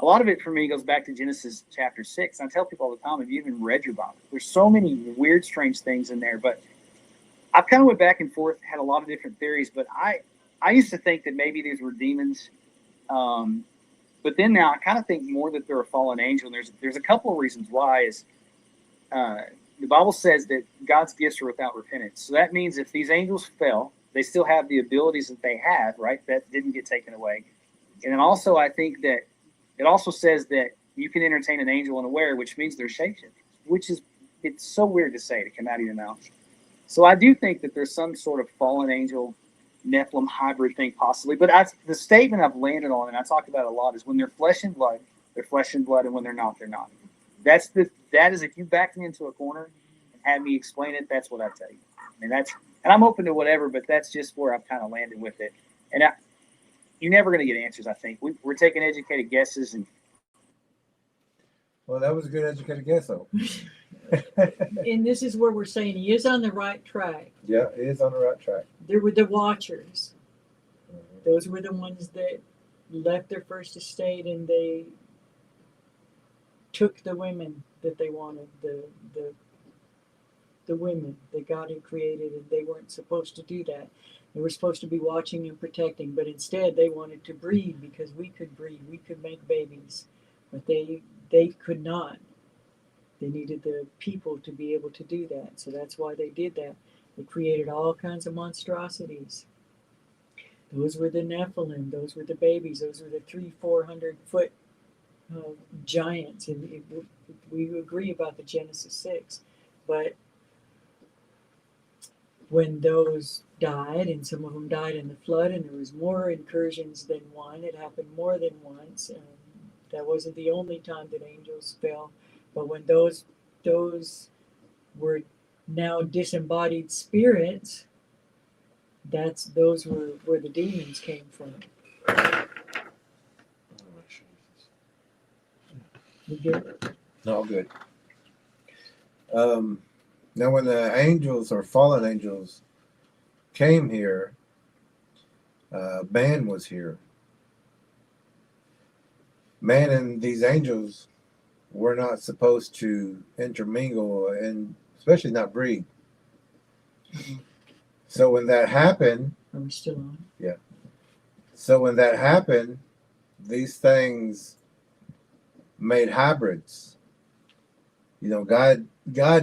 Speaker 5: A lot of it for me goes back to Genesis chapter 6. And I tell people all the time, have you even read your Bible? There's so many weird, strange things in there. But I kind of went back and forth, had a lot of different theories, but I used to think that maybe these were demons. But then now I kind of think more that they're a fallen angel. And there's a couple of reasons why is the Bible says that God's gifts are without repentance. So that means if these angels fell, they still have the abilities that they have, right? That didn't get taken away. And then also I think that it also says that you can entertain an angel unaware, which means they're shapeshifters, which is, it's so weird to say to come out of your mouth. So I do think that there's some sort of fallen angel, Nephilim hybrid thing possibly. But the statement I've landed on, and I talk about it a lot, is when they're flesh and blood, they're flesh and blood, and when they're not, they're not. That is if you back me into a corner and have me explain it, that's what I tell you. I mean, and I'm open to whatever, but that's just where I've kind of landed with it. And you're never going to get answers, I think. We're taking educated guesses. And
Speaker 3: Well, that was a good educated guess, though.
Speaker 2: And this is where we're saying he is on the right track.
Speaker 3: Yeah, it is on the right track.
Speaker 2: There were the Watchers.
Speaker 3: Mhm.
Speaker 2: Those were the ones that left their first estate and they took the women that they wanted, the women that God had created, and they weren't supposed to do that. They were supposed to be watching and protecting, but instead they wanted to breed because we could breed, we could make babies, but they could not. They needed the people to be able to do that, so that's why they did that. They created all kinds of monstrosities. Those were the Nephilim. Those were the babies. Those were the 300-400 foot giants, and we agree about the Genesis 6, but when those died, and some of them died in the flood, and there was more incursions than one. It happened more than once, and that wasn't the only time that angels fell. But when those were now disembodied spirits, those were where the demons came from. You get it?
Speaker 3: No, good. Now, when the angels or fallen angels came here, man was here. Man and these angels were not supposed to intermingle and especially not breed. So when that happened,
Speaker 2: Are we still on?
Speaker 3: so when that happened, these things made hybrids. You know, God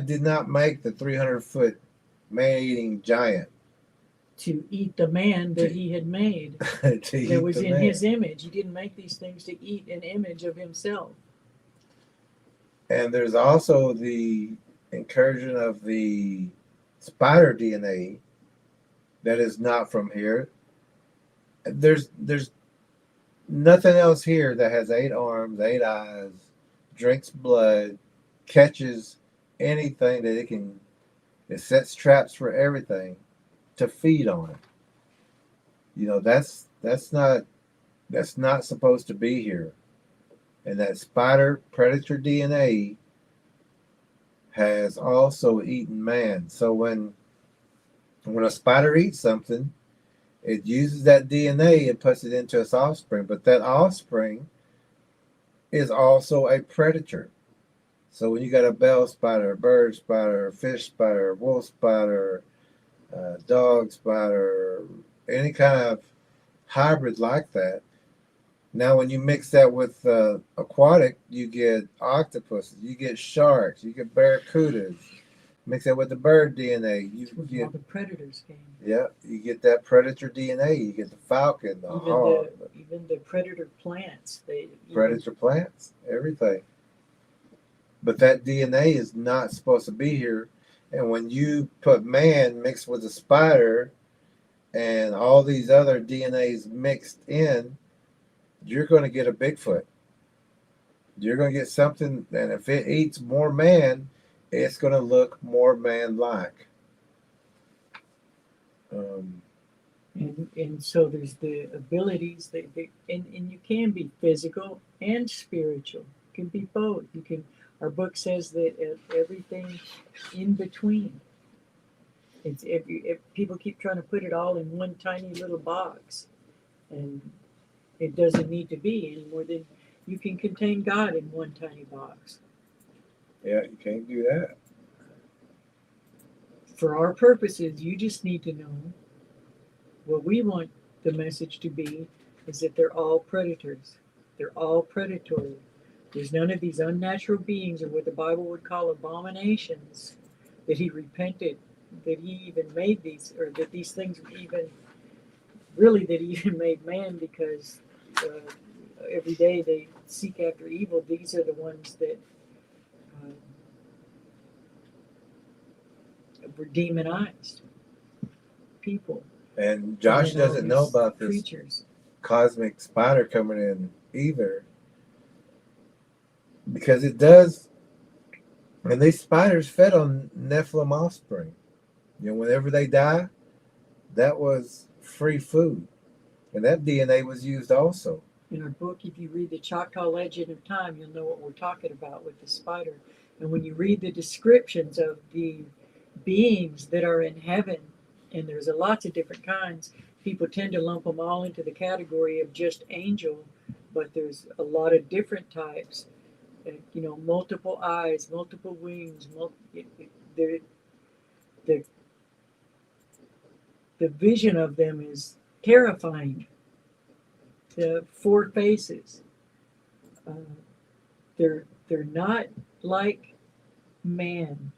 Speaker 3: did not make the 300-foot man-eating giant
Speaker 2: To eat the man that he had made,
Speaker 3: to eat
Speaker 2: that was
Speaker 3: the
Speaker 2: in
Speaker 3: man.
Speaker 2: his image. He didn't make these things to eat an image of himself.
Speaker 3: And there's also the incursion of the spider DNA that is not from here. There's nothing else here that has 8 arms, 8 eyes, drinks blood, catches anything that it sets traps for everything to feed on. You know, that's not supposed to be here. And that spider predator DNA has also eaten man. So when a spider eats something, it uses that DNA and puts it into its offspring. But that offspring is also a predator. So when you got a bell spider, a bird spider, a fish spider, a wolf spider, dog spider, any kind of hybrid like that. Now, when you mix that with aquatic, you get octopuses, you get sharks, you get barracudas. Mix that with the bird DNA, you
Speaker 2: Where all
Speaker 3: get
Speaker 2: the predators came.
Speaker 3: you get that predator DNA. You get the falcon, the hawk,
Speaker 2: Even the predator plants.
Speaker 3: predator plants, everything. But that DNA is not supposed to be here. And when you put man mixed with a spider and all these other DNAs mixed in, you're going to get a Bigfoot. You're going to get something, and if it eats more man, it's going to look more man-like.
Speaker 2: And so there's the abilities and you can be physical and spiritual. You can be both. Our book says that everything in between. It's if people keep trying to put it all in one tiny little box, and it doesn't need to be any more than you can contain God in one tiny box.
Speaker 3: Yeah, you can't do that.
Speaker 2: For our purposes, you just need to know what we want the message to be is that they're all predators. They're all predatory. There's none of these unnatural beings or what the Bible would call abominations that he repented, that he even made these, or that these things even, really that he even made man because every day they seek after evil. These are the ones that were demonized people.
Speaker 3: And Josh
Speaker 2: And all
Speaker 3: doesn't know
Speaker 2: these
Speaker 3: about this
Speaker 2: creatures.
Speaker 3: cosmic spider coming in either, because it does. And these spiders fed on Nephilim offspring. You know, whenever they die, that was free food, and that DNA was used also.
Speaker 2: In our book, if you read the Choctaw Legend of Time, you'll know what we're talking about with the spider. And when you read the descriptions of the beings that are in heaven, and there's a lots of different kinds, people tend to lump them all into the category of just angel, but there's a lot of different types. You know, multiple eyes, multiple wings, the, the vision of them is terrifying. The four faces. They're not like man,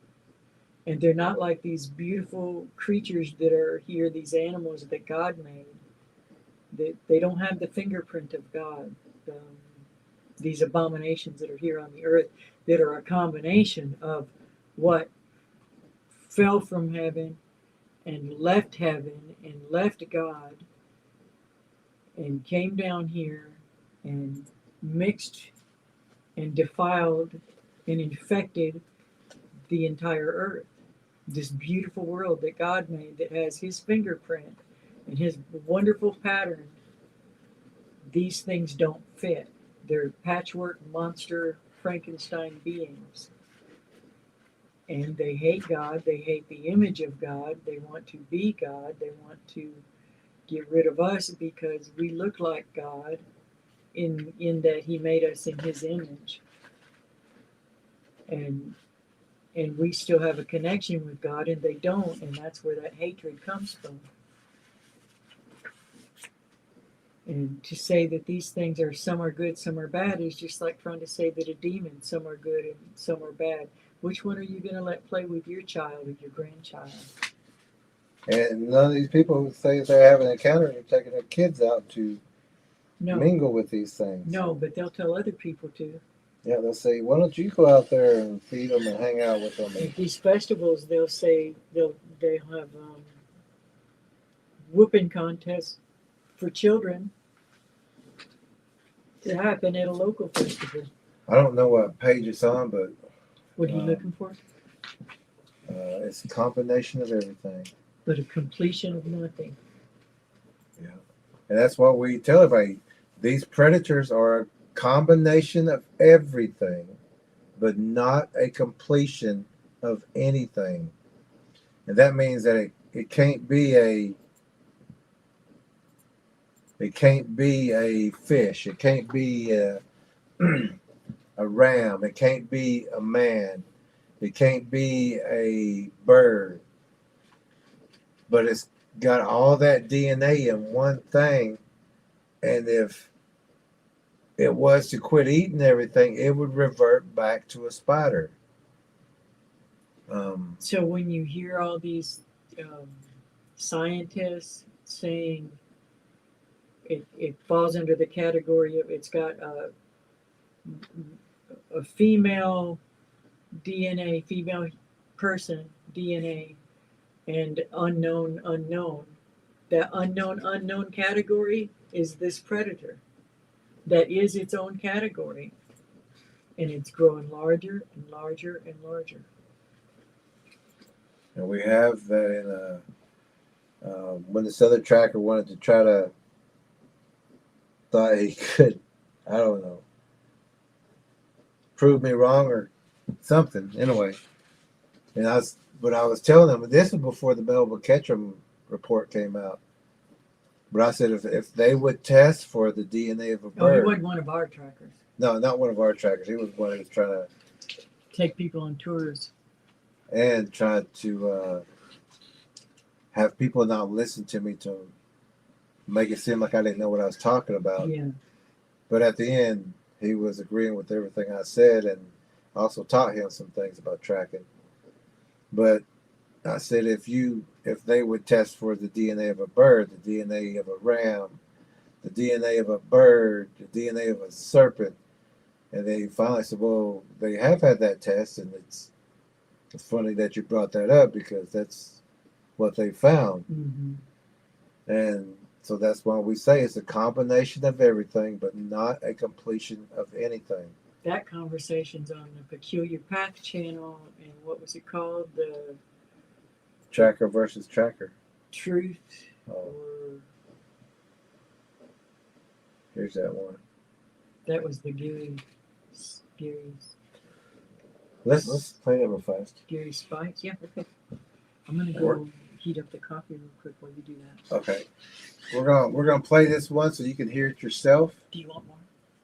Speaker 2: and they're not like these beautiful creatures that are here. These animals that God made. They don't have the fingerprint of God. These abominations that are here on the earth, that are a combination of what fell from heaven and left heaven and left God and came down here and mixed and defiled and infected the entire earth. This beautiful world that God made that has his fingerprint and his wonderful pattern. These things don't fit. They're patchwork monster Frankenstein beings. And they hate God. They hate the image of God. They want to be God. They want to get rid of us because we look like God in that he made us in his image. And we still have a connection with God, and they don't, and that's where that hatred comes from. And to say that these things are, some are good, some are bad, is just like trying to say that a demon, some are good and some are bad. Which one are you going to let play with your child or your grandchild?
Speaker 3: And none of these people who say they're having encounters are taking their kids out to mingle with these things.
Speaker 2: No, but they'll tell other people to.
Speaker 3: Yeah, they'll say, why don't you go out there and feed them and hang out with them?
Speaker 2: At these festivals, they'll say they have whooping contests for children to happen at a local festival.
Speaker 3: I don't know what page it's on, but
Speaker 2: What are you looking for?
Speaker 3: it's a combination of everything.
Speaker 2: But a completion of nothing.
Speaker 3: Yeah. And that's what we tell everybody. These predators are a combination of everything, but not a completion of anything. And that means that it can't be a fish. It can't be a ram. It can't be a man. It can't be a bird. But it's got all that DNA in one thing. And if it was to quit eating everything, it would revert back to a spider.
Speaker 2: So when you hear all these scientists saying it falls under the category of, it's got a female DNA, female person DNA, and unknown, that unknown category is this predator. That is its own category. And it's growing larger and larger and larger.
Speaker 3: And we have that in when this other tracker wanted to try to, thought he could, I don't know, prove me wrong or something. Anyway, and I was telling them, this was before the Melba Ketchum report came out. But I said if they would test for the DNA of a bird.
Speaker 2: Oh, he wasn't one of our trackers.
Speaker 3: No, not one of our trackers. He was one who was trying to
Speaker 2: take people on tours
Speaker 3: and try to have people not listen to me to make it seem like I didn't know what I was talking about.
Speaker 2: Yeah.
Speaker 3: But at the end, he was agreeing with everything I said, and also taught him some things about tracking. But I said if they would test for the DNA of a bird, the DNA of a ram, the DNA of a bird, the DNA of a serpent, and they finally said, well, they have had that test, and it's funny that you brought that up because that's what they found.
Speaker 2: Mm-hmm.
Speaker 3: And so that's why we say it's a combination of everything, but not a completion of anything.
Speaker 2: That conversation's on the Peculiar Path channel, and what was it called? The
Speaker 3: Tracker versus Tracker.
Speaker 2: Truth,
Speaker 3: Oh.
Speaker 2: or
Speaker 3: Here's that one.
Speaker 2: That was the Gary's
Speaker 3: Let's play that real fast.
Speaker 2: Gary Spikes. Yeah, okay. I'm gonna go heat up the coffee real quick while you do that.
Speaker 3: Okay. We're gonna play this one so you can hear it yourself.
Speaker 2: Do you want more?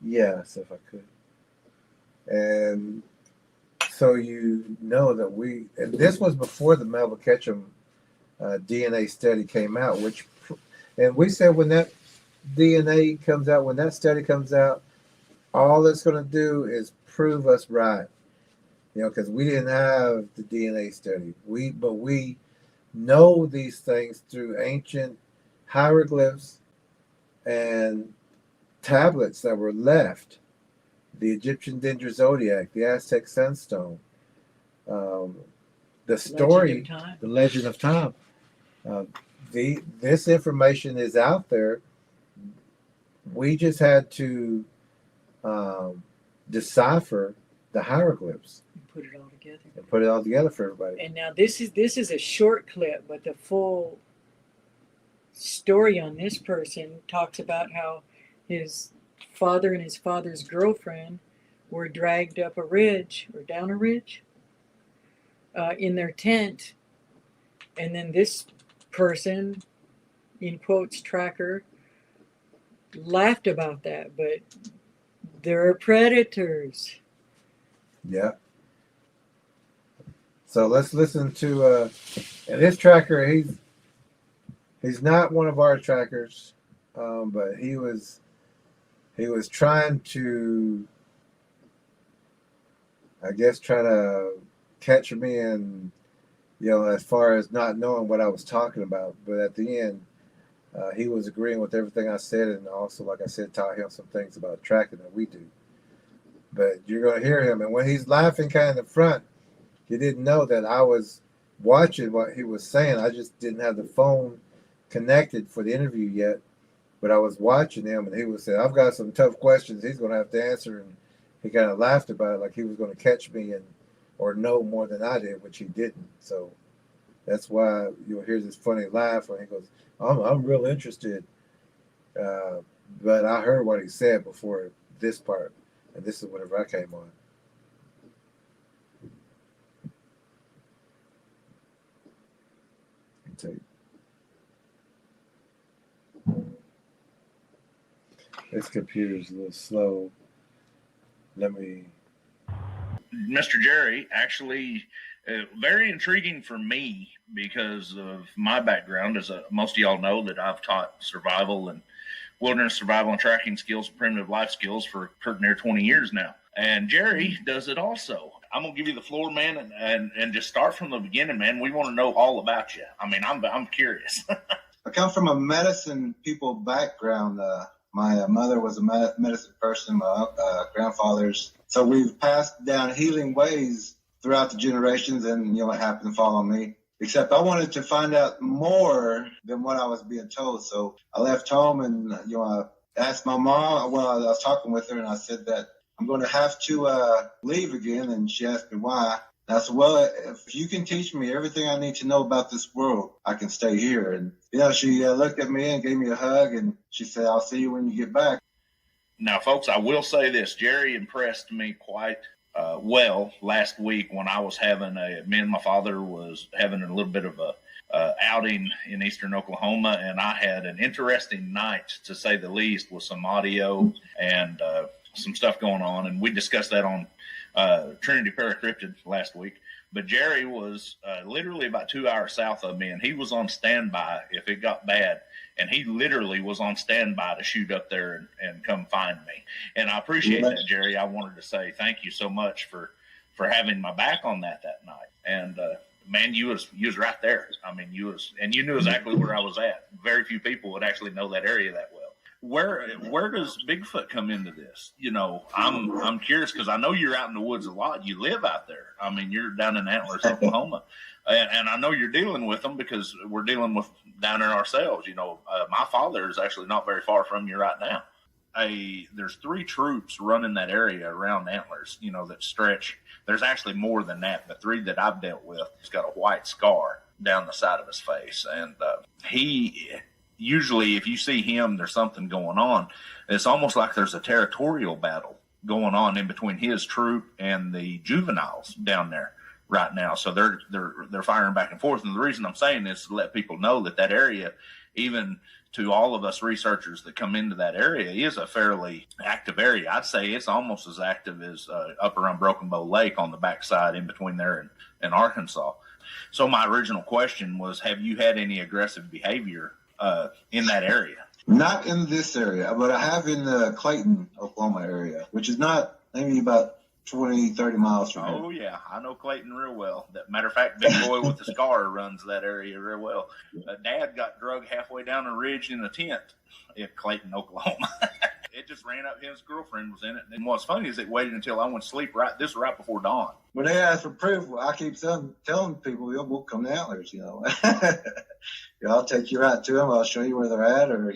Speaker 3: Yes, if I could. And so you know that and this was before the Melville Ketchum DNA study came out, and we said when that DNA comes out, when that study comes out, all it's going to do is prove us right. Because we didn't have the DNA study. But we know these things through ancient hieroglyphs and tablets that were left. The Egyptian Dinger Zodiac, the Aztec Sunstone, the story, the Legend of Time. This information is out there. We just had to decipher the hieroglyphs
Speaker 2: And put it all together.
Speaker 3: and put it all together for everybody.
Speaker 2: And now this is a short clip, but the full story on this person talks about how his father and his father's girlfriend were dragged up a ridge or down a ridge in their tent, and then this person, in quotes, tracker, laughed about that, but they're predators.
Speaker 3: Yeah. So let's listen to and this tracker. He's not one of our trackers, but he was trying to, I guess, try to catch me in, as far as not knowing what I was talking about. But at the end, he was agreeing with everything I said, and also, like I said, taught him some things about tracking that we do. But you're going to hear him, and when he's laughing kind of in the front, he didn't know that I was watching what he was saying. I just didn't have the phone connected for the interview yet, but I was watching him, and he was saying, I've got some tough questions he's going to have to answer, and he kind of laughed about it like he was going to catch me or know more than I did, which he didn't. So that's why you'll hear this funny laugh when he goes, I'm real interested. But I heard what he said before this part, and this is whenever I came on. This computer's a little slow.
Speaker 6: Mr. Jerry, actually, very intriguing for me because of my background. As most of y'all know, that I've taught survival and wilderness survival and tracking skills, primitive life skills for near 20 years now. And Jerry does it also. I'm gonna give you the floor, man, and just start from the beginning, man. We want to know all about you. I mean, I'm curious.
Speaker 7: I come from a medicine people background. My mother was a medicine person, my grandfather's. So we've passed down healing ways throughout the generations, and it happened to fall on me. Except I wanted to find out more than what I was being told. So I left home and, I asked my mom, well, I was talking with her, and I said that I'm going to have to leave again. And she asked me why. And I said, well, if you can teach me everything I need to know about this world, I can stay here. And, she looked at me and gave me a hug, and she said, I'll see you when you get back.
Speaker 6: Now, folks, I will say this. Jerry impressed me quite well last week when I was me and my father was having a little bit of a outing in eastern Oklahoma, and I had an interesting night, to say the least, with some audio and some stuff going on, and we discussed that on Trinity Paracryptid last week. But Jerry was literally about 2 hours south of me, and he was on standby if it got bad. And he literally was on standby to shoot up there and come find me. And I appreciate that, Jerry. I wanted to say thank you so much for having my back on that night. And man, you was right there. I mean, you knew exactly where I was at. Very few people would actually know that area that well. Where does Bigfoot come into this? I'm curious because I know you're out in the woods a lot. You live out there. I mean, you're down in Antlers, Oklahoma, and I know you're dealing with them because we're dealing with down there ourselves. My father is actually not very far from you right now. There's 3 troops running that area around Antlers, that stretch. There's actually more than that, but 3 that I've dealt with. He's got a white scar down the side of his face, and usually if you see him, there's something going on. It's almost like there's a territorial battle going on in between his troop and the juveniles down there right now. So they're firing back and forth. And the reason I'm saying this is to let people know that that area, even to all of us researchers that come into that area, is a fairly active area. I'd say it's almost as active as up around Broken Bow Lake on the backside in between there and Arkansas. So my original question was, have you had any aggressive behavior in that area?
Speaker 7: Not in this area, but I have in the Clayton, Oklahoma area, which is not maybe about 20, 30 miles from here.
Speaker 6: Oh, yeah. I know Clayton real well. That matter of fact, Big Boy with the scar runs that area real well. Dad got drugged halfway down a ridge in a tent in Clayton, Oklahoma. It just ran up. His girlfriend was in it. And what's funny is it waited until I went to sleep right before dawn.
Speaker 7: When they ask for proof, I keep telling people, we'll come to Antlers, I'll take you right to them. I'll show you where they're at, or,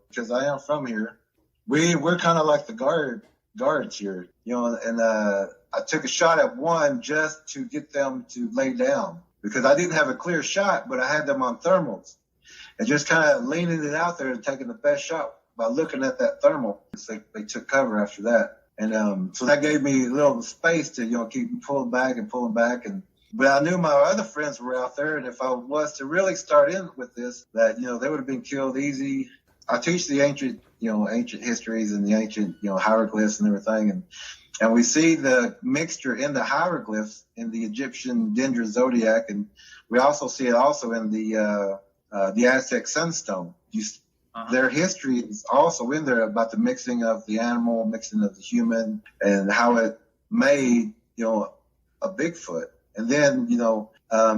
Speaker 7: because I am from here. We're kind of like the guards here, and I took a shot at one just to get them to lay down because I didn't have a clear shot, but I had them on thermals and just kind of leaning it out there and taking the best shot by looking at that thermal. They took cover after that. And so that gave me a little space to, keep pulling back. But I knew my other friends were out there, and if I was to really start in with this, that, they would have been killed easy. I teach the ancient histories and the ancient, hieroglyphs and everything. And we see the mixture in the hieroglyphs in the Egyptian Dendra zodiac. And we also see it also in the Aztec sunstone. Their history is also in there about the mixing of the animal, mixing of the human, and how it made, a Bigfoot. And then,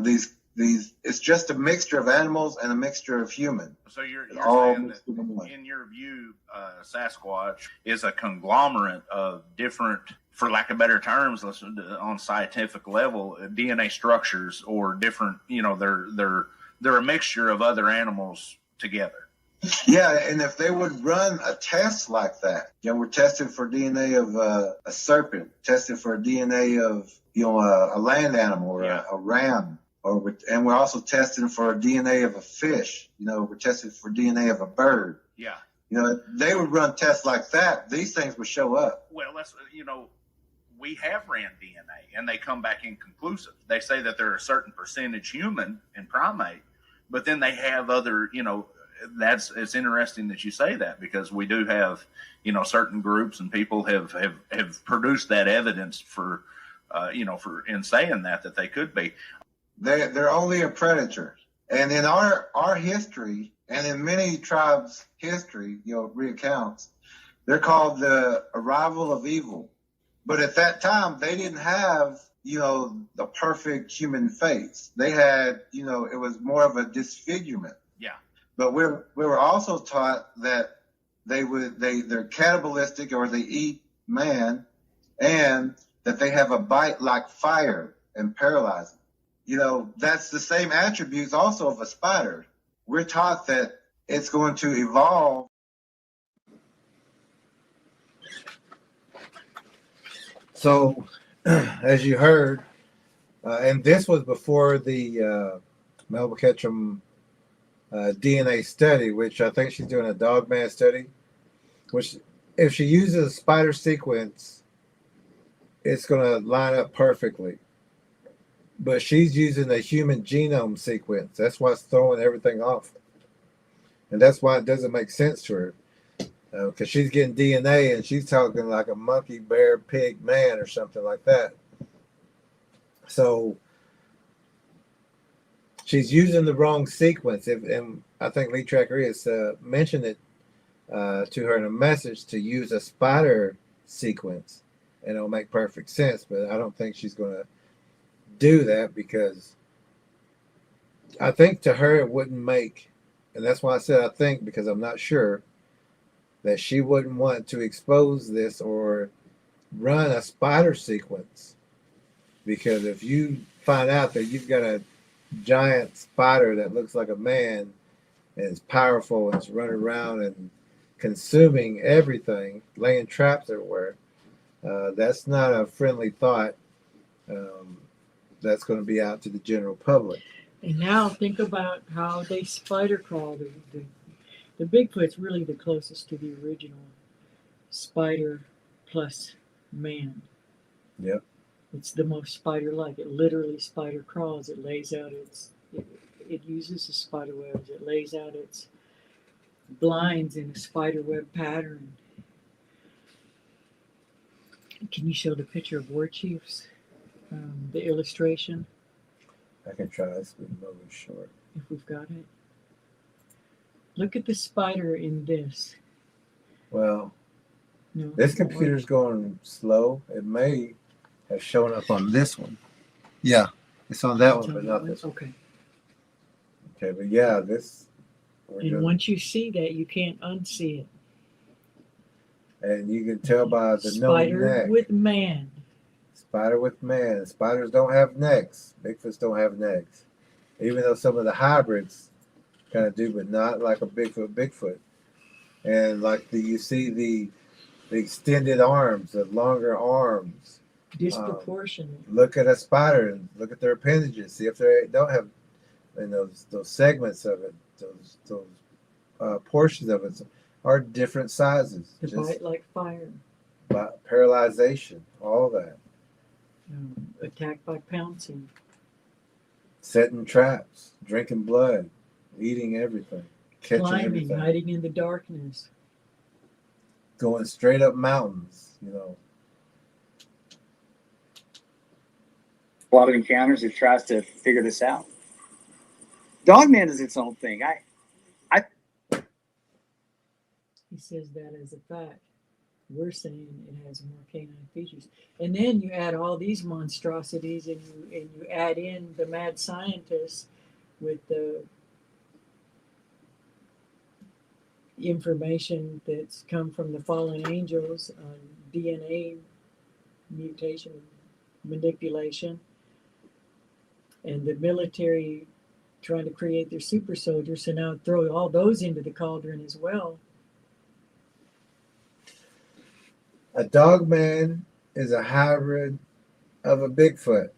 Speaker 7: these it's just a mixture of animals and a mixture of human.
Speaker 6: So you're saying that in your view, Sasquatch is a conglomerate of different, for lack of better terms, on scientific level, DNA structures, or different, they're a mixture of other animals together.
Speaker 7: Yeah, and if they would run a test like that, we're testing for DNA of a serpent, testing for DNA of, a land animal or a ram. And we're also testing for DNA of a fish. We're testing for DNA of a bird.
Speaker 6: Yeah.
Speaker 7: They would run tests like that. These things would show up.
Speaker 6: Well, that's, we have ran DNA and they come back inconclusive. They say that they're a certain percentage human and primate, but then they have other, it's interesting that you say that, because we do have, certain groups and people have produced that evidence for in saying that they could be.
Speaker 7: They're only a predator. And in our history, and in many tribes' history, recounts, they're called the arrival of evil. But at that time, they didn't have, the perfect human face. They had, it was more of a disfigurement.
Speaker 6: Yeah.
Speaker 7: But we were also taught that they're cannibalistic, or they eat man, and that they have a bite like fire and paralyzing. That's the same attributes also of a spider. We're taught that it's going to evolve.
Speaker 8: So, as you heard, and this was before the Melba Ketchum DNA study, which I think she's doing a dogman study, which if she uses a spider sequence, it's going to line up perfectly. But she's using a human genome sequence. That's what's throwing everything off. And that's why it doesn't make sense to her. Because she's getting DNA and she's talking like a monkey, bear, pig, man, or something like that. So she's using the wrong sequence. And I think Lee Tracker is mentioned it to her in a message to use a spider sequence. And it'll make perfect sense. But I don't think she's going to do that, because I think to her it wouldn't make, and that's why I said I think, because I'm not sure, that she wouldn't want to expose this or run a spider sequence, because if you find out that you've got a giant spider that looks like a man and is powerful and it's running around and consuming everything, laying traps everywhere, that's not a friendly thought. That's going to be out to the general public.
Speaker 2: And now think about how they spider crawl. The Bigfoot's really the closest to the original spider plus man.
Speaker 3: Yep.
Speaker 2: It's the most spider-like. It literally spider crawls. It lays out it uses the spider webs. It lays out its blinds in a spider web pattern. Can you show the picture of War Chiefs? The illustration,
Speaker 3: I can try this with moving short.
Speaker 2: if we've got it. Look at the spider in this.
Speaker 3: Well,
Speaker 2: No,
Speaker 3: this computer's going slow. It may have shown up on this one. Yeah, it's on that one, but not this one.
Speaker 2: Okay.
Speaker 3: Okay, but yeah, this.
Speaker 2: And once you see that, you can't unsee it.
Speaker 3: And you can tell by the no
Speaker 2: Spider
Speaker 3: neck.
Speaker 2: with man.
Speaker 3: Spider with man. Spiders don't have necks. Bigfoots don't have necks. Even though some of the hybrids kind of do, but not like a Bigfoot. And like you see the extended arms, the longer arms.
Speaker 2: Disproportionate.
Speaker 3: Look at a spider and look at their appendages. See if they don't have those segments of it, those portions of it are different sizes.
Speaker 2: To bite like fire.
Speaker 3: Paralyzation, all that.
Speaker 2: Attacked by pouncing.
Speaker 3: Setting traps, drinking blood, eating everything, catching
Speaker 2: Climbing,
Speaker 3: everything.
Speaker 2: hiding in the darkness.
Speaker 3: Going straight up mountains,
Speaker 5: A lot of encounters, it tries to figure this out. Dogman is its own thing.
Speaker 2: He says that as a fact. We're saying it has more canine features. And then you add all these monstrosities and you add in the mad scientists with the information that's come from the fallen angels on DNA mutation manipulation, and the military trying to create their super soldiers. So now throw all those into the cauldron as well.
Speaker 3: A dogman is a hybrid of a Bigfoot.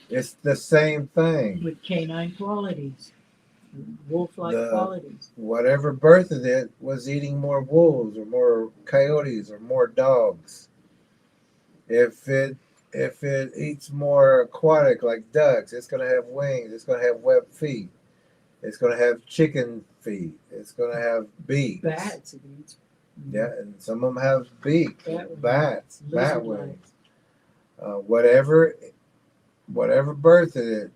Speaker 3: It's the same thing.
Speaker 2: With canine qualities, wolf-like qualities.
Speaker 3: Whatever birthed it was eating more wolves or more coyotes or more dogs. If it eats more aquatic like ducks, it's going to have wings. It's going to have webbed feet. It's going to have chicken feet. It's going to have beaks.
Speaker 2: Bats it eats.
Speaker 3: Yeah, and some of them have beaks. Bat
Speaker 2: Lizard-like.
Speaker 3: wings. Whatever birthed it,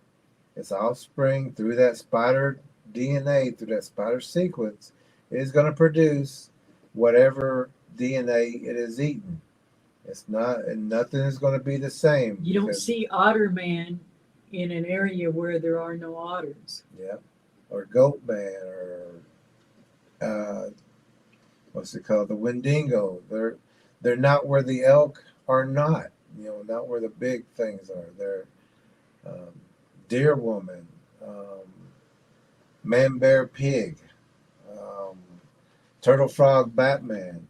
Speaker 3: its offspring through that spider DNA, through that spider sequence, is going to produce whatever DNA it is eaten. It's not, and nothing is going to be the same.
Speaker 2: You don't see otter man in an area where there are no otters.
Speaker 3: Yeah, or goat man, or what's it called? The Wendigo. They're not where the elk are not. Not where the big things are. They're deer woman, man bear pig, turtle frog Batman.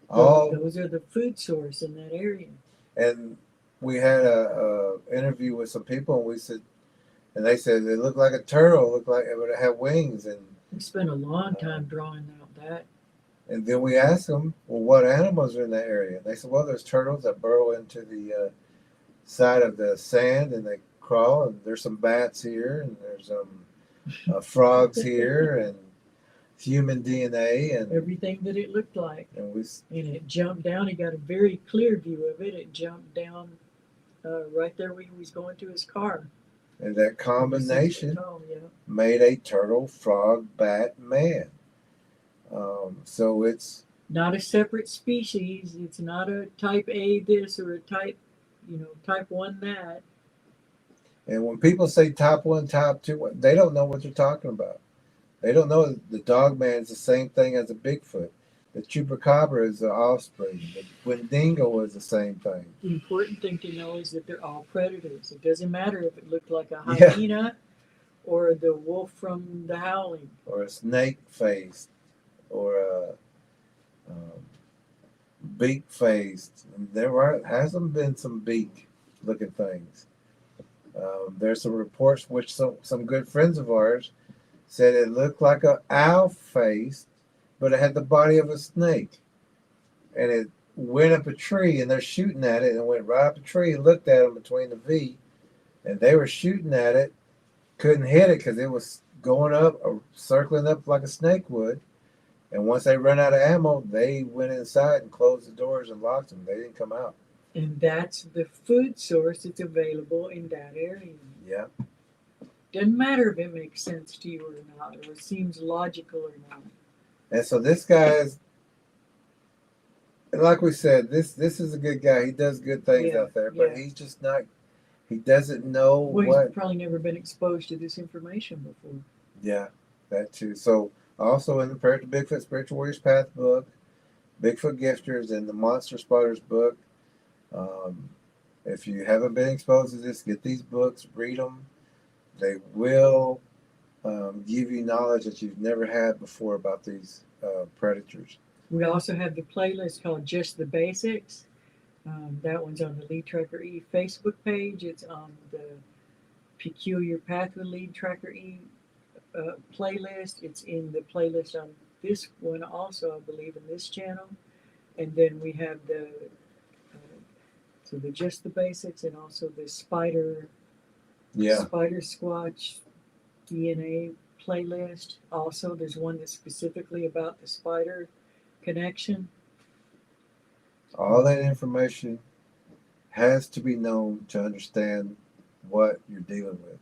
Speaker 3: All
Speaker 2: those are the food source in that area.
Speaker 3: And we had a interview with some people, and they said it looked like a turtle, looked like it would have wings, and
Speaker 2: We spent a long time drawing out that.
Speaker 3: And then we asked them, well, what animals are in that area? And they said, well, there's turtles that burrow into the side of the sand and they crawl. And there's some bats here, and there's frogs here, and human DNA, and
Speaker 2: everything that it looked like.
Speaker 3: And
Speaker 2: it jumped down. He got a very clear view of it. It jumped down right there where he was going to his car.
Speaker 3: And that combination
Speaker 2: Yeah.
Speaker 3: made a turtle, frog, bat, man. So it's
Speaker 2: not a separate species. It's not a type A this or a type 1 that.
Speaker 3: And when people say type 1, type 2, they don't know what they're talking about. They don't know the dogman is the same thing as a Bigfoot. The chupacabra is the offspring. The Wendigo is the same thing.
Speaker 2: The important thing to know is that they're all predators. It doesn't matter if it looked like a hyena or the wolf from The Howling.
Speaker 3: Or a snake-faced, or a beak-faced. There hasn't been some beak-looking things. There's some reports which some good friends of ours
Speaker 8: said it looked like an owl face, but it had the body of a snake. And it went up a tree, and they're shooting at it, and it went right up a tree and looked at them between the V, and they were shooting at it, couldn't hit it because it was going up, or circling up like a snake would. And once they run out of ammo, they went inside and closed the doors and locked them. They didn't come out.
Speaker 2: And that's the food source that's available in that area.
Speaker 8: Yeah.
Speaker 2: Doesn't matter if it makes sense to you or not, or it seems logical or not.
Speaker 8: And so this guy is, like we said, this is a good guy. He does good things
Speaker 2: Yeah,
Speaker 8: out there, but
Speaker 2: yeah.
Speaker 8: he's just not. He doesn't know
Speaker 2: Well,
Speaker 8: what.
Speaker 2: he's probably never been exposed to this information before.
Speaker 8: Yeah, that too. So also in the Prayer to Bigfoot Spiritual Warriors Path book, Bigfoot Gifters, and the Monster Spotters book. If you haven't been exposed to this, get these books, read them. They will give you knowledge that you've never had before about these predators.
Speaker 2: We also have the playlist called Just the Basics. That one's on the Lead Tracker E Facebook page. It's on the Peculiar Path with Lead Tracker E playlist. It's in the playlist on this one also, I believe, in this channel. And then we have the so the Just the Basics, and also the Spider Squatch DNA playlist. Also, there's one that's specifically about the spider connection.
Speaker 8: All that information has to be known to understand what you're dealing with.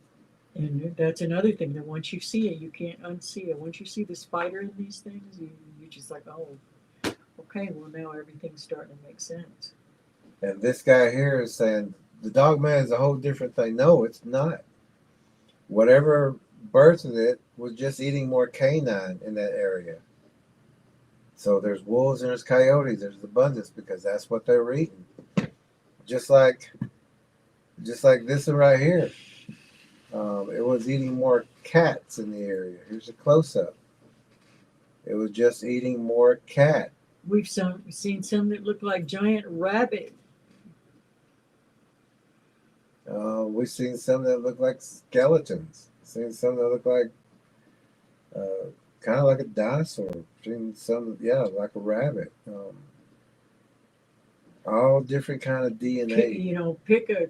Speaker 2: And that's another thing, that once you see it, you can't unsee it. Once you see the spider in these things, you just like, oh, okay, well, now everything's starting to make sense.
Speaker 8: And this guy here is saying the dog man is a whole different thing. No, it's not. Whatever birthed it was just eating more canine in that area. So there's wolves and there's coyotes. There's abundance because that's what they were eating. Just like this one right here. It was eating more cats in the area. Here's a close-up. It was just eating more cat.
Speaker 2: We've seen some that look like giant rabbit.
Speaker 8: We've seen some that look like skeletons. Seen some that look like kind of like a dinosaur. Seen some, like a rabbit. All different kind of DNA.
Speaker 2: Pick a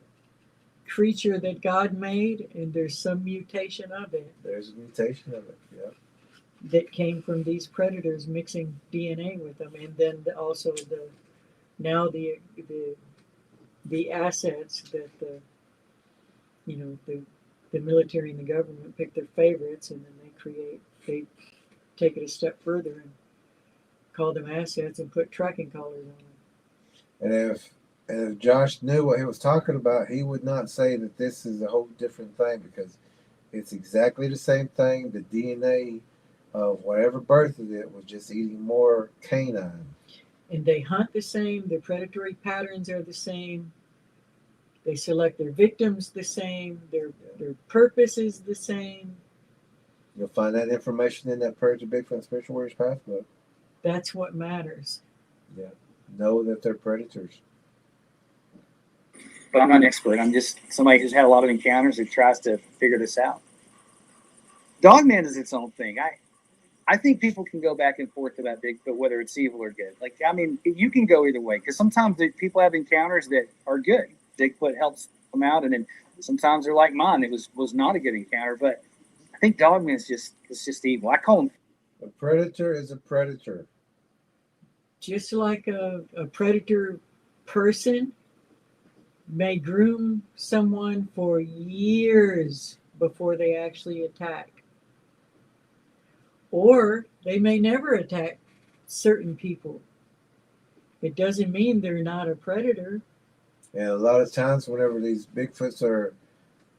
Speaker 2: creature that God made, and there's some mutation of it.
Speaker 8: There's a mutation of it. Yeah.
Speaker 2: That came from these predators mixing DNA with them, and then also the assets that the military and the government pick their favorites, and then they take it a step further and call them assets and put tracking collars on them.
Speaker 8: And if Josh knew what he was talking about, he would not say that this is a whole different thing, because it's exactly the same thing. The DNA of whatever birthed it was just eating more canine.
Speaker 2: And they hunt the same. Their predatory patterns are the same. They select their victims the same. Their purpose is the same.
Speaker 8: You'll find that information in that Prayer to Bigfoot Spiritual Warriors Path book.
Speaker 2: That's what matters.
Speaker 8: Yeah. Know that they're predators.
Speaker 5: But I'm not an expert. I'm just somebody who's had a lot of encounters who tries to figure this out. Dogman is its own thing. I think people can go back and forth about Bigfoot, whether it's evil or good. You can go either way, because sometimes people have encounters that are good. Bigfoot helps them out, and then sometimes they're like mine. It was not a good encounter, but I think Dogman is just evil. I call him.
Speaker 8: A predator is a predator.
Speaker 2: Just like a predator person may groom someone for years before they actually attack. Or they may never attack certain people. It doesn't mean they're not a predator.
Speaker 8: And a lot of times whenever these Bigfoots are,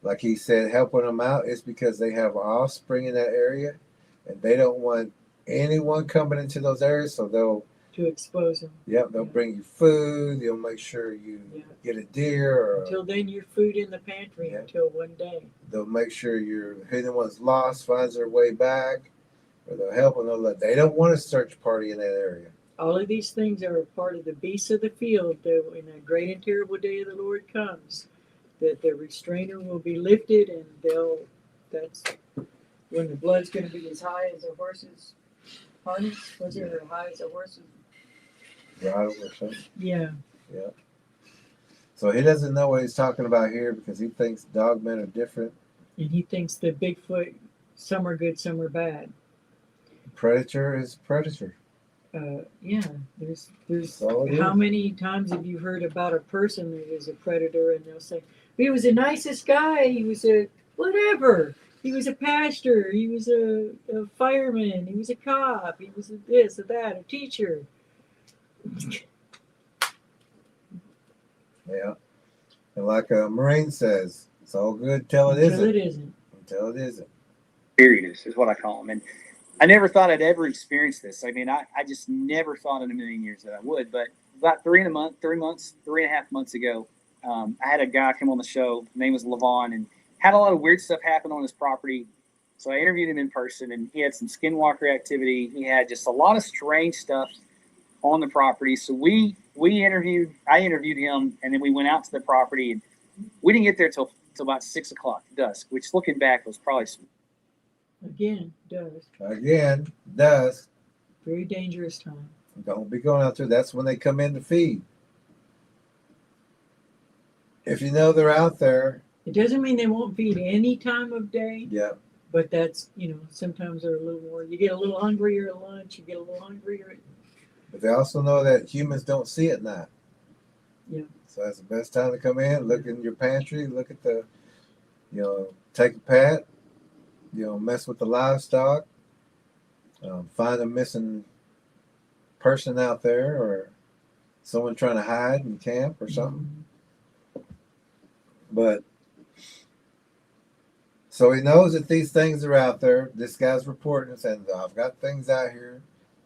Speaker 8: like he said, helping them out, it's because they have offspring in that area, and they don't want anyone coming into those areas, so they'll
Speaker 2: expose them.
Speaker 8: Yep, they'll bring you food. They'll make sure you get a deer. Or
Speaker 2: until then, your food in the pantry until one day.
Speaker 8: They'll make sure you're hitting one's lost, finds their way back, or they'll help them. They don't want a search party in that area.
Speaker 2: All of these things are part of the beasts of the field. That when a great and terrible day of the Lord comes, that the restrainer will be lifted, and when the blood's going to be as high as a horse's harness. Was it as high as a horse's?
Speaker 8: Bridle or something.
Speaker 2: Yeah.
Speaker 8: Yeah. So he doesn't know what he's talking about here because he thinks dogmen are different.
Speaker 2: And he thinks that Bigfoot, some are good, some are bad.
Speaker 8: Predator is predator.
Speaker 2: Yeah, there's
Speaker 8: all it
Speaker 2: how
Speaker 8: is.
Speaker 2: many times have you heard about a person that is a predator and they'll say, he was the nicest guy, he was a whatever, he was a pastor, he was a fireman, he was a cop, he was a this, a that, a teacher.
Speaker 8: Yeah. And like a Marine says, it's all good till it
Speaker 2: Until
Speaker 8: isn't.
Speaker 2: it isn't.
Speaker 8: Until it isn't.
Speaker 5: Period is what I call them. And I never thought I'd ever experience this. I mean, I just never thought in a million years that I would. But about 3.5 months ago, I had a guy come on the show. His name was Levon, and had a lot of weird stuff happen on his property. So I interviewed him in person, and he had some skinwalker activity. He had just a lot of strange stuff on the property. So I interviewed him, and then we went out to the property, and we didn't get there till about 6 o'clock, dusk, which looking back was probably
Speaker 2: Again, does.
Speaker 8: Again, dusk.
Speaker 2: Very dangerous time.
Speaker 8: Don't be going out there. That's when they come in to feed. If you know they're out there,
Speaker 2: It doesn't mean they won't feed any time of day,
Speaker 8: yeah.
Speaker 2: but that's, sometimes they're a little more, you get a little hungrier at lunch, you get a little hungrier.
Speaker 8: But they also know that humans don't see at night.
Speaker 2: Yeah.
Speaker 8: So that's the best time to come in, look in your pantry, look at the, take a pat, mess with the livestock, find a missing person out there or someone trying to hide in camp or something. But so he knows that these things are out there. This guy's reporting and saying, I've got things out here.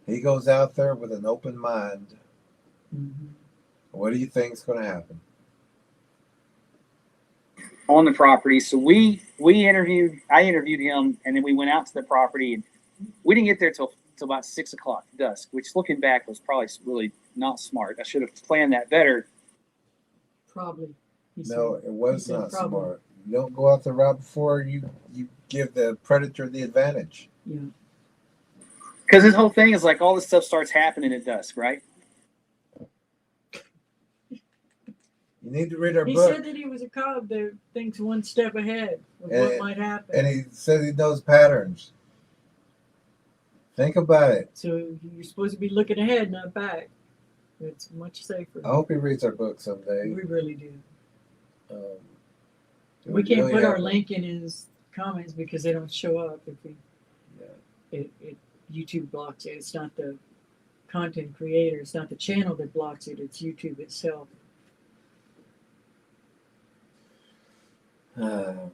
Speaker 8: He goes out there with an open mind.
Speaker 2: Mm-hmm.
Speaker 8: What do you think is going to happen?
Speaker 5: On the property. So I interviewed him, and then we went out to the property, and we didn't get there till about 6 o'clock, dusk, which looking back was probably really not smart. I should have planned that better.
Speaker 2: Probably.
Speaker 8: No, it was
Speaker 2: said
Speaker 8: not
Speaker 2: probably.
Speaker 8: smart. You don't go out there right before you give the predator the advantage.
Speaker 2: Yeah.
Speaker 5: Because his whole thing is like all this stuff starts happening at dusk, right?
Speaker 8: You need to read our
Speaker 2: He
Speaker 8: book.
Speaker 2: said that he was a cop that thinks one step ahead of
Speaker 8: And-
Speaker 2: what might happen.
Speaker 8: And he says he knows patterns. Think about it.
Speaker 2: So you're supposed to be looking ahead, not back. It's much safer.
Speaker 8: I hope he reads our book someday.
Speaker 2: We really do.
Speaker 8: It
Speaker 2: We
Speaker 8: would
Speaker 2: can't
Speaker 8: really
Speaker 2: put our
Speaker 8: help.
Speaker 2: link in his comments because they don't show up if we.
Speaker 8: Yeah.
Speaker 2: It YouTube blocks it. It's not the content creator. It's not the channel that blocks it. It's YouTube itself.
Speaker 8: And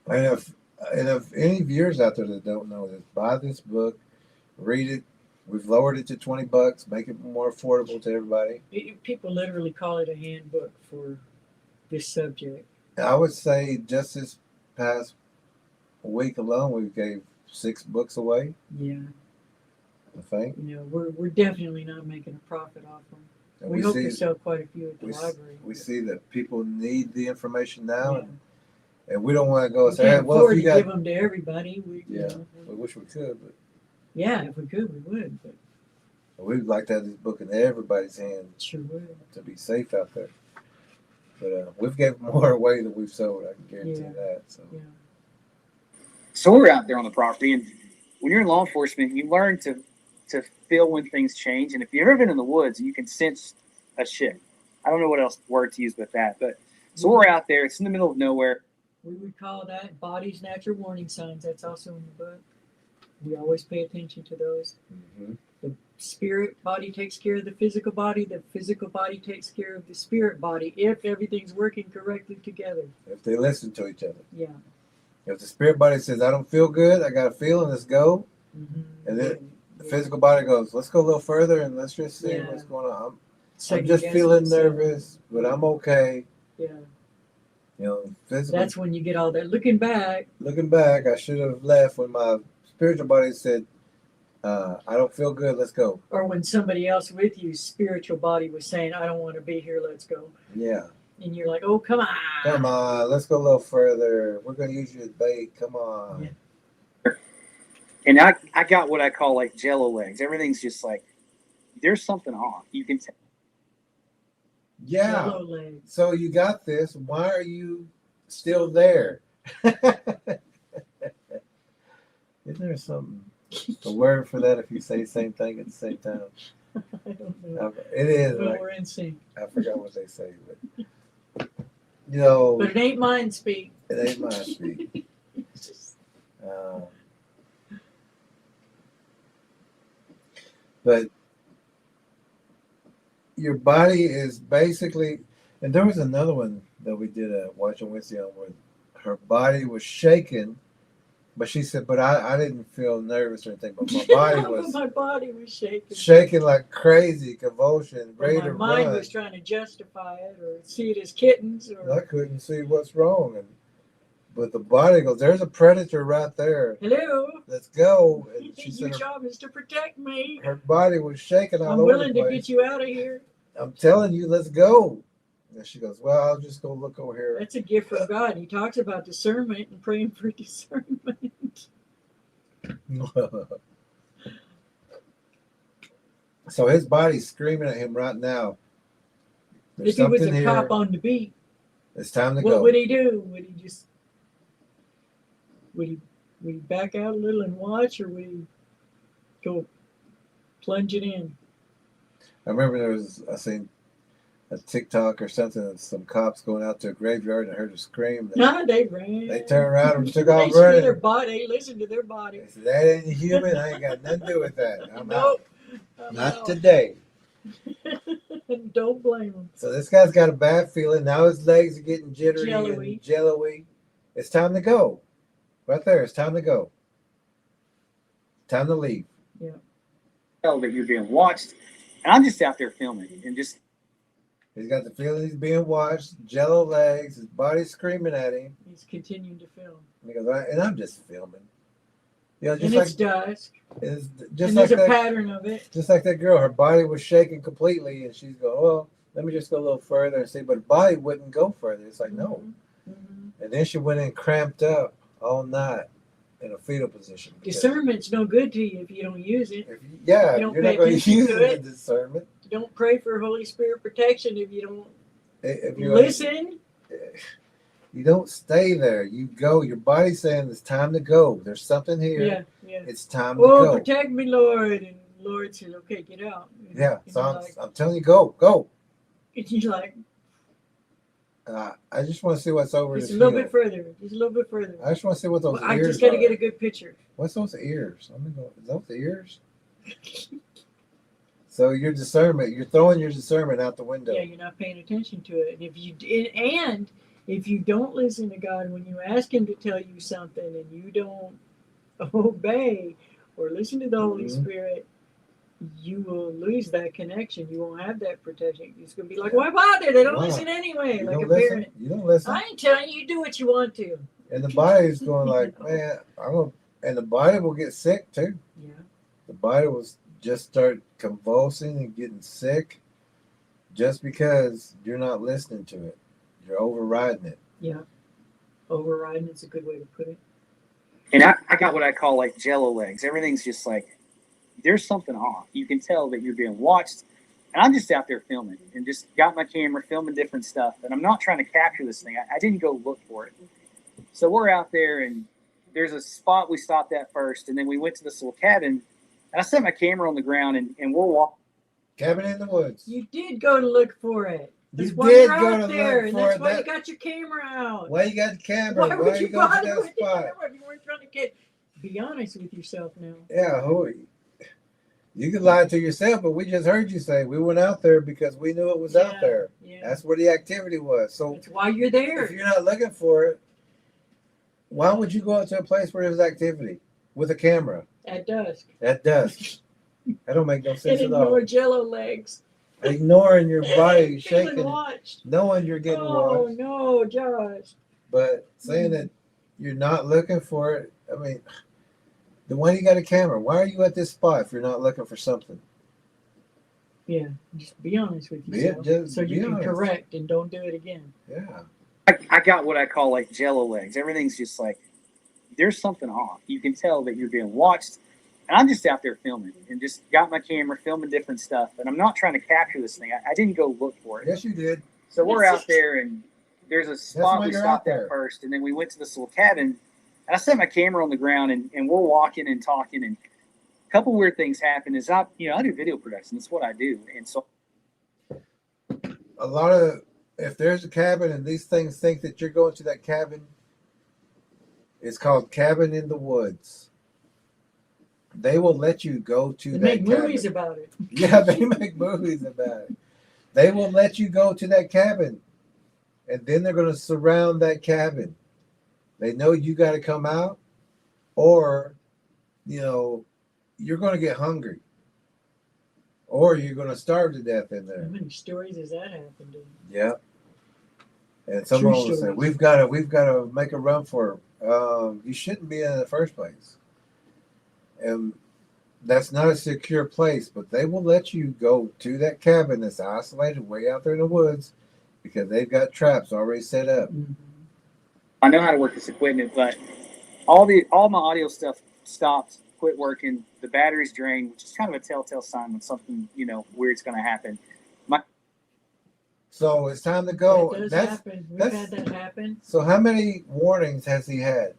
Speaker 8: if any viewers out there that don't know this, buy this book, read it. We've lowered it to $20, make it more affordable to everybody.
Speaker 2: People literally call it a handbook for this subject.
Speaker 8: I would say just this past week alone, we gave 6 books away.
Speaker 2: Yeah,
Speaker 8: I think.
Speaker 2: we're definitely not making a profit off them.
Speaker 8: And
Speaker 2: We hope to sell quite a few at the library.
Speaker 8: we see that people need the information now,
Speaker 2: Yeah.
Speaker 8: and we don't want to go and
Speaker 2: We
Speaker 8: say, "Hey,
Speaker 2: can't
Speaker 8: well,
Speaker 2: afford
Speaker 8: if
Speaker 2: to
Speaker 8: you got,"
Speaker 2: give them to everybody.
Speaker 8: we wish we could, but
Speaker 2: Yeah, if we could, we would, but
Speaker 8: we'd like to have this book in everybody's hand
Speaker 2: sure would.
Speaker 8: to be safe out there. But we've gave more away than we've sold. I can guarantee
Speaker 2: Yeah.
Speaker 8: that. So
Speaker 2: Yeah.
Speaker 5: So we're out there on the property, and when you're in law enforcement, you learn to feel when things change. And if you've ever been in the woods, you can sense a shift. I don't know what else word to use with that, but so we're out there. It's in the middle of nowhere.
Speaker 2: We would call that body's natural warning signs. That's also in the book. We always pay attention to those.
Speaker 8: mhm.
Speaker 2: The spirit body takes care of the physical body. The physical body takes care of the spirit body if everything's working correctly together.
Speaker 8: If they listen to each other,
Speaker 2: Yeah.
Speaker 8: if the spirit body says, "I don't feel good. I got a feeling. Let's go,"
Speaker 2: Mm-hmm.
Speaker 8: and then the physical body goes, "Let's go a little further and let's just see
Speaker 2: Yeah.
Speaker 8: what's going on." I'm just feeling nervous, but I'm okay.
Speaker 2: Yeah.
Speaker 8: Physical.
Speaker 2: That's when you get all that. Looking back,
Speaker 8: Looking back, I should have left when my spiritual body said, "I don't feel good. Let's go."
Speaker 2: or when somebody else with you, spiritual body was saying, I don't want to be here, let's go.
Speaker 8: Yeah.
Speaker 2: And you're like, oh, come on.
Speaker 8: Come on, let's go a little further. We're gonna use you as bait. Come on.
Speaker 2: Yeah.
Speaker 5: And I got what I call like jello legs. Everything's just like, there's something off. You can tell.
Speaker 8: Yeah.
Speaker 2: Yellow legs.
Speaker 8: So you got this. Why are you still there? Isn't there a word for that if you say the same thing at the same time?
Speaker 2: I don't know.
Speaker 8: It is.
Speaker 2: Well,
Speaker 8: Like,
Speaker 2: we're in sync.
Speaker 8: I forgot what they say, but you know,
Speaker 2: But it ain't mine speak.
Speaker 8: it ain't my speak.
Speaker 2: It's just-
Speaker 8: But your body is basically, and there was another one that we did a Watch on Wednesday on where her body was shaking, but she said, but I didn't feel nervous or anything, but my body was
Speaker 2: my body was shaking.
Speaker 8: shaking like crazy, convulsion,
Speaker 2: But
Speaker 8: ready
Speaker 2: my
Speaker 8: to
Speaker 2: mind
Speaker 8: run.
Speaker 2: was trying to justify it or see it as kittens
Speaker 8: I
Speaker 2: or
Speaker 8: couldn't see what's wrong, but the body goes, "There's a predator right there.
Speaker 2: hello.
Speaker 8: Let's go." And she
Speaker 2: Your
Speaker 8: said
Speaker 2: job is to protect me.
Speaker 8: her body was shaking all
Speaker 2: I'm
Speaker 8: over
Speaker 2: willing
Speaker 8: the
Speaker 2: to
Speaker 8: place.
Speaker 2: get you out of here.
Speaker 8: I'm telling you, let's go. And she goes, "Well, I'll just go look over here."
Speaker 2: That's a gift from God. He talks about discernment and praying for discernment.
Speaker 8: So his body's screaming at him right now. There's
Speaker 2: If he was
Speaker 8: something
Speaker 2: a
Speaker 8: here.
Speaker 2: cop on the beat,
Speaker 8: It's time to
Speaker 2: what
Speaker 8: go.
Speaker 2: would he do? Would he just would he back out a little and watch, or would he go plunge it in?
Speaker 8: I remember I seen a TikTok or something of some cops going out to a graveyard and I heard her scream.
Speaker 2: Nah, they ran.
Speaker 8: They turned around and took
Speaker 2: They
Speaker 8: off
Speaker 2: see their
Speaker 8: running.
Speaker 2: body. They listen to their body.
Speaker 8: They said, "That ain't human. I ain't got nothing to do with that. I'm out.
Speaker 2: Nope. I'm
Speaker 8: Not
Speaker 2: out.
Speaker 8: today."
Speaker 2: Don't blame them.
Speaker 8: So this guy's got a bad feeling. Now his legs are getting jittery
Speaker 2: Jello-y.
Speaker 8: and jello-y. It's time to go. Right there. It's time to go. Time to leave.
Speaker 5: Tell that you're being watched. And I'm just out there filming and just,
Speaker 8: He's got the feeling he's being watched. Jello legs. His body's screaming at him.
Speaker 2: He's continuing to film.
Speaker 8: And he goes, and I'm just filming. You know,
Speaker 2: And
Speaker 8: just
Speaker 2: it's
Speaker 8: like
Speaker 2: dusk.
Speaker 8: it's
Speaker 2: And
Speaker 8: just
Speaker 2: there's
Speaker 8: like
Speaker 2: a
Speaker 8: that.
Speaker 2: pattern of it.
Speaker 8: Just like that girl, her body was shaking completely, and she's going, "Well, let me just go a little further and see." But her body wouldn't go further. It's like no.
Speaker 2: Mhm.
Speaker 8: And then she went in cramped up all night in a fetal position. because
Speaker 2: Discernment's no good to you if you don't use it.
Speaker 8: If you, yeah,
Speaker 2: You don't
Speaker 8: you're
Speaker 2: pay
Speaker 8: not going to
Speaker 2: attention
Speaker 8: use
Speaker 2: to
Speaker 8: it
Speaker 2: it.
Speaker 8: to discernment.
Speaker 2: Don't pray for Holy Spirit protection if you don't
Speaker 8: If you
Speaker 2: listen.
Speaker 8: you don't stay there. You go. Your body's saying it's time to go. There's something here.
Speaker 2: Yeah, yeah.
Speaker 8: It's time to
Speaker 2: Oh,
Speaker 8: go.
Speaker 2: protect me, Lord. And Lord says, okay, get out.
Speaker 8: Yeah.
Speaker 2: And
Speaker 8: So
Speaker 2: you're
Speaker 8: I'm,
Speaker 2: like,
Speaker 8: I'm telling you, go.
Speaker 2: and you're like,
Speaker 8: I just want to see what's over
Speaker 2: just
Speaker 8: his
Speaker 2: a little
Speaker 8: heel.
Speaker 2: bit further. Just a little bit further.
Speaker 8: I just want to see what those
Speaker 2: I
Speaker 8: ears
Speaker 2: just got to
Speaker 8: are.
Speaker 2: get a good picture.
Speaker 8: What's those ears? I'm gonna go. Is those the ears? So your discernment, you're throwing your discernment out the window.
Speaker 2: Yeah, you're not paying attention to it. And if you don't listen to God when you ask Him to tell you something and you don't obey or listen to the Holy
Speaker 8: Mhm.
Speaker 2: Spirit, you will lose that connection. You won't have that protection. It's gonna be like, why bother? They don't
Speaker 8: Wow.
Speaker 2: listen anyway.
Speaker 8: You
Speaker 2: Like a
Speaker 8: don't listen.
Speaker 2: parent.
Speaker 8: You don't listen.
Speaker 2: I ain't telling you. You do what you want to.
Speaker 8: And the body's going like, man, and the body will get sick too.
Speaker 2: Yeah.
Speaker 8: The body will just start convulsing and getting sick just because you're not listening to it. You're overriding it.
Speaker 2: Yeah. Overriding is a good way to put it.
Speaker 5: and I got what I call like jello legs. Everything's just like, there's something off. You can tell that you're being watched. And I'm just out there filming and just got my camera filming different stuff. And I'm not trying to capture this thing. I didn't go look for it. So we're out there and there's a spot we stopped at first. And then we went to this little cabin and I set my camera on the ground and we're walking.
Speaker 8: Cabin in the woods.
Speaker 2: You did go to look for it. That's
Speaker 8: You
Speaker 2: why
Speaker 8: did
Speaker 2: you're
Speaker 8: go
Speaker 2: out
Speaker 8: to
Speaker 2: there,
Speaker 8: look
Speaker 2: and
Speaker 8: for
Speaker 2: that's
Speaker 8: it.
Speaker 2: why you
Speaker 8: That-
Speaker 2: got your camera out.
Speaker 8: Why you got the camera?
Speaker 2: Why
Speaker 8: Why
Speaker 2: would
Speaker 8: you
Speaker 2: you
Speaker 8: go to
Speaker 2: bother
Speaker 8: that
Speaker 2: with the
Speaker 8: spot?
Speaker 2: camera if you weren't trying to get? Be honest with yourself now.
Speaker 8: Yeah, you can lie to yourself, but we just heard you say we went out there because we knew it was out there.
Speaker 2: Yeah.
Speaker 8: That's where the activity was. So
Speaker 2: That's why you're there.
Speaker 8: if you're not looking for it, why would you go out to a place where there's activity with a camera
Speaker 2: At dusk.
Speaker 8: at dusk? That don't make no
Speaker 2: And
Speaker 8: sense at all.
Speaker 2: ignore jello legs.
Speaker 8: Ignoring your body
Speaker 2: Feeling
Speaker 8: shaking,
Speaker 2: watched.
Speaker 8: knowing you're getting
Speaker 2: Oh
Speaker 8: watched,
Speaker 2: no, Josh.
Speaker 8: but saying that you're not looking for it. I mean, then why do you got a camera? Why are you at this spot if you're not looking for something?
Speaker 2: Yeah, just be honest with
Speaker 8: Be-
Speaker 2: yourself.
Speaker 8: just
Speaker 2: so you
Speaker 8: be
Speaker 2: can
Speaker 8: honest.
Speaker 2: correct and don't do it again.
Speaker 8: Yeah.
Speaker 5: I got what I call like jello legs. Everything's just like, there's something off. You can tell that you're being watched. And I'm just out there filming and just got my camera, filming different stuff. And I'm not trying to capture this thing. I didn't go look for it.
Speaker 8: Yes, you did.
Speaker 5: So we're out there, and there's a spot
Speaker 8: why
Speaker 5: we
Speaker 8: you're
Speaker 5: stopped
Speaker 8: out
Speaker 5: at
Speaker 8: there.
Speaker 5: first, and then we went to this little cabin. And I set my camera on the ground, and we're walking and talking, and a couple weird things happen. Is I do video production. That's what I do, and so
Speaker 8: A lot of, if there's a cabin and these things think that you're going to that cabin, it's called Cabin in the Woods. They will let you go to
Speaker 2: They
Speaker 8: that
Speaker 2: make
Speaker 8: cabin.
Speaker 2: movies about it.
Speaker 8: Yeah, they make movies about it. They will let you go to that cabin, and then they're going to surround that cabin. They know you got to come out, or, you're going to get hungry, or you're going to starve to death in
Speaker 2: How
Speaker 8: there.
Speaker 2: many stories has that happened in?
Speaker 8: Yeah. And someone
Speaker 2: True
Speaker 8: will say,
Speaker 2: stories.
Speaker 8: we've got to make a run for it. You shouldn't be in the first place. And that's not a secure place, but they will let you go to that cabin that's isolated way out there in the woods because they've got traps already set up.
Speaker 5: I know how to work this equipment, but all my audio stuff stopped, quit working. The battery's drained, which is kind of a telltale sign when something weird's going to happen.
Speaker 8: So it's time to go.
Speaker 2: That does happen. We've had that happen.
Speaker 8: So how many warnings has he had?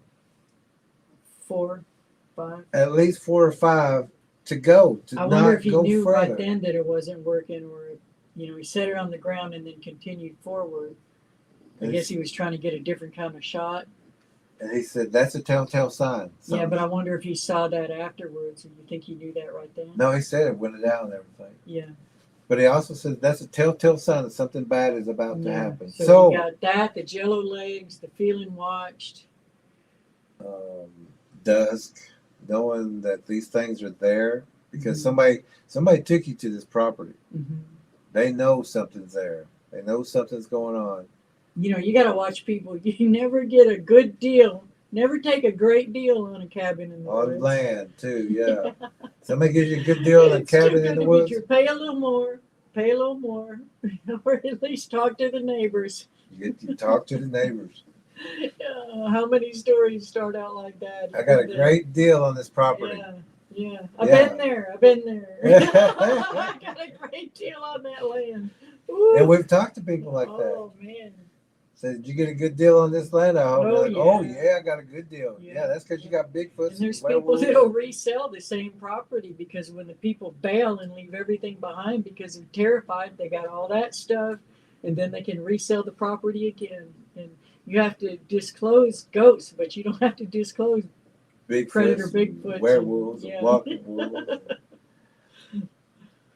Speaker 2: 4, 5.
Speaker 8: At least 4 or 5 to go. To
Speaker 2: I
Speaker 8: not
Speaker 2: wonder if he
Speaker 8: go
Speaker 2: knew
Speaker 8: further.
Speaker 2: right then that it wasn't working, or he set it on the ground and then continued forward. I guess he was trying to get a different kind of shot.
Speaker 8: And he said that's a telltale sign.
Speaker 2: Yeah, but I wonder if he saw that afterwards. And you think he knew that right then?
Speaker 8: No, he said it went down and everything.
Speaker 2: Yeah.
Speaker 8: But he also said that's a telltale sign that something bad is about to
Speaker 2: Yeah.
Speaker 8: happen.
Speaker 2: So you got that, the jello legs, the feeling watched.
Speaker 8: Dusk, knowing that these things are there because
Speaker 2: Mhm.
Speaker 8: somebody took you to this property.
Speaker 2: Mm-hmm.
Speaker 8: They know something's there. They know something's going on.
Speaker 2: You got to watch people. You never get a good deal. Never take a great deal on a cabin in the
Speaker 8: On
Speaker 2: woods.
Speaker 8: land too, yeah. Somebody gives you a good deal on a
Speaker 2: It's too
Speaker 8: cabin
Speaker 2: good
Speaker 8: in the
Speaker 2: to be
Speaker 8: woods.
Speaker 2: true. Pay a little more. Pay a little more. Or at least talk to the neighbors.
Speaker 8: You talk to the neighbors.
Speaker 2: How many stories start out like that?
Speaker 8: I got a great deal on this property.
Speaker 2: Yeah. I've
Speaker 8: Yeah.
Speaker 2: been there. I got a great deal on that land. Ooh.
Speaker 8: And we've talked to people like that.
Speaker 2: Oh, man.
Speaker 8: Said, did you get a good deal on this land?
Speaker 2: Oh,
Speaker 8: Yeah, I got a good deal.
Speaker 2: Yeah.
Speaker 8: Yeah, that's because you got Bigfoot.
Speaker 2: And there's people that'll resell the same property because when the people bail and leave everything behind because they're terrified, they got all that stuff, and then they can resell the property again. And you have to disclose ghosts, but you don't have to disclose predator Bigfoot,
Speaker 8: werewolves,
Speaker 2: yeah.
Speaker 8: walking wolves.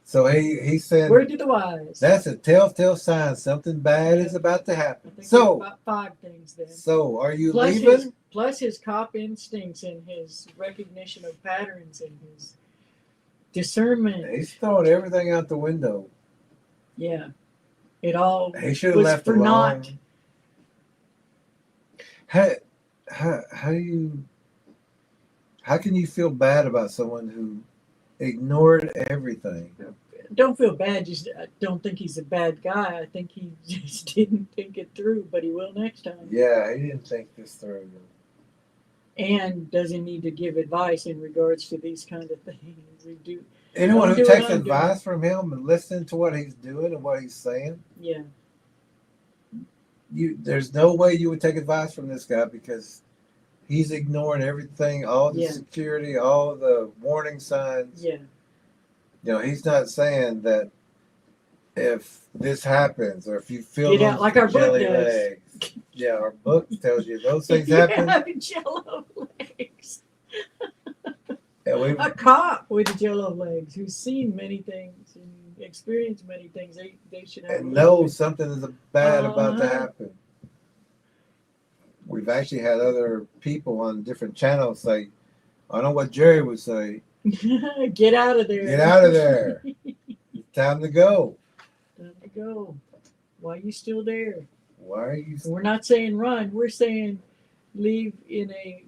Speaker 8: So he said,
Speaker 2: Word to the wise.
Speaker 8: that's a telltale sign something bad is about to
Speaker 2: I
Speaker 8: happen.
Speaker 2: think
Speaker 8: So,
Speaker 2: there's about 5 things then.
Speaker 8: so are you
Speaker 2: Plus
Speaker 8: leaving?
Speaker 2: his cop instincts and his recognition of patterns and his discernment.
Speaker 8: He's throwing everything out the window.
Speaker 2: Yeah. It all
Speaker 8: He should have
Speaker 2: was
Speaker 8: left
Speaker 2: for
Speaker 8: alone.
Speaker 2: naught.
Speaker 8: How can you feel bad about someone who ignored everything?
Speaker 2: Don't feel bad. Just I don't think he's a bad guy. I think he just didn't think it through, but he will next time.
Speaker 8: Yeah, he didn't think this through.
Speaker 2: And doesn't need to give advice in regards to these kind of things. We do.
Speaker 8: Anyone
Speaker 2: Don't
Speaker 8: who
Speaker 2: do what
Speaker 8: takes
Speaker 2: I'm doing.
Speaker 8: advice from him and listen to what he's doing and what he's saying,
Speaker 2: Yeah.
Speaker 8: there's no way you would take advice from this guy because he's ignoring everything, all the
Speaker 2: Yeah.
Speaker 8: security, all the warning signs.
Speaker 2: Yeah.
Speaker 8: He's not saying that if this happens or if you feel
Speaker 2: Get out
Speaker 8: those
Speaker 2: like our book
Speaker 8: jelly
Speaker 2: does.
Speaker 8: legs. Yeah, our book tells you those things
Speaker 2: You
Speaker 8: happen.
Speaker 2: have jello legs.
Speaker 8: And we
Speaker 2: A cop with jello legs who's seen many things and experienced many things. They should have.
Speaker 8: and know something is bad about to
Speaker 2: Uh-huh.
Speaker 8: happen. We've actually had other people on different channels say, I know what Jerry would say.
Speaker 2: Get out of there.
Speaker 8: Get out of there. It's time to go.
Speaker 2: Time to go. Why are you still there?
Speaker 8: Why are you
Speaker 2: We're not saying run. We're saying leave in a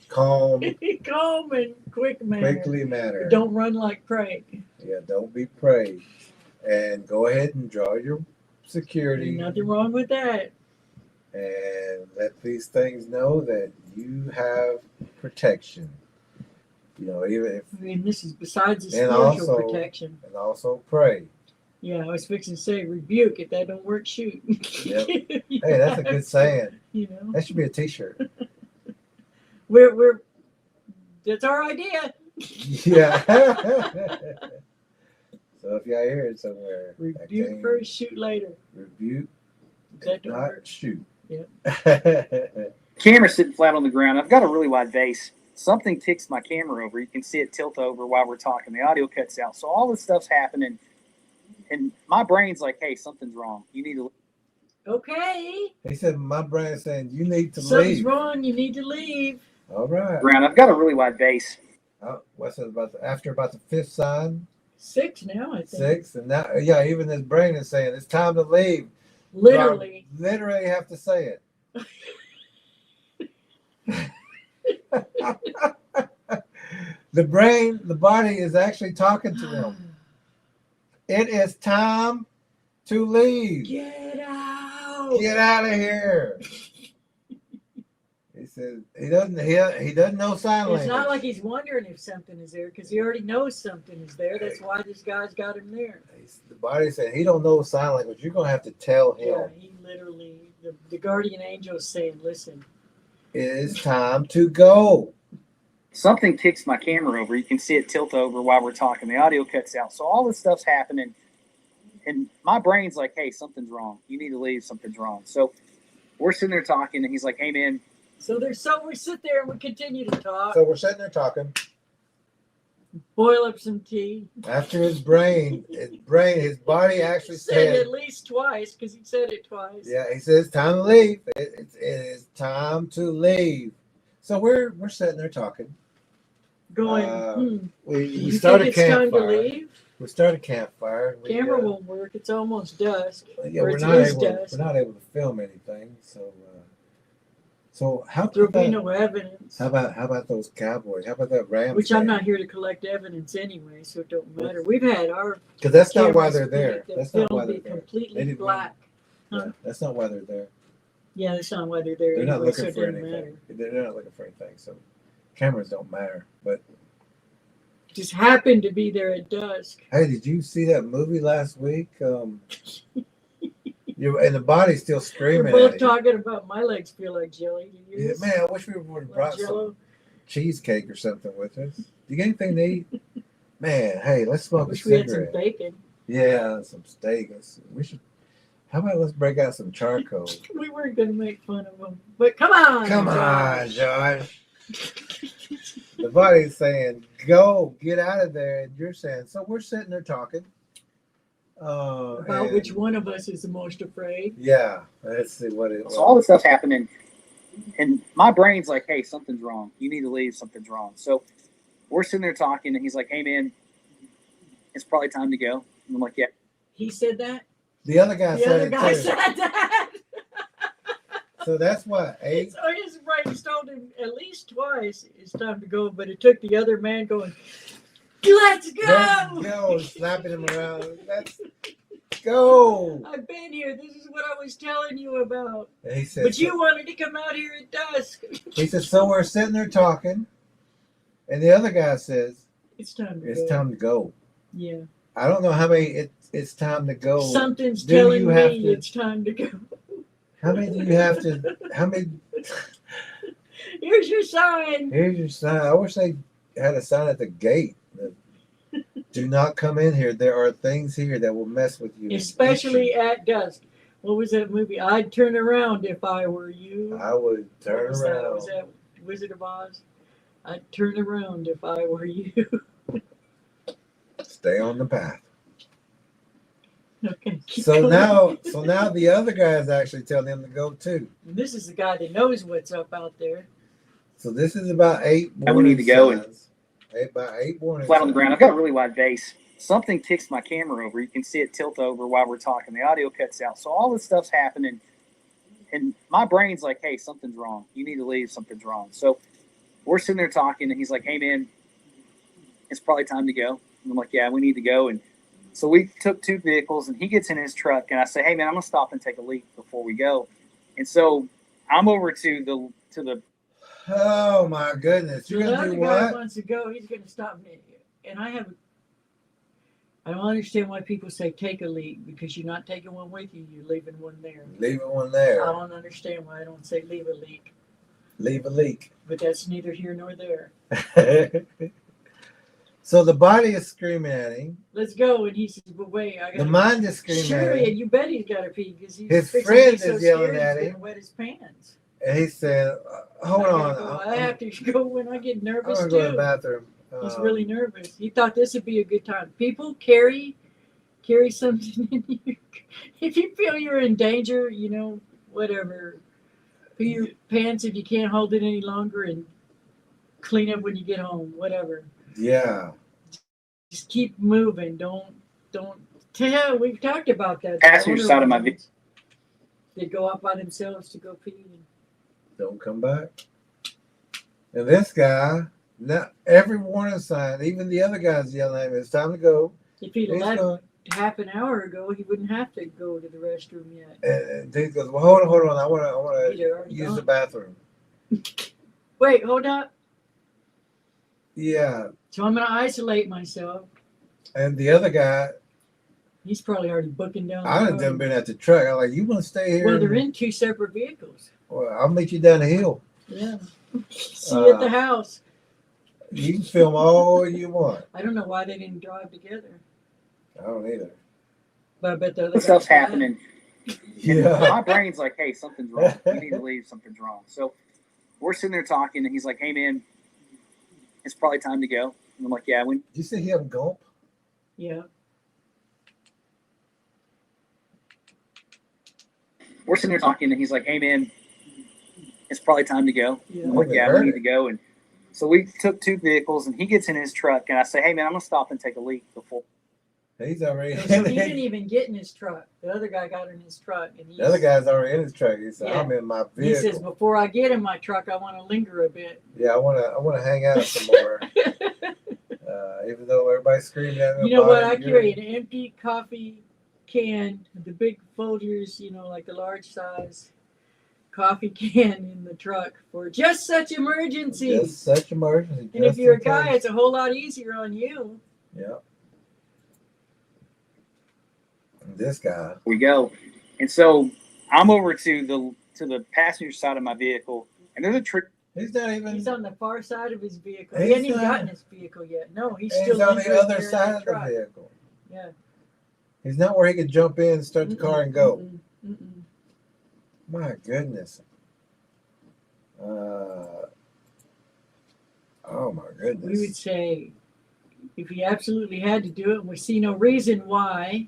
Speaker 8: calm,
Speaker 2: calm and quick manner.
Speaker 8: quickly manner?
Speaker 2: Don't run like Craig.
Speaker 8: Yeah, don't be prey. And go ahead and draw your security.
Speaker 2: Nothing wrong with that.
Speaker 8: and let these things know that you have protection. You know, even if,
Speaker 2: I mean, this is besides the
Speaker 8: and
Speaker 2: spiritual
Speaker 8: also,
Speaker 2: protection.
Speaker 8: and also pray.
Speaker 2: Yeah, I was fixing to say rebuke. If that don't work, shoot.
Speaker 8: Yep. Hey, that's a good saying.
Speaker 2: You know,
Speaker 8: That should be a T-shirt.
Speaker 2: we're that's our idea.
Speaker 8: Yeah. So if y'all hear it somewhere,
Speaker 2: Rebuke first, shoot later.
Speaker 8: rebuke,
Speaker 2: That don't
Speaker 8: not
Speaker 2: work.
Speaker 8: shoot.
Speaker 2: Yeah.
Speaker 5: Camera's sitting flat on the ground. I've got a really wide vase. Something ticks my camera over. You can see it tilt over while we're talking. The audio cuts out. So all this stuff's happening. And my brain's like, hey, something's wrong. You need to.
Speaker 2: Okay.
Speaker 8: He said, my brain saying, you need to
Speaker 2: Something's
Speaker 8: leave.
Speaker 2: wrong. You need to leave.
Speaker 8: All right.
Speaker 5: Ground. I've got a really wide vase.
Speaker 8: What's it about? After about the fifth sign,
Speaker 2: 6 now, I think.
Speaker 8: 6, and now, yeah, even his brain is saying it's time to leave.
Speaker 2: Literally.
Speaker 8: So I literally have to say it. The brain, the body is actually talking to them. It is time to leave.
Speaker 2: Get out.
Speaker 8: Get out of here. He says he doesn't know sign language.
Speaker 2: It's not like he's wondering if something is there because he already knows something is there. That's why this guy's got him there.
Speaker 8: The body said he don't know sign language. You're gonna have to tell him.
Speaker 2: Yeah, he literally, the guardian angel is saying, listen.
Speaker 8: It is time to go.
Speaker 5: Something kicks my camera over. You can see it tilt over while we're talking. The audio cuts out. So all this stuff's happening. And my brain's like, hey, something's wrong. You need to leave. Something's wrong. So we're sitting there talking, and he's like, hey, man.
Speaker 2: So we sit there and we continue to talk.
Speaker 8: So we're sitting there talking.
Speaker 2: Boil up some tea.
Speaker 8: After his body actually
Speaker 2: Said
Speaker 8: said
Speaker 2: at least twice because he said it twice.
Speaker 8: Yeah, he says time to leave. It is time to leave. So we're sitting there talking.
Speaker 2: Going,
Speaker 8: We
Speaker 2: you
Speaker 8: start
Speaker 2: think
Speaker 8: a
Speaker 2: it's time to
Speaker 8: campfire.
Speaker 2: leave?
Speaker 8: We start a campfire.
Speaker 2: Camera won't work. It's almost dusk.
Speaker 8: Yeah,
Speaker 2: or
Speaker 8: we're
Speaker 2: it's
Speaker 8: not
Speaker 2: his
Speaker 8: able.
Speaker 2: dusk.
Speaker 8: We're not able to film anything. So how
Speaker 2: There'll be
Speaker 8: about
Speaker 2: no evidence.
Speaker 8: how about those Cowboys? How about that Rams?
Speaker 2: Which I'm not here to collect evidence anyway, so it don't matter. We've had our
Speaker 8: Because that's not why
Speaker 2: cameras
Speaker 8: they're there.
Speaker 2: that
Speaker 8: That's not why
Speaker 2: film
Speaker 8: they're
Speaker 2: be
Speaker 8: there. They
Speaker 2: completely
Speaker 8: didn't
Speaker 2: black.
Speaker 8: Yeah,
Speaker 2: Huh?
Speaker 8: that's not why they're there.
Speaker 2: Yeah, that's not why they're there.
Speaker 8: They're not
Speaker 2: anyway,
Speaker 8: looking
Speaker 2: so it
Speaker 8: for
Speaker 2: doesn't
Speaker 8: anything.
Speaker 2: matter.
Speaker 8: They're not looking for anything. So cameras don't matter. But
Speaker 2: Just happened to be there at dusk.
Speaker 8: hey, did you see that movie last week? And the body's still screaming.
Speaker 2: We're both
Speaker 8: at you.
Speaker 2: talking about my legs feel like jelly. Do
Speaker 8: Yeah,
Speaker 2: yours?
Speaker 8: man, I wish we would have
Speaker 2: Like
Speaker 8: brought
Speaker 2: Jell-O?
Speaker 8: some cheesecake or something with us. Do you got anything to eat? Man, hey, let's smoke
Speaker 2: Wish
Speaker 8: a
Speaker 2: we had some
Speaker 8: cigarette.
Speaker 2: bacon.
Speaker 8: Yeah, some steak. We should. How about let's break out some charcoal?
Speaker 2: We weren't going to make fun of them. But come on.
Speaker 8: Come on,
Speaker 2: Josh.
Speaker 8: Josh. The body's saying, "Go, get out of there," and you're saying, "So we're sitting there talking."
Speaker 2: About
Speaker 8: and-
Speaker 2: which one of us is the most afraid.
Speaker 8: Yeah, let's see what it.
Speaker 5: So all this stuff's happening. And my brain's like, hey, something's wrong. You need to leave. Something's wrong. So we're sitting there talking, and he's like, hey, man, it's probably time to go. And I'm like, yeah.
Speaker 2: He said that?
Speaker 8: The other guy
Speaker 2: The
Speaker 8: said
Speaker 2: other
Speaker 8: it
Speaker 2: guy
Speaker 8: too.
Speaker 2: said that.
Speaker 8: So that's what 8.
Speaker 2: So his brain told him at least twice it's time to go, but it took the other man going, let's go.
Speaker 8: Let's go, slapping him around. Let's go.
Speaker 2: I've been here. This is what I was telling you about.
Speaker 8: And he said,
Speaker 2: But you wanted to come out here at dusk.
Speaker 8: He said, so we're sitting there talking, and the other guy says,
Speaker 2: It's time to go.
Speaker 8: it's time to go.
Speaker 2: Yeah.
Speaker 8: I don't know how many it's time to go.
Speaker 2: Something's
Speaker 8: Do
Speaker 2: telling
Speaker 8: you have
Speaker 2: me
Speaker 8: to-
Speaker 2: it's time to go.
Speaker 8: How many do you have to? How many?
Speaker 2: Here's your sign.
Speaker 8: Here's your sign. I wish they had a sign at the gate. That, do not come in here. There are things here that will mess with you. and eat
Speaker 2: Especially
Speaker 8: you."
Speaker 2: at dusk. What was that movie? I'd turn around if I were you.
Speaker 8: I would
Speaker 2: What
Speaker 8: turn
Speaker 2: was that?
Speaker 8: around.
Speaker 2: Was that Wizard of Oz? I'd turn around if I were you.
Speaker 8: Stay on the path.
Speaker 2: Okay. keep
Speaker 8: So
Speaker 2: going.
Speaker 8: now the other guy is actually telling him to go too.
Speaker 2: This is the guy that knows what's up out there.
Speaker 8: So this is about 8
Speaker 5: And we
Speaker 8: warning
Speaker 5: need to go and-
Speaker 8: signs. About 8 warning
Speaker 5: Flat on the
Speaker 8: signs.
Speaker 5: ground. I've got a really wide vase. Something ticks my camera over. You can see it tilt over while we're talking. The audio cuts out. So all this stuff's happening. And my brain's like, hey, something's wrong. You need to leave. Something's wrong. So we're sitting there talking, and he's like, hey, man, it's probably time to go. And I'm like, yeah, we need to go. And so we took 2 vehicles, and he gets in his truck, and I say, hey, man, I'm going to stop and take a leak before we go. And so I'm over to the.
Speaker 8: Oh my goodness!
Speaker 2: The
Speaker 8: You're gonna
Speaker 2: other
Speaker 8: do
Speaker 2: guy
Speaker 8: what?
Speaker 2: wants to go. He's going to stop me. And I don't understand why people say take a leak, because you're not taking one with you. You're leaving one there.
Speaker 8: Leaving one
Speaker 2: I
Speaker 8: there.
Speaker 2: don't understand why I don't say leave a leak.
Speaker 8: Leave a leak.
Speaker 2: But that's neither here nor there.
Speaker 8: So the body is screaming at him.
Speaker 2: Let's go. And he says, but wait, I got
Speaker 8: The mind is screaming
Speaker 2: Sure,
Speaker 8: at
Speaker 2: yeah,
Speaker 8: him.
Speaker 2: you bet he's got to pee, because he's
Speaker 8: His
Speaker 2: fixing to
Speaker 8: friend
Speaker 2: be so
Speaker 8: is yelling
Speaker 2: scared
Speaker 8: at
Speaker 2: he's
Speaker 8: him.
Speaker 2: gonna wet his pants.
Speaker 8: And he said, "Hold
Speaker 2: I
Speaker 8: on,
Speaker 2: gotta go. I have to go when I get
Speaker 8: I'm
Speaker 2: nervous
Speaker 8: gonna go to the
Speaker 2: too."
Speaker 8: bathroom."
Speaker 2: He's really nervous. He thought this would be a good time. People carry something in you. If you feel you're in danger, whatever. Pee your pants if you can't hold it any longer, and clean up when you get home. Whatever.
Speaker 8: Yeah.
Speaker 2: Just keep moving. Don't. Yeah, we've talked about that.
Speaker 5: Passenger side of my vehicle.
Speaker 2: They go out by themselves to go pee.
Speaker 8: Don't come back. And this guy, now every warning sign, even the other guys yelling at him, it's time to go.
Speaker 2: If he'd
Speaker 8: He's
Speaker 2: left
Speaker 8: going.
Speaker 2: half an hour ago, he wouldn't have to go to the restroom yet.
Speaker 8: And he goes, "Well, hold on. I want
Speaker 2: He'd
Speaker 8: to
Speaker 2: already
Speaker 8: use
Speaker 2: gone.
Speaker 8: the bathroom."
Speaker 2: Wait, hold up.
Speaker 8: Yeah.
Speaker 2: So I'm going to isolate myself.
Speaker 8: And the other guy,
Speaker 2: He's probably already booking down the
Speaker 8: I
Speaker 2: road.
Speaker 8: done been at the truck. I'm like, "You want to stay here?
Speaker 2: Well, they're in two separate vehicles.
Speaker 8: Well, I'll meet you down the hill.
Speaker 2: Yeah. See you at the house.
Speaker 8: You can film all you want."
Speaker 2: I don't know why they didn't drive together.
Speaker 8: I don't either.
Speaker 2: But I bet the other
Speaker 5: What stuff's
Speaker 2: guy's glad.
Speaker 5: happening?
Speaker 8: Yeah.
Speaker 5: My brain's like, hey, something's wrong. You need to leave. Something's wrong. So we're sitting there talking, and he's like, hey, man, it's probably time to go. And I'm like, yeah.
Speaker 8: Did you see him gulp?
Speaker 2: Yeah.
Speaker 5: We're sitting there talking, and he's like, hey, man, it's probably time to go.
Speaker 2: Yeah.
Speaker 5: I'm like,
Speaker 8: Okay,
Speaker 5: yeah,
Speaker 8: heard
Speaker 5: we need
Speaker 8: it.
Speaker 5: to go. And so we took two vehicles, and he gets in his truck, and I say, hey, man, I'm going to stop and take a leak before.
Speaker 8: He's already.
Speaker 2: So he didn't even get in his truck. The other guy got in his truck. And
Speaker 8: The other guy's already in his truck. He said,
Speaker 2: Yeah.
Speaker 8: "I'm in my
Speaker 2: He says,
Speaker 8: vehicle.
Speaker 2: before I get in my truck, I want to linger a bit.
Speaker 8: Yeah, I wanna hang out some more." Even though everybody's screaming at me.
Speaker 2: You know what?
Speaker 8: about
Speaker 2: I
Speaker 8: it,
Speaker 2: carry an empty coffee can, the big Folgers, like the large size coffee can in the truck for just such emergencies.
Speaker 8: Just such emergency.
Speaker 2: And if
Speaker 8: just
Speaker 2: you're a
Speaker 8: in
Speaker 2: guy,
Speaker 8: case.
Speaker 2: it's a whole lot easier on you.
Speaker 8: Yeah. This guy.
Speaker 5: We go. And so I'm over to the passenger side of my vehicle, and there's a trick.
Speaker 8: He's not even.
Speaker 2: He's on the far side of his vehicle.
Speaker 8: He's
Speaker 2: He hasn't even
Speaker 8: not-
Speaker 2: gotten his vehicle yet. No, he's
Speaker 8: He's
Speaker 2: still
Speaker 8: on the
Speaker 2: lingering
Speaker 8: other
Speaker 2: there in
Speaker 8: side of the
Speaker 2: truck.
Speaker 8: vehicle.
Speaker 2: Yeah.
Speaker 8: He's not where he could jump in, start the car, and go.
Speaker 2: Mm-mm, mm-mm.
Speaker 8: My goodness. Oh my goodness.
Speaker 2: We would say, if he absolutely had to do it, and we see no reason why,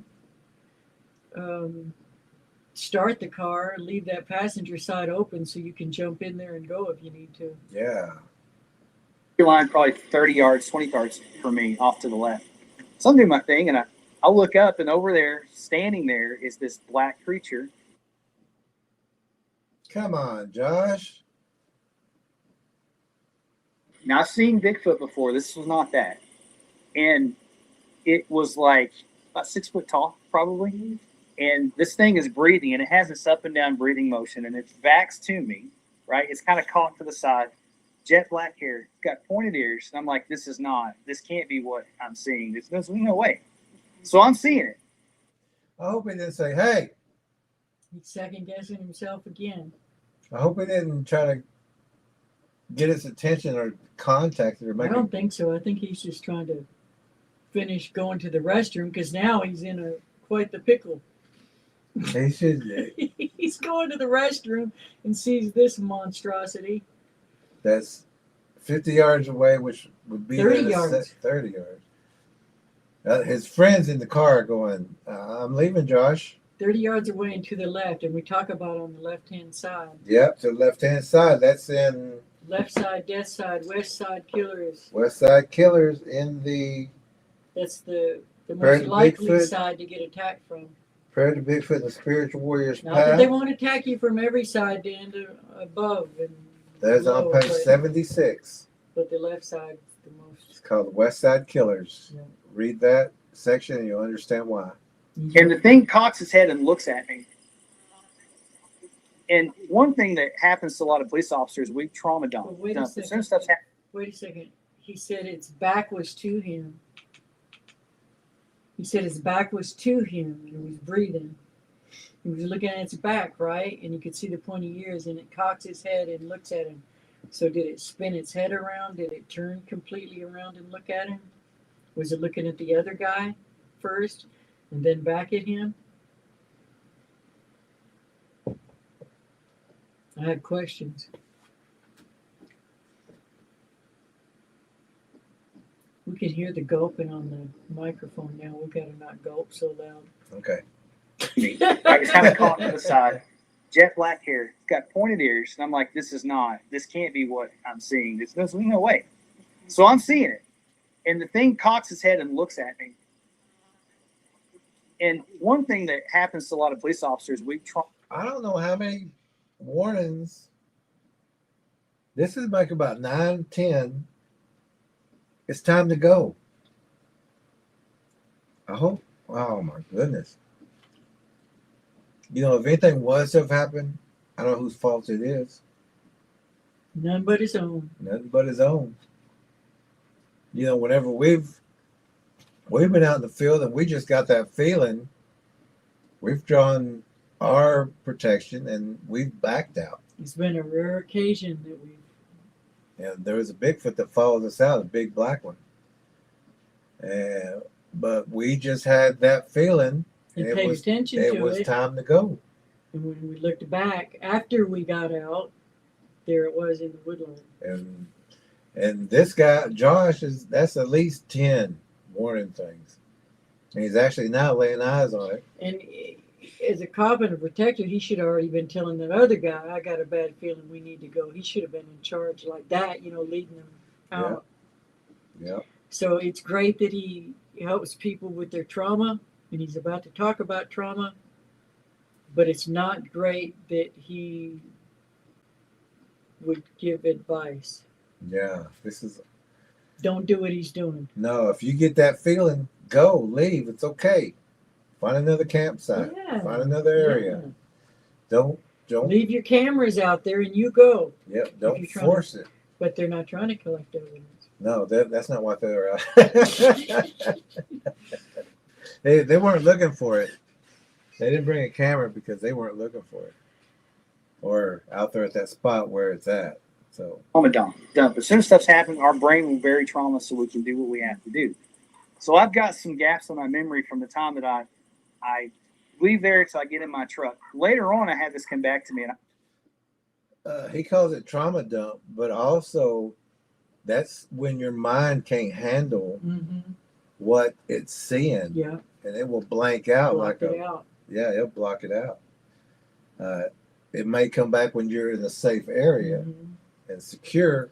Speaker 2: start the car, leave that passenger side open so you can jump in there and go if you need to.
Speaker 8: Yeah.
Speaker 5: Line probably 30 yards, 20 yards from me off to the left. So I'm doing my thing, and I look up, and over there, standing there, is this black creature.
Speaker 8: Come on, Josh.
Speaker 5: Now, I've seen Bigfoot before. This was not that. And it was like about 6 foot tall, probably. And this thing is breathing, and it has this up and down breathing motion, and it's vaxxed to me, right? It's kind of caught to the side. Jet black hair, got pointed ears. And I'm like, this can't be what I'm seeing. There's no way. So I'm seeing it.
Speaker 8: I hope he didn't say, "Hey."
Speaker 2: He's second guessing himself again.
Speaker 8: I hope he didn't try to get his attention or contact it or
Speaker 2: I
Speaker 8: make
Speaker 2: don't think so. I think he's just trying to finish going to the restroom, because now he's in quite the pickle.
Speaker 8: He should.
Speaker 2: He's going to the restroom and sees this monstrosity.
Speaker 8: That's 50 yards away, which would be
Speaker 2: 30
Speaker 8: there to
Speaker 2: yards.
Speaker 8: 30 yards. His friends in the car going, "I'm leaving, Josh."
Speaker 2: 30 yards away and to the left, and we talk about on the left-hand side.
Speaker 8: Yep, to the left-hand side. That's in
Speaker 2: Left side, death side, west side, killers.
Speaker 8: West Side Killers in the
Speaker 2: That's the
Speaker 8: Prayer
Speaker 2: most
Speaker 8: to
Speaker 2: likely
Speaker 8: Bigfoot.
Speaker 2: side to get attacked from.
Speaker 8: Prayer to Bigfoot and the Spiritual Warriors
Speaker 2: Not that they
Speaker 8: Path.
Speaker 2: won't attack you from every side to end above and
Speaker 8: That's on
Speaker 2: below,
Speaker 8: page
Speaker 2: but-
Speaker 8: 76.
Speaker 2: But the left side is the most.
Speaker 8: It's called the West Side Killers.
Speaker 2: Yeah.
Speaker 8: Read that section and you'll understand why.
Speaker 5: And the thing cocks his head and looks at me. And one thing that happens to a lot of police officers, we trauma dump.
Speaker 2: But wait a
Speaker 5: As soon
Speaker 2: second.
Speaker 5: as stuff's happening,
Speaker 2: Wait a second. He said its back was to him. He said his back was to him and he was breathing. He was looking at its back, right? And you could see the pointy ears, and it cocks its head and looks at him. So did it spin its head around? Did it turn completely around and look at him? Was it looking at the other guy first and then back at him? I have questions. We can hear the gulping on the microphone now. We gotta not gulp so loud.
Speaker 8: Okay.
Speaker 5: I was kind of caught to the side. Jet black hair, got pointed ears, and I'm like, this can't be what I'm seeing. There's no way. So I'm seeing it, and the thing cocks its head and looks at me. And one thing that happens to a lot of police officers,
Speaker 8: I don't know how many warnings. This is like about 9, 10. It's time to go. I hope. Oh my goodness. You know, if anything was to have happened, I don't know whose fault it is.
Speaker 2: None but his own.
Speaker 8: Nothing but his own. You know, whenever we've been out in the field and we just got that feeling, we've drawn our protection and we've backed out.
Speaker 2: It's been a rare occasion that we've.
Speaker 8: And there was a Bigfoot that followed us out, a big black one. But we just had that feeling.
Speaker 2: And paid attention to it.
Speaker 8: It was time to go.
Speaker 2: And when we looked back after we got out, there it was in the woodland.
Speaker 8: And this guy, Josh, that's at least 10 warning things. And he's actually now laying eyes on it.
Speaker 2: And as a cop and a protector, he should have already been telling that other guy, I got a bad feeling we need to go. He should have been in charge like that, leading them out.
Speaker 8: Yeah.
Speaker 2: So it's great that he helps people with their trauma, and he's about to talk about trauma, but it's not great that he would give advice.
Speaker 8: Yeah,
Speaker 2: Don't do what he's doing.
Speaker 8: No, if you get that feeling, go, leave. It's okay. Find another campsite.
Speaker 2: Yeah.
Speaker 8: Find another area.
Speaker 2: Yeah.
Speaker 8: Don't
Speaker 2: leave your cameras out there and you go.
Speaker 8: Yep, don't force it.
Speaker 2: But they're not trying to collect evidence.
Speaker 8: No, that's not what they're out. They weren't looking for it. They didn't bring a camera because they weren't looking for it. Or out there at that spot where it's at. So
Speaker 5: trauma dump. As soon as stuff's happened, our brain will bury trauma so we can do what we have to do. So I've got some gaps in my memory from the time that I leave there till I get in my truck. Later on, I had this come back to me. And
Speaker 8: he calls it trauma dump, but also that's when your mind can't handle what it's seeing.
Speaker 2: Yeah.
Speaker 8: And it will blank out
Speaker 2: out.
Speaker 8: Yeah, it'll block it out. It may come back when you're in a safe area and secure,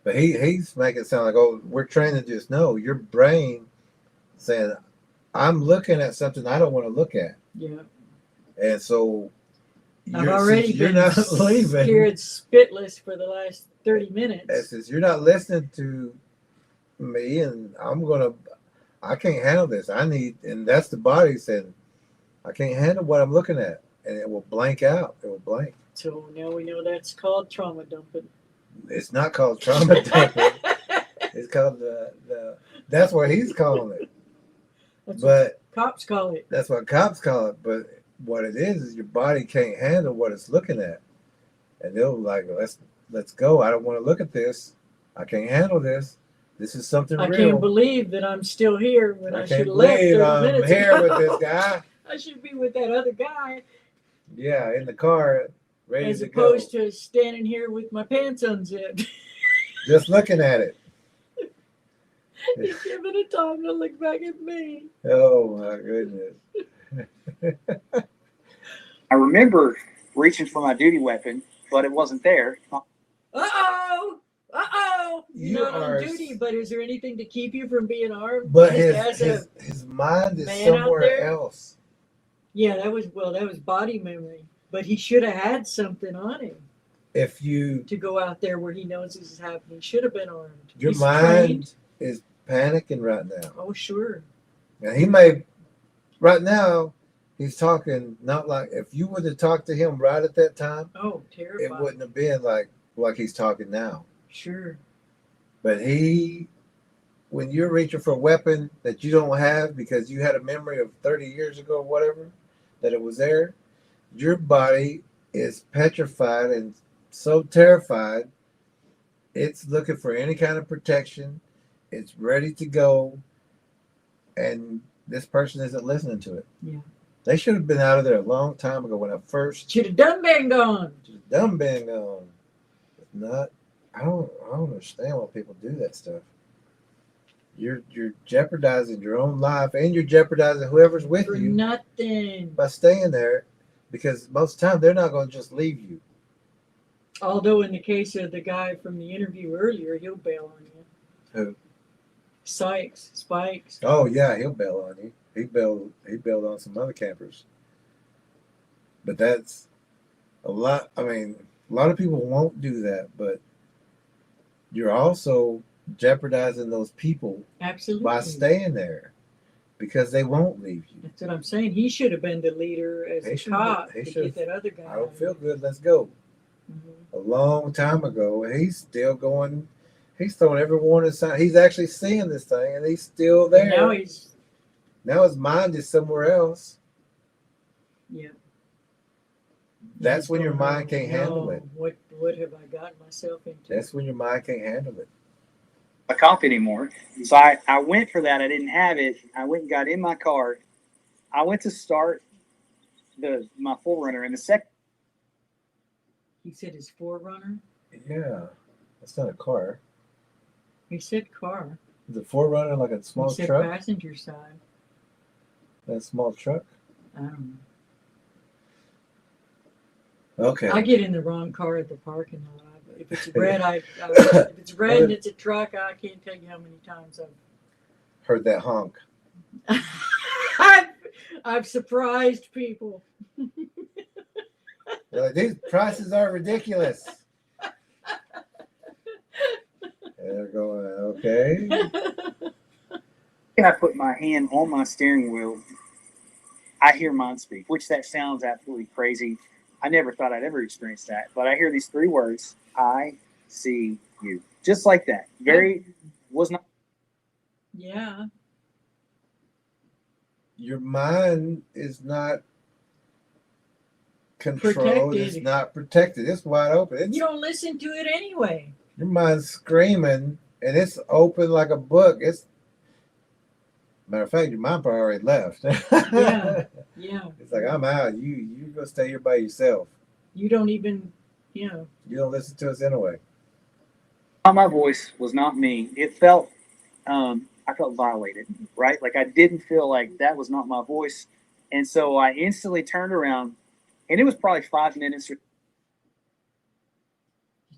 Speaker 8: but he's making it sound like, oh, we're trained to just know. Your brain saying, I'm looking at something I don't want to look at.
Speaker 2: Yeah.
Speaker 8: And so
Speaker 2: I've already been
Speaker 8: not leaving.
Speaker 2: Scared spitless for the last 30 minutes.
Speaker 8: And since you're not listening to me, and I can't handle this. And that's the body saying, I can't handle what I'm looking at. And it will blank out. It will blank. So
Speaker 2: now we know that's called trauma dumping.
Speaker 8: It's not called trauma dumping. It's called that's what he's calling it.
Speaker 2: That's
Speaker 8: but
Speaker 2: what cops call it.
Speaker 8: That's what cops call it. But what it is your body can't handle what it's looking at. And they'll like, let's go. I don't want to look at this. I can't handle this. This is something real.
Speaker 2: I can't believe that I'm still here when I should have
Speaker 8: left
Speaker 2: 30 minutes ago.
Speaker 8: I'm here with this guy.
Speaker 2: I should be with that other guy.
Speaker 8: Yeah, in the car, ready
Speaker 2: as
Speaker 8: to go.
Speaker 2: As opposed to standing here with my pants unzipped.
Speaker 8: Just looking at it.
Speaker 2: He's giving it time to look back at me.
Speaker 8: Oh, my goodness.
Speaker 5: I remember reaching for my duty weapon, but it wasn't there.
Speaker 2: Uh-oh! You're not on duty, but is there anything to keep you from being armed?
Speaker 8: But his mind is somewhere else.
Speaker 2: Yeah, that was body memory. But he should have had something on him. To go out there where he knows this is happening. He should have been armed.
Speaker 8: Your mind is panicking right now.
Speaker 2: Oh, sure.
Speaker 8: And he may, right now, He's talking not like if you would have talked to him right at that time,
Speaker 2: Oh,
Speaker 8: it
Speaker 2: terrifying.
Speaker 8: wouldn't have been like he's talking now.
Speaker 2: Sure.
Speaker 8: But when you're reaching for a weapon that you don't have because you had a memory of 30 years ago or whatever, that it was there, your body is petrified and so terrified, it's looking for any kind of protection. It's ready to go. And this person isn't listening to it.
Speaker 2: Yeah.
Speaker 8: They should have been out of there a long time ago when I first
Speaker 2: Should have done been gone.
Speaker 8: done been gone. If not, I don't understand why people do that stuff. You're jeopardizing your own life and you're jeopardizing whoever's with
Speaker 2: For
Speaker 8: you
Speaker 2: nothing.
Speaker 8: by staying there, because most of the time they're not going to just leave you.
Speaker 2: Although in the case of the guy from the interview earlier, he'll bail on you.
Speaker 8: Who?
Speaker 2: Spikes.
Speaker 8: Oh yeah, he'll bail on you. He bailed on some other campers. But that's a lot. I mean, a lot of people won't do that, but you're also jeopardizing those people
Speaker 2: Absolutely.
Speaker 8: by staying there because they won't leave you.
Speaker 2: That's what I'm saying. He should have been the leader as
Speaker 8: He
Speaker 2: a
Speaker 8: should
Speaker 2: cop
Speaker 8: have- he
Speaker 2: to
Speaker 8: should
Speaker 2: get
Speaker 8: have-
Speaker 2: that other guy.
Speaker 8: I don't feel good. Let's go.
Speaker 2: Mm-hmm.
Speaker 8: A long time ago, he's still going. He's throwing every warning sign. He's actually seeing this thing, and he's still there.
Speaker 2: Now
Speaker 8: his mind is somewhere else.
Speaker 2: Yeah.
Speaker 8: That's
Speaker 2: He's
Speaker 8: when your
Speaker 2: going,
Speaker 8: mind can't handle it.
Speaker 2: What have I gotten myself into?
Speaker 8: That's when your mind can't handle it.
Speaker 5: A cop anymore. So I went for that. I didn't have it. I went and got in my car. I went to start my Forerunner, and the second.
Speaker 2: He said his Forerunner.
Speaker 8: Yeah, that's not a car.
Speaker 2: He said car.
Speaker 8: Is a Forerunner like a small
Speaker 2: He said
Speaker 8: truck?
Speaker 2: passenger side.
Speaker 8: That small truck?
Speaker 2: I don't
Speaker 8: Okay.
Speaker 2: know. I get in the wrong car at the parking lot. If it's red, if it's red and it's a truck, I can't tell you how many times
Speaker 8: Heard that honk.
Speaker 2: I've surprised people.
Speaker 8: They're like, these prices are ridiculous. And they're going, okay.
Speaker 5: And I put my hand on my steering wheel. I hear mind speak, which that sounds absolutely crazy. I never thought I'd ever experience that, but I hear these three words: I see you, just like that. Was not.
Speaker 2: Yeah.
Speaker 8: Your mind is not controlled.
Speaker 2: Protected.
Speaker 8: It's not protected. It's wide open.
Speaker 2: You don't listen to it anyway.
Speaker 8: Your mind's screaming, and it's open like a book. Matter of fact, your mind probably already left.
Speaker 2: Yeah.
Speaker 8: It's like, I'm out. You go stay here by yourself.
Speaker 2: You don't even,
Speaker 8: You don't listen to us anyway.
Speaker 5: My voice was not me. It felt, I felt violated, right? Like I didn't feel like that was not my voice. And so I instantly turned around, and it was probably 5 minutes.
Speaker 2: You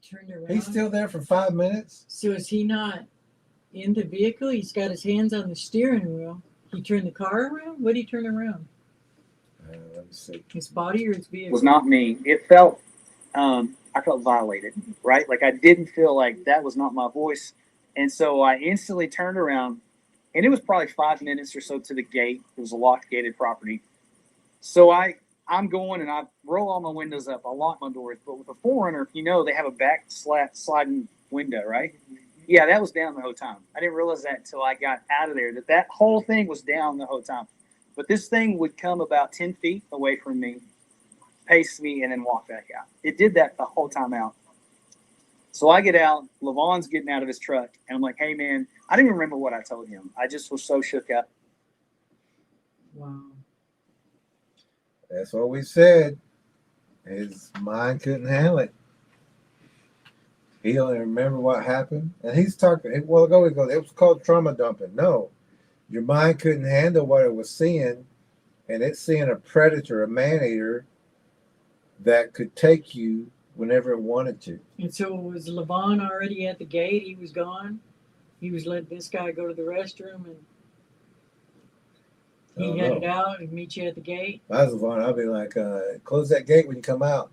Speaker 2: turned around.
Speaker 8: He's still there for 5 minutes.
Speaker 2: So is he not in the vehicle? He's got his hands on the steering wheel. He turned the car around? What did he turn around?
Speaker 8: Let me see.
Speaker 2: His body or his vehicle?
Speaker 5: Was not me. It felt, I felt violated, right? Like I didn't feel like that was not my voice. And so I instantly turned around, and it was probably 5 minutes or so to the gate. It was a locked gated property. So I'm going, and I roll all my windows up. I lock my doors. But with a Forerunner, they have a back sliding window, right? Yeah, that was down the whole time. I didn't realize that until I got out of there, that whole thing was down the whole time. But this thing would come about 10 feet away from me, pace me, and then walk back out. It did that the whole time out. So I get out. Levon's getting out of his truck, and I'm like, hey, man, I didn't even remember what I told him. I just was so shook up.
Speaker 2: Wow.
Speaker 8: That's what we said. His mind couldn't handle it. He don't even remember what happened. And he's talking, it was called trauma dumping. No, your mind couldn't handle what it was seeing, and it's seeing a predator, a man-eater, that could take you whenever it wanted to.
Speaker 2: And so was Levon already at the gate? He was gone? He was letting this guy go to the restroom, and he headed out and meet you at the gate?
Speaker 8: If I was Levon, I'd be like, close that gate when you come out.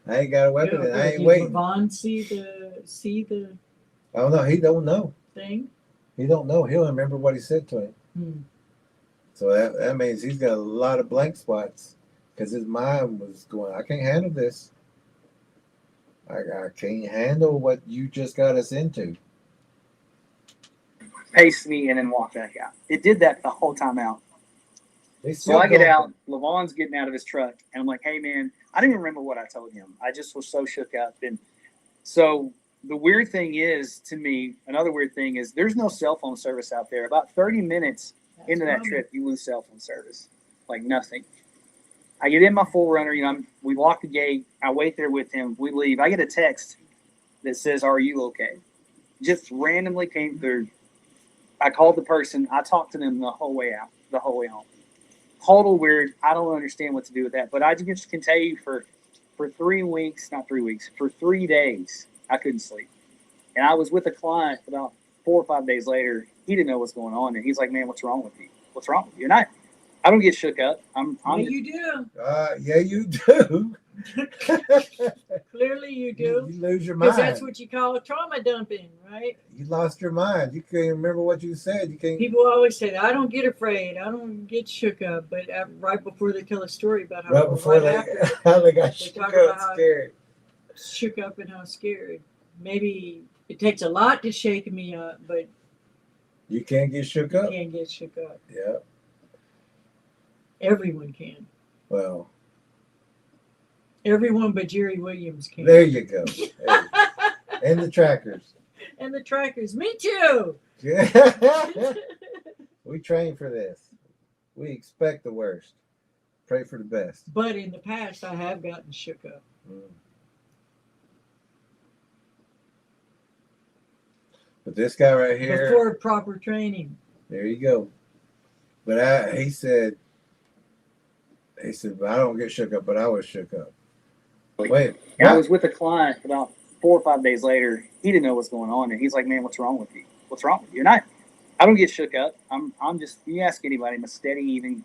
Speaker 8: I ain't got a weapon, and I ain't waiting.
Speaker 2: Did Levon see the
Speaker 8: Oh no, he don't know.
Speaker 2: thing?
Speaker 8: He don't know. He'll remember what he said to him. So that means he's got a lot of blank spots because his mind was going, I can't handle this. I can't handle what you just got us into.
Speaker 5: Paced me and then walked back out. It did that the whole time out.
Speaker 8: They
Speaker 5: So
Speaker 8: still
Speaker 5: I get
Speaker 8: going-
Speaker 5: out, Levon's getting out of his truck, and I'm like, hey, man, I didn't even remember what I told him. I just was so shook up. And so the weird thing is, to me, another weird thing is there's no cell phone service out there. About 30 minutes into that trip, you lose cell phone service. Like nothing. I get in my full runner, we lock the gate. I wait there with him. We leave. I get a text that says, are you okay? Just randomly came through. I called the person. I talked to them the whole way home. Total weird. I don't understand what to do with that. But I just can tell you for 3 weeks, not 3 weeks, for 3 days, I couldn't sleep. And I was with a client about 4 or 5 days later. He didn't know what's going on. And he's like, man, what's wrong with you? What's wrong with you? And I don't get shook up.
Speaker 2: Yeah, you do.
Speaker 8: Yeah, you do.
Speaker 2: Clearly you do.
Speaker 8: You lose your
Speaker 2: Because
Speaker 8: mind.
Speaker 2: that's what you call trauma dumping, right?
Speaker 8: You lost your mind. You can't remember what you said. You can't.
Speaker 2: People always say that. I don't get afraid. I don't get shook up. But right before they tell a story about how
Speaker 8: Right before
Speaker 2: after,
Speaker 8: how they got
Speaker 2: they
Speaker 8: shook
Speaker 2: talk
Speaker 8: up,
Speaker 2: about how
Speaker 8: scared.
Speaker 2: shook up and how scared. Maybe it takes a lot to shake me up, but
Speaker 8: You can't get shook
Speaker 2: you
Speaker 8: up.
Speaker 2: can't get shook up.
Speaker 8: Yeah.
Speaker 2: Everyone can.
Speaker 8: Well,
Speaker 2: Everyone but Jerry Williams can.
Speaker 8: there you go. There you go. And the trackers.
Speaker 2: And the trackers. Me too.
Speaker 8: We train for this. We expect the worst. Pray for the best.
Speaker 2: But in the past, I have gotten shook up.
Speaker 8: Mm. But this guy right here,
Speaker 2: Before proper training.
Speaker 8: there you go. But he said, but I don't get shook up, but I was shook up. Wait,
Speaker 5: And I
Speaker 8: what?
Speaker 5: was with a client about 4 or 5 days later. He didn't know what's going on. And he's like, man, what's wrong with you? What's wrong with you? And I don't get shook up. I'm just, you ask anybody, I'm a steady, even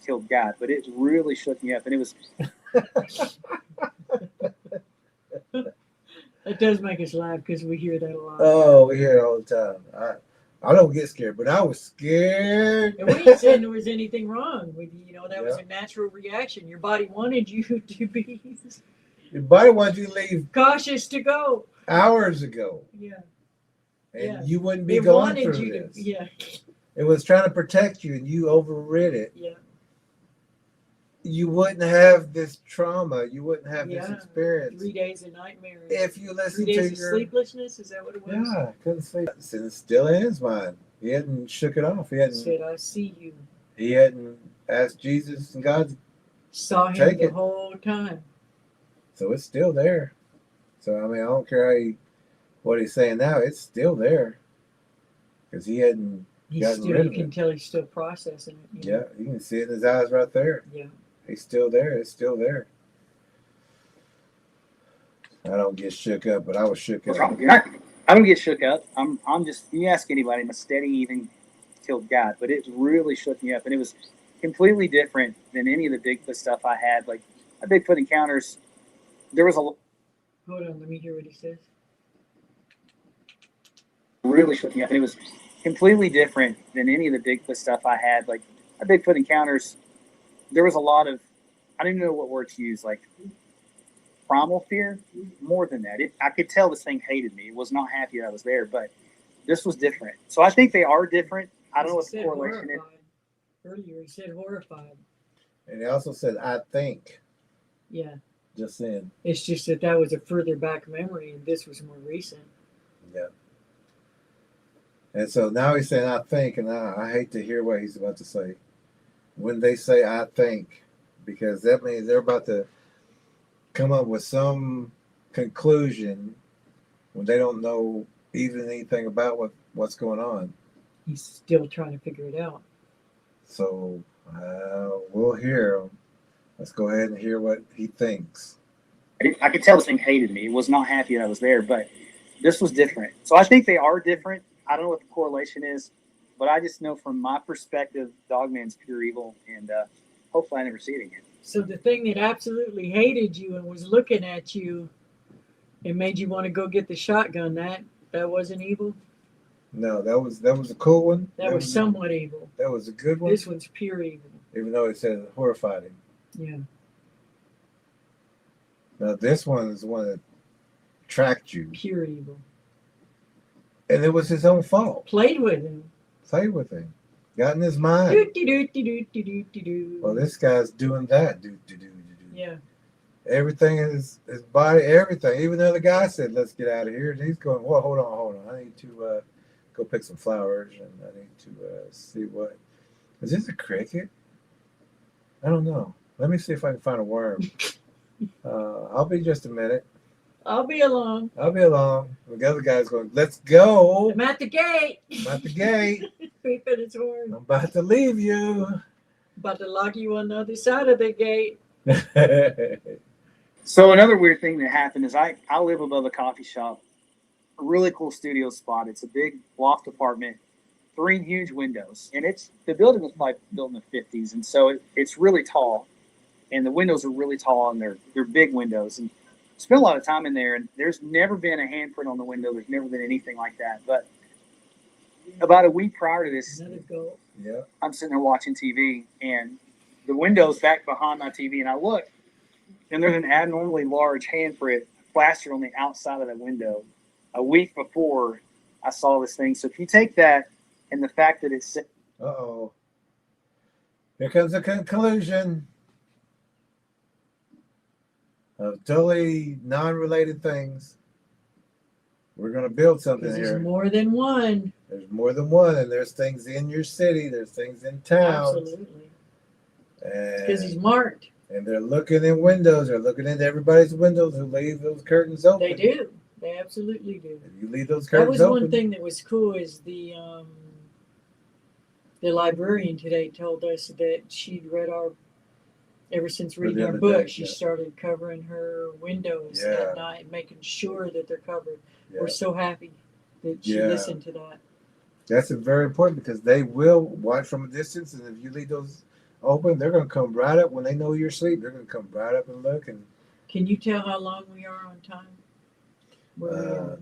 Speaker 5: killed guy. But it really shook me up. And it was,
Speaker 2: That does make us laugh because we hear that a lot.
Speaker 8: Oh, we hear it all the time. I don't get scared, but I was scared.
Speaker 2: And we didn't say there was anything wrong with you. That was
Speaker 8: Yeah.
Speaker 2: a natural reaction. Your body wanted you to be
Speaker 8: Your body wanted you to leave
Speaker 2: cautious to go.
Speaker 8: hours ago,
Speaker 2: Yeah.
Speaker 8: and
Speaker 2: Yeah.
Speaker 8: you wouldn't be
Speaker 2: It
Speaker 8: going
Speaker 2: wanted
Speaker 8: through
Speaker 2: you
Speaker 8: this.
Speaker 2: to. Yeah.
Speaker 8: It was trying to protect you, and you overrid it.
Speaker 2: Yeah.
Speaker 8: You wouldn't have this trauma. You wouldn't have this
Speaker 2: Yeah.
Speaker 8: experience
Speaker 2: 3 days of nightmares.
Speaker 8: if you
Speaker 2: 3
Speaker 8: listen
Speaker 2: days
Speaker 8: to
Speaker 2: of
Speaker 8: your.
Speaker 2: sleeplessness. Is that what it was?
Speaker 8: Yeah, couldn't sleep. It's still in his mind. He hadn't shook it off. He hadn't.
Speaker 2: Said, I see you.
Speaker 8: He hadn't asked Jesus and God,
Speaker 2: Saw him
Speaker 8: Take
Speaker 2: the
Speaker 8: it.
Speaker 2: whole time.
Speaker 8: so it's still there. So I mean, I don't care what he's saying now. It's still there because he hadn't.
Speaker 2: He's
Speaker 8: Gotten
Speaker 2: still,
Speaker 8: rid
Speaker 2: you
Speaker 8: of
Speaker 2: can
Speaker 8: it.
Speaker 2: tell he's still processing it.
Speaker 8: Yeah, you can see it in his eyes right there.
Speaker 2: Yeah.
Speaker 8: He's still there. It's still there. I don't get shook up, but I was shook
Speaker 5: what's wrong
Speaker 8: up.
Speaker 5: with you? I don't get shook up. I'm just, you ask anybody, I'm a steady, even killed guy. But it really shook me up. And it was completely different than any of the Bigfoot stuff I had. Like, my Bigfoot encounters, there was a
Speaker 2: Hold on, let me hear what he says.
Speaker 5: really shook me up. And it was completely different than any of the Bigfoot stuff I had. Like, my Bigfoot encounters, there was a lot of, I didn't know what word to use, like primal fear. More than that, I could tell this thing hated me. It was not happy that I was there, but this was different. So I think they are different. I don't know what
Speaker 2: He
Speaker 5: the
Speaker 2: said
Speaker 5: correlation is.
Speaker 2: horrified. Earlier, he said horrified.
Speaker 8: And he also said, I think,
Speaker 2: Yeah.
Speaker 8: just then.
Speaker 2: It's just that was a further back memory, and this was more recent.
Speaker 8: Yeah. And so now he's saying, I think, and I hate to hear what he's about to say. When they say, I think, because that means they're about to come up with some conclusion when they don't know even anything about what's going on.
Speaker 2: He's still trying to figure it out.
Speaker 8: So we'll hear him. Let's go ahead and hear what he thinks.
Speaker 5: I could tell this thing hated me. It was not happy that I was there, but this was different. So I think they are different. I don't know what the correlation is, but I just know from my perspective, Dogman's pure evil, and hopefully I never see it again.
Speaker 2: So the thing that absolutely hated you and was looking at you and made you want to go get the shotgun, that wasn't evil?
Speaker 8: No, that was a cool one.
Speaker 2: That was somewhat evil.
Speaker 8: That was a good one.
Speaker 2: This one's pure evil.
Speaker 8: Even though it said horrified him.
Speaker 2: Yeah.
Speaker 8: Now this one is the one that tracked you.
Speaker 2: Pure evil.
Speaker 8: And it was his own fault.
Speaker 2: Played with him.
Speaker 8: Played with him. Got in his mind.
Speaker 2: Do-do-do-do-do-do-do-do.
Speaker 8: Well, this guy's doing that.
Speaker 2: Yeah.
Speaker 8: Everything in his body, everything. Even though the guy said, let's get out of here. And he's going, well, hold on. I need to go pick some flowers. And I need to see what. Is this a cricket? I don't know. Let me see if I can find a worm. I'll be just a minute.
Speaker 2: I'll be along.
Speaker 8: The other guy's going, let's go.
Speaker 2: I'm at the gate. Creeping its horn.
Speaker 8: I'm about to leave you.
Speaker 2: About to lock you on the other side of the gate.
Speaker 5: So another weird thing that happened is I live above a coffee shop, a really cool studio spot. It's a big loft apartment, 3 huge windows, and the building was probably built in the 50s, and so it's really tall, and the windows are really tall, and they're big windows, and spent a lot of time in there, and there's never been a handprint on the window. There's never been anything like that. But about a week prior to this,
Speaker 8: Yeah.
Speaker 5: I'm sitting there watching TV, and the window's back behind my TV, and I look, and there's an abnormally large handprint plastered on the outside of that window. A week before I saw this thing. So if you take that and the fact that it's...
Speaker 8: Uh-oh. Here comes the conclusion of totally non-related things. We're going to build something here.
Speaker 2: There's more than one.
Speaker 8: There's more than one, and there's things in your city. There's things in town.
Speaker 2: Absolutely.
Speaker 8: And
Speaker 2: Because he's marked.
Speaker 8: And they're looking in windows. They're looking into everybody's windows who leave those curtains open.
Speaker 2: They do. They absolutely do.
Speaker 8: If you leave those
Speaker 2: That
Speaker 8: curtains
Speaker 2: was
Speaker 8: open.
Speaker 2: one thing that was cool is the librarian today told us that she'd read ever since reading our
Speaker 8: other
Speaker 2: book,
Speaker 8: day,
Speaker 2: she
Speaker 8: yeah.
Speaker 2: started covering her windows at night, making sure that they're covered.
Speaker 8: Yeah.
Speaker 2: We're so happy that she
Speaker 8: Yeah.
Speaker 2: listened to that.
Speaker 8: That's very important because they will watch from a distance, and if you leave those open, they're going to come right up when they know you're asleep. They're going to come right up and look. And
Speaker 2: Can you tell how long we are on time? Where we are?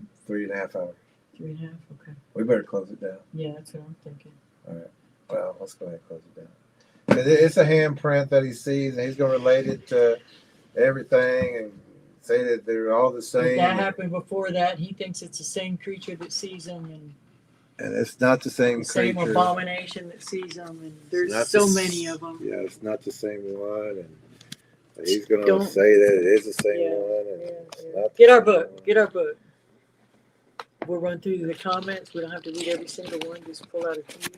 Speaker 8: 3.5 hours.
Speaker 2: 3.5. Okay.
Speaker 8: We better close it down.
Speaker 2: Yeah, that's what I'm thinking.
Speaker 8: All right. Well, let's go ahead and close it down. It's a handprint that he sees, and he's going to relate it to everything and say that they're all the
Speaker 2: If
Speaker 8: same.
Speaker 2: that happened before that, he thinks it's the same creature that sees them, and
Speaker 8: it's not the same
Speaker 2: the same
Speaker 8: creature.
Speaker 2: abomination that sees them, and there's
Speaker 8: Not
Speaker 2: so
Speaker 8: the
Speaker 2: many of them.
Speaker 8: Yeah, it's not the same one, and he's going to
Speaker 2: Don't-
Speaker 8: say that it is the same
Speaker 2: Yeah,
Speaker 8: one. And
Speaker 2: yeah,
Speaker 8: it's
Speaker 2: yeah.
Speaker 8: not the
Speaker 2: Get our
Speaker 8: same
Speaker 2: book.
Speaker 8: one.
Speaker 2: Get our book. We'll run through the comments. We don't have to read every single one. Just pull out a few.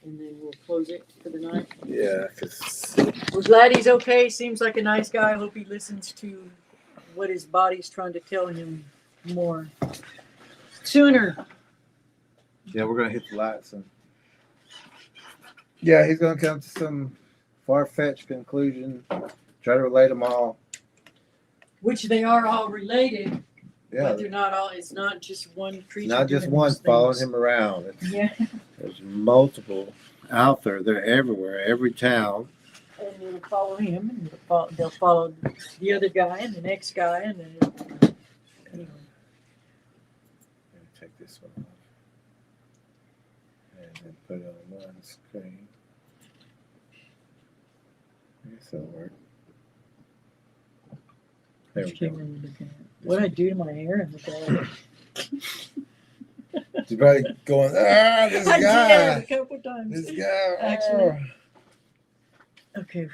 Speaker 2: And then we'll close it for the night.
Speaker 8: Yeah, because
Speaker 2: We're glad he's okay. Seems like a nice guy. I hope he listens to what his body's trying to tell him more sooner.
Speaker 8: yeah, we're going to hit the lights. And yeah, he's going to come to some far-fetched conclusion, try to relate them all.
Speaker 2: Which they are all related,
Speaker 8: Yeah,
Speaker 2: but they're not all. It's not just one creature.
Speaker 8: not just
Speaker 2: doing
Speaker 8: one
Speaker 2: those
Speaker 8: following
Speaker 2: things.
Speaker 8: him around.
Speaker 2: Yeah.
Speaker 8: There's multiple out there. They're everywhere, every town.
Speaker 2: And they'll follow him, and they'll follow the other guy, and the next guy, and then. Anyway.
Speaker 8: Let me take this one off. And then put it on one screen. I guess that'll work. There
Speaker 2: Which
Speaker 8: we
Speaker 2: camera
Speaker 8: go.
Speaker 2: are you looking at? What did I do to my hair in the car?
Speaker 8: You're probably going, this
Speaker 2: I
Speaker 8: guy.
Speaker 2: did a couple times.
Speaker 8: This guy.
Speaker 2: Actually. Okay.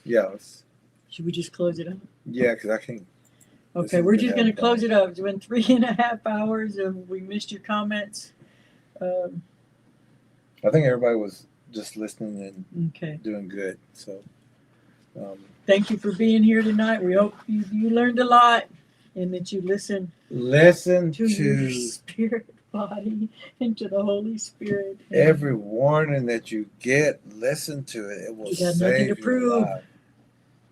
Speaker 8: Yeah.
Speaker 2: Should we just close it up?
Speaker 8: Yeah, because I can't.
Speaker 2: Okay,
Speaker 8: is
Speaker 2: we're
Speaker 8: gonna
Speaker 2: just going to
Speaker 8: have
Speaker 2: close it up. It's been 3.5 hours, and we missed your comments.
Speaker 8: I think everybody was just listening and
Speaker 2: Okay.
Speaker 8: doing good. So,
Speaker 2: Thank you for being here tonight. We hope you learned a lot, and that you listen
Speaker 8: listen
Speaker 2: to your
Speaker 8: to
Speaker 2: spirit body and to the Holy Spirit. And
Speaker 8: every warning that you get. Listen to it. It will
Speaker 2: You got
Speaker 8: save
Speaker 2: nothing to
Speaker 8: your
Speaker 2: prove.
Speaker 8: life.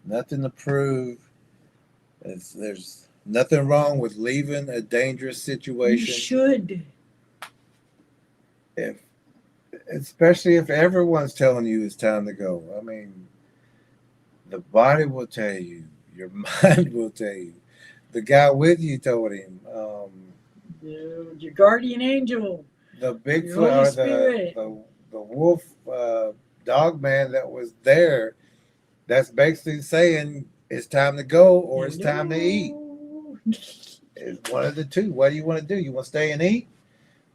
Speaker 8: Nothing to prove. There's nothing wrong with leaving a dangerous
Speaker 2: you
Speaker 8: situation.
Speaker 2: should.
Speaker 8: Especially if everyone's telling you it's time to go. I mean, the body will tell you, your mind will tell you,
Speaker 3: the guy with you told him.
Speaker 2: Your guardian angel.
Speaker 3: The
Speaker 2: Holy
Speaker 3: Bigfoot or
Speaker 2: Spirit.
Speaker 3: the wolf dog man that was there. That's basically saying it's time to go or it's time to eat. It's one of the two. What do you want to do? You want to stay and eat,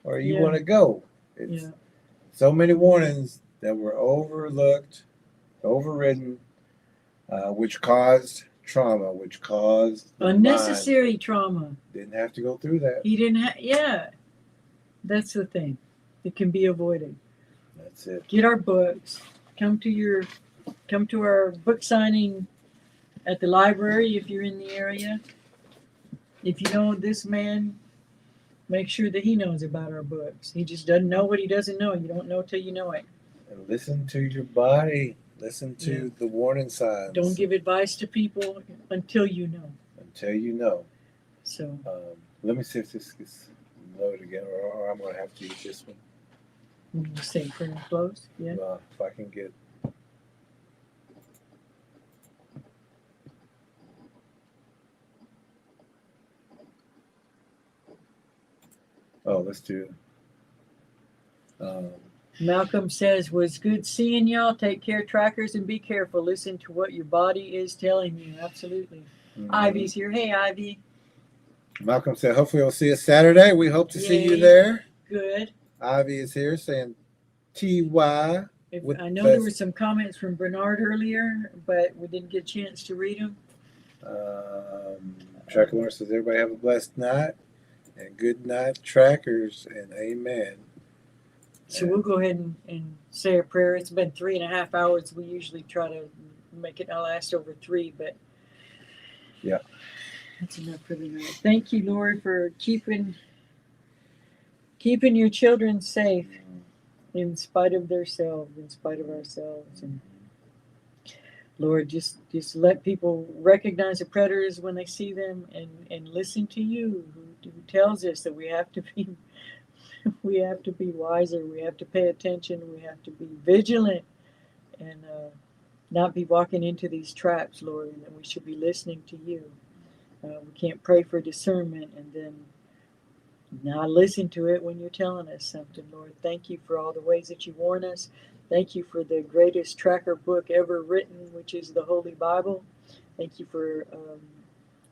Speaker 3: or you
Speaker 2: Yeah.
Speaker 3: want to go? It's
Speaker 2: Yeah.
Speaker 3: so many warnings that were overlooked, overridden, which caused trauma, which caused the
Speaker 2: Unnecessary trauma.
Speaker 3: mind. Didn't have to go through that.
Speaker 2: He didn't have. Yeah. That's the thing. It can be avoided.
Speaker 3: That's it.
Speaker 2: Get our books. Come to our book signing at the library if you're in the area. If you know this man, make sure that he knows about our books. He just doesn't know what he doesn't know. You don't know till you know it.
Speaker 3: And listen to your body. Listen to the warning signs.
Speaker 2: Don't give advice to people until you know.
Speaker 3: Until you know.
Speaker 2: So
Speaker 3: let me see if this gets loaded again, or I'm going to have to use this one.
Speaker 2: you say pretty close. Yeah.
Speaker 3: If I can get. Oh, let's do.
Speaker 2: Malcolm says, was good seeing y'all. Take care, trackers, and be careful. Listen to what your body is telling you. Absolutely.
Speaker 3: Mhm.
Speaker 2: Ivy's here. Hey, Ivy.
Speaker 3: Malcolm said, hopefully we'll see you Saturday. We hope to see you
Speaker 2: Yay.
Speaker 3: there.
Speaker 2: Good.
Speaker 3: Ivy is here saying TY.
Speaker 2: I know there were some comments from Bernard earlier, but we didn't get a chance to read them.
Speaker 3: Tracker Lawrence says, everybody have a blessed night and good night, trackers, and amen.
Speaker 2: So we'll go ahead and say a prayer. It's been 3.5 hours. We usually try to make it not last over 3, but
Speaker 3: yeah,
Speaker 2: that's enough for the night. Thank you, Lord, for keeping your children safe in spite of themselves, in spite of ourselves. And Lord, just let people recognize the predators when they see them, and listen to you, who tells us that we have to be wiser, we have to pay attention, we have to be vigilant, and not be walking into these traps, Lord, and that we should be listening to you. We can't pray for discernment and then not listen to it when you're telling us something, Lord. Thank you for all the ways that you warn us. Thank you for the greatest tracker book ever written, which is the Holy Bible. Thank you for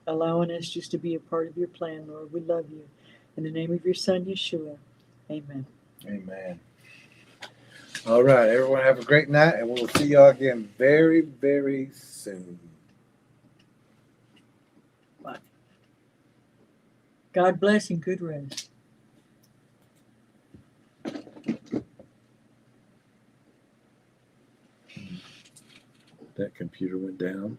Speaker 2: allowing us just to be a part of your plan, Lord. We love you. In the name of your Son, Yeshua. Amen.
Speaker 3: Amen. All right, everyone have a great night, and we'll see y'all again very, very soon.
Speaker 2: Bye. God bless and good rest.
Speaker 3: That computer went down.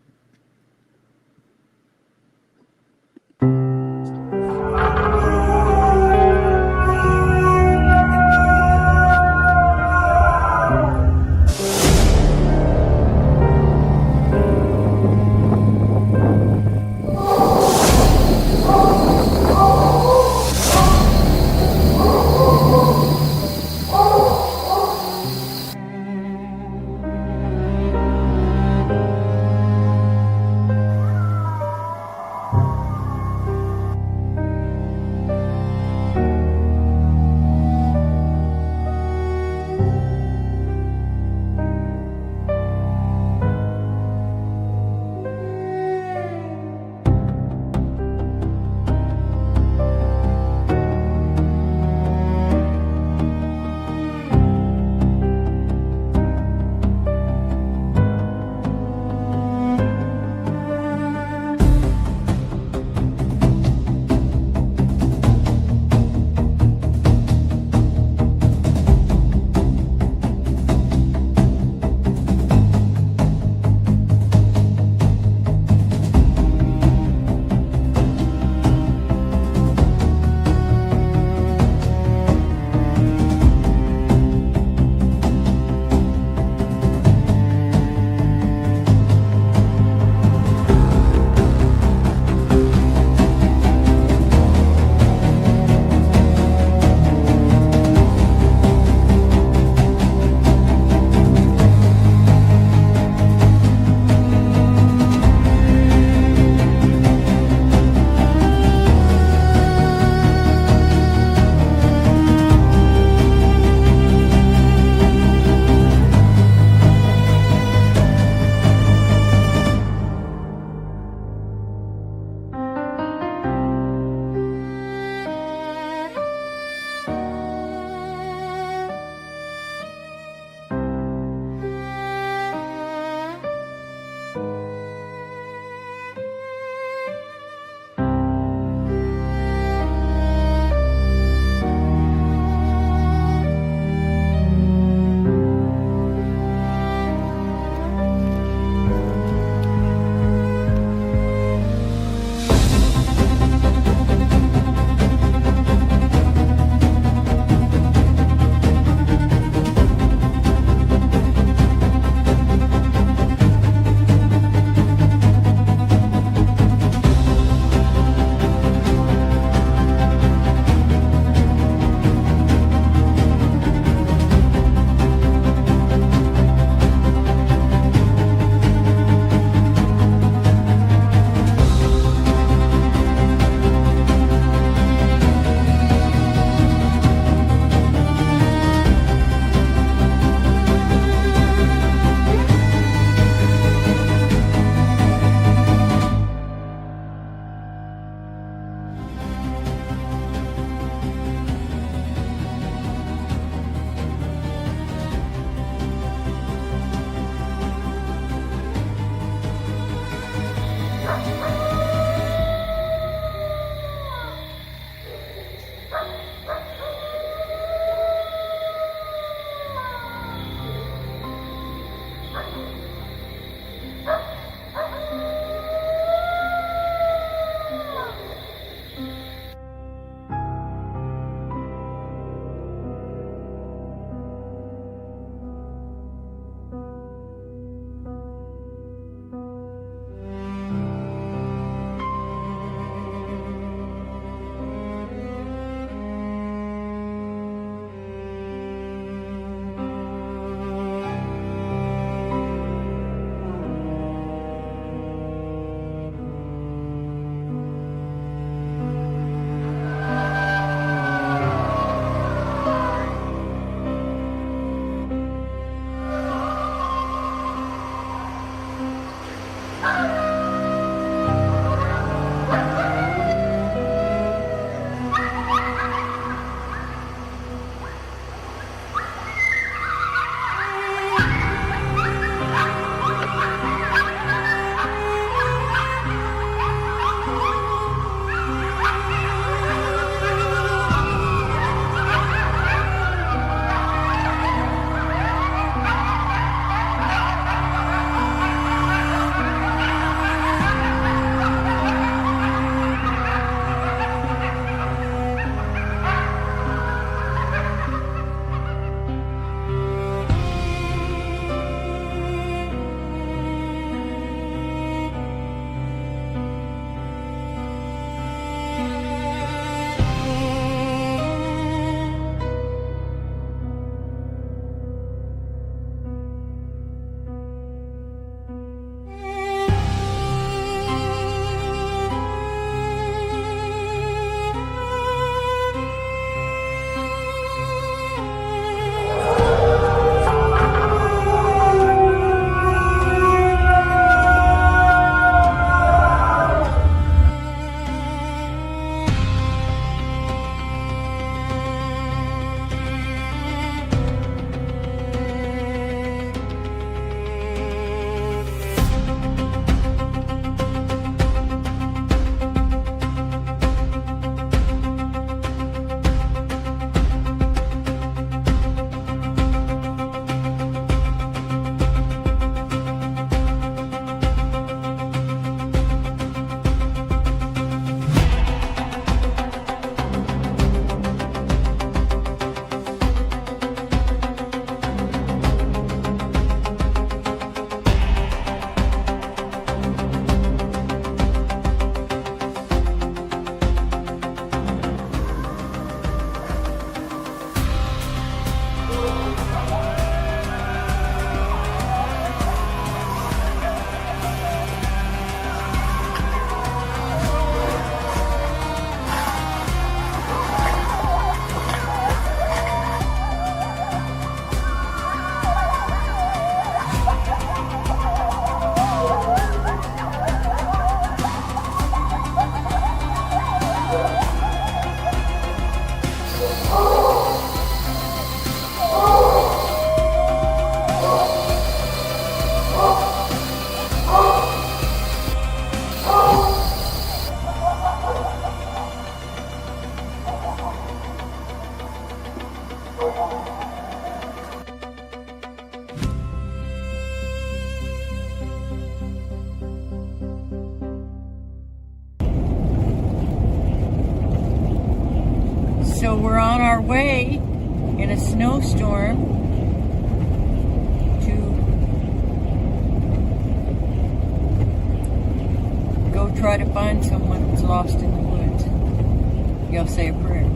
Speaker 2: we're on our way in a snowstorm to go try to find someone who's lost in the woods. Y'all say a prayer.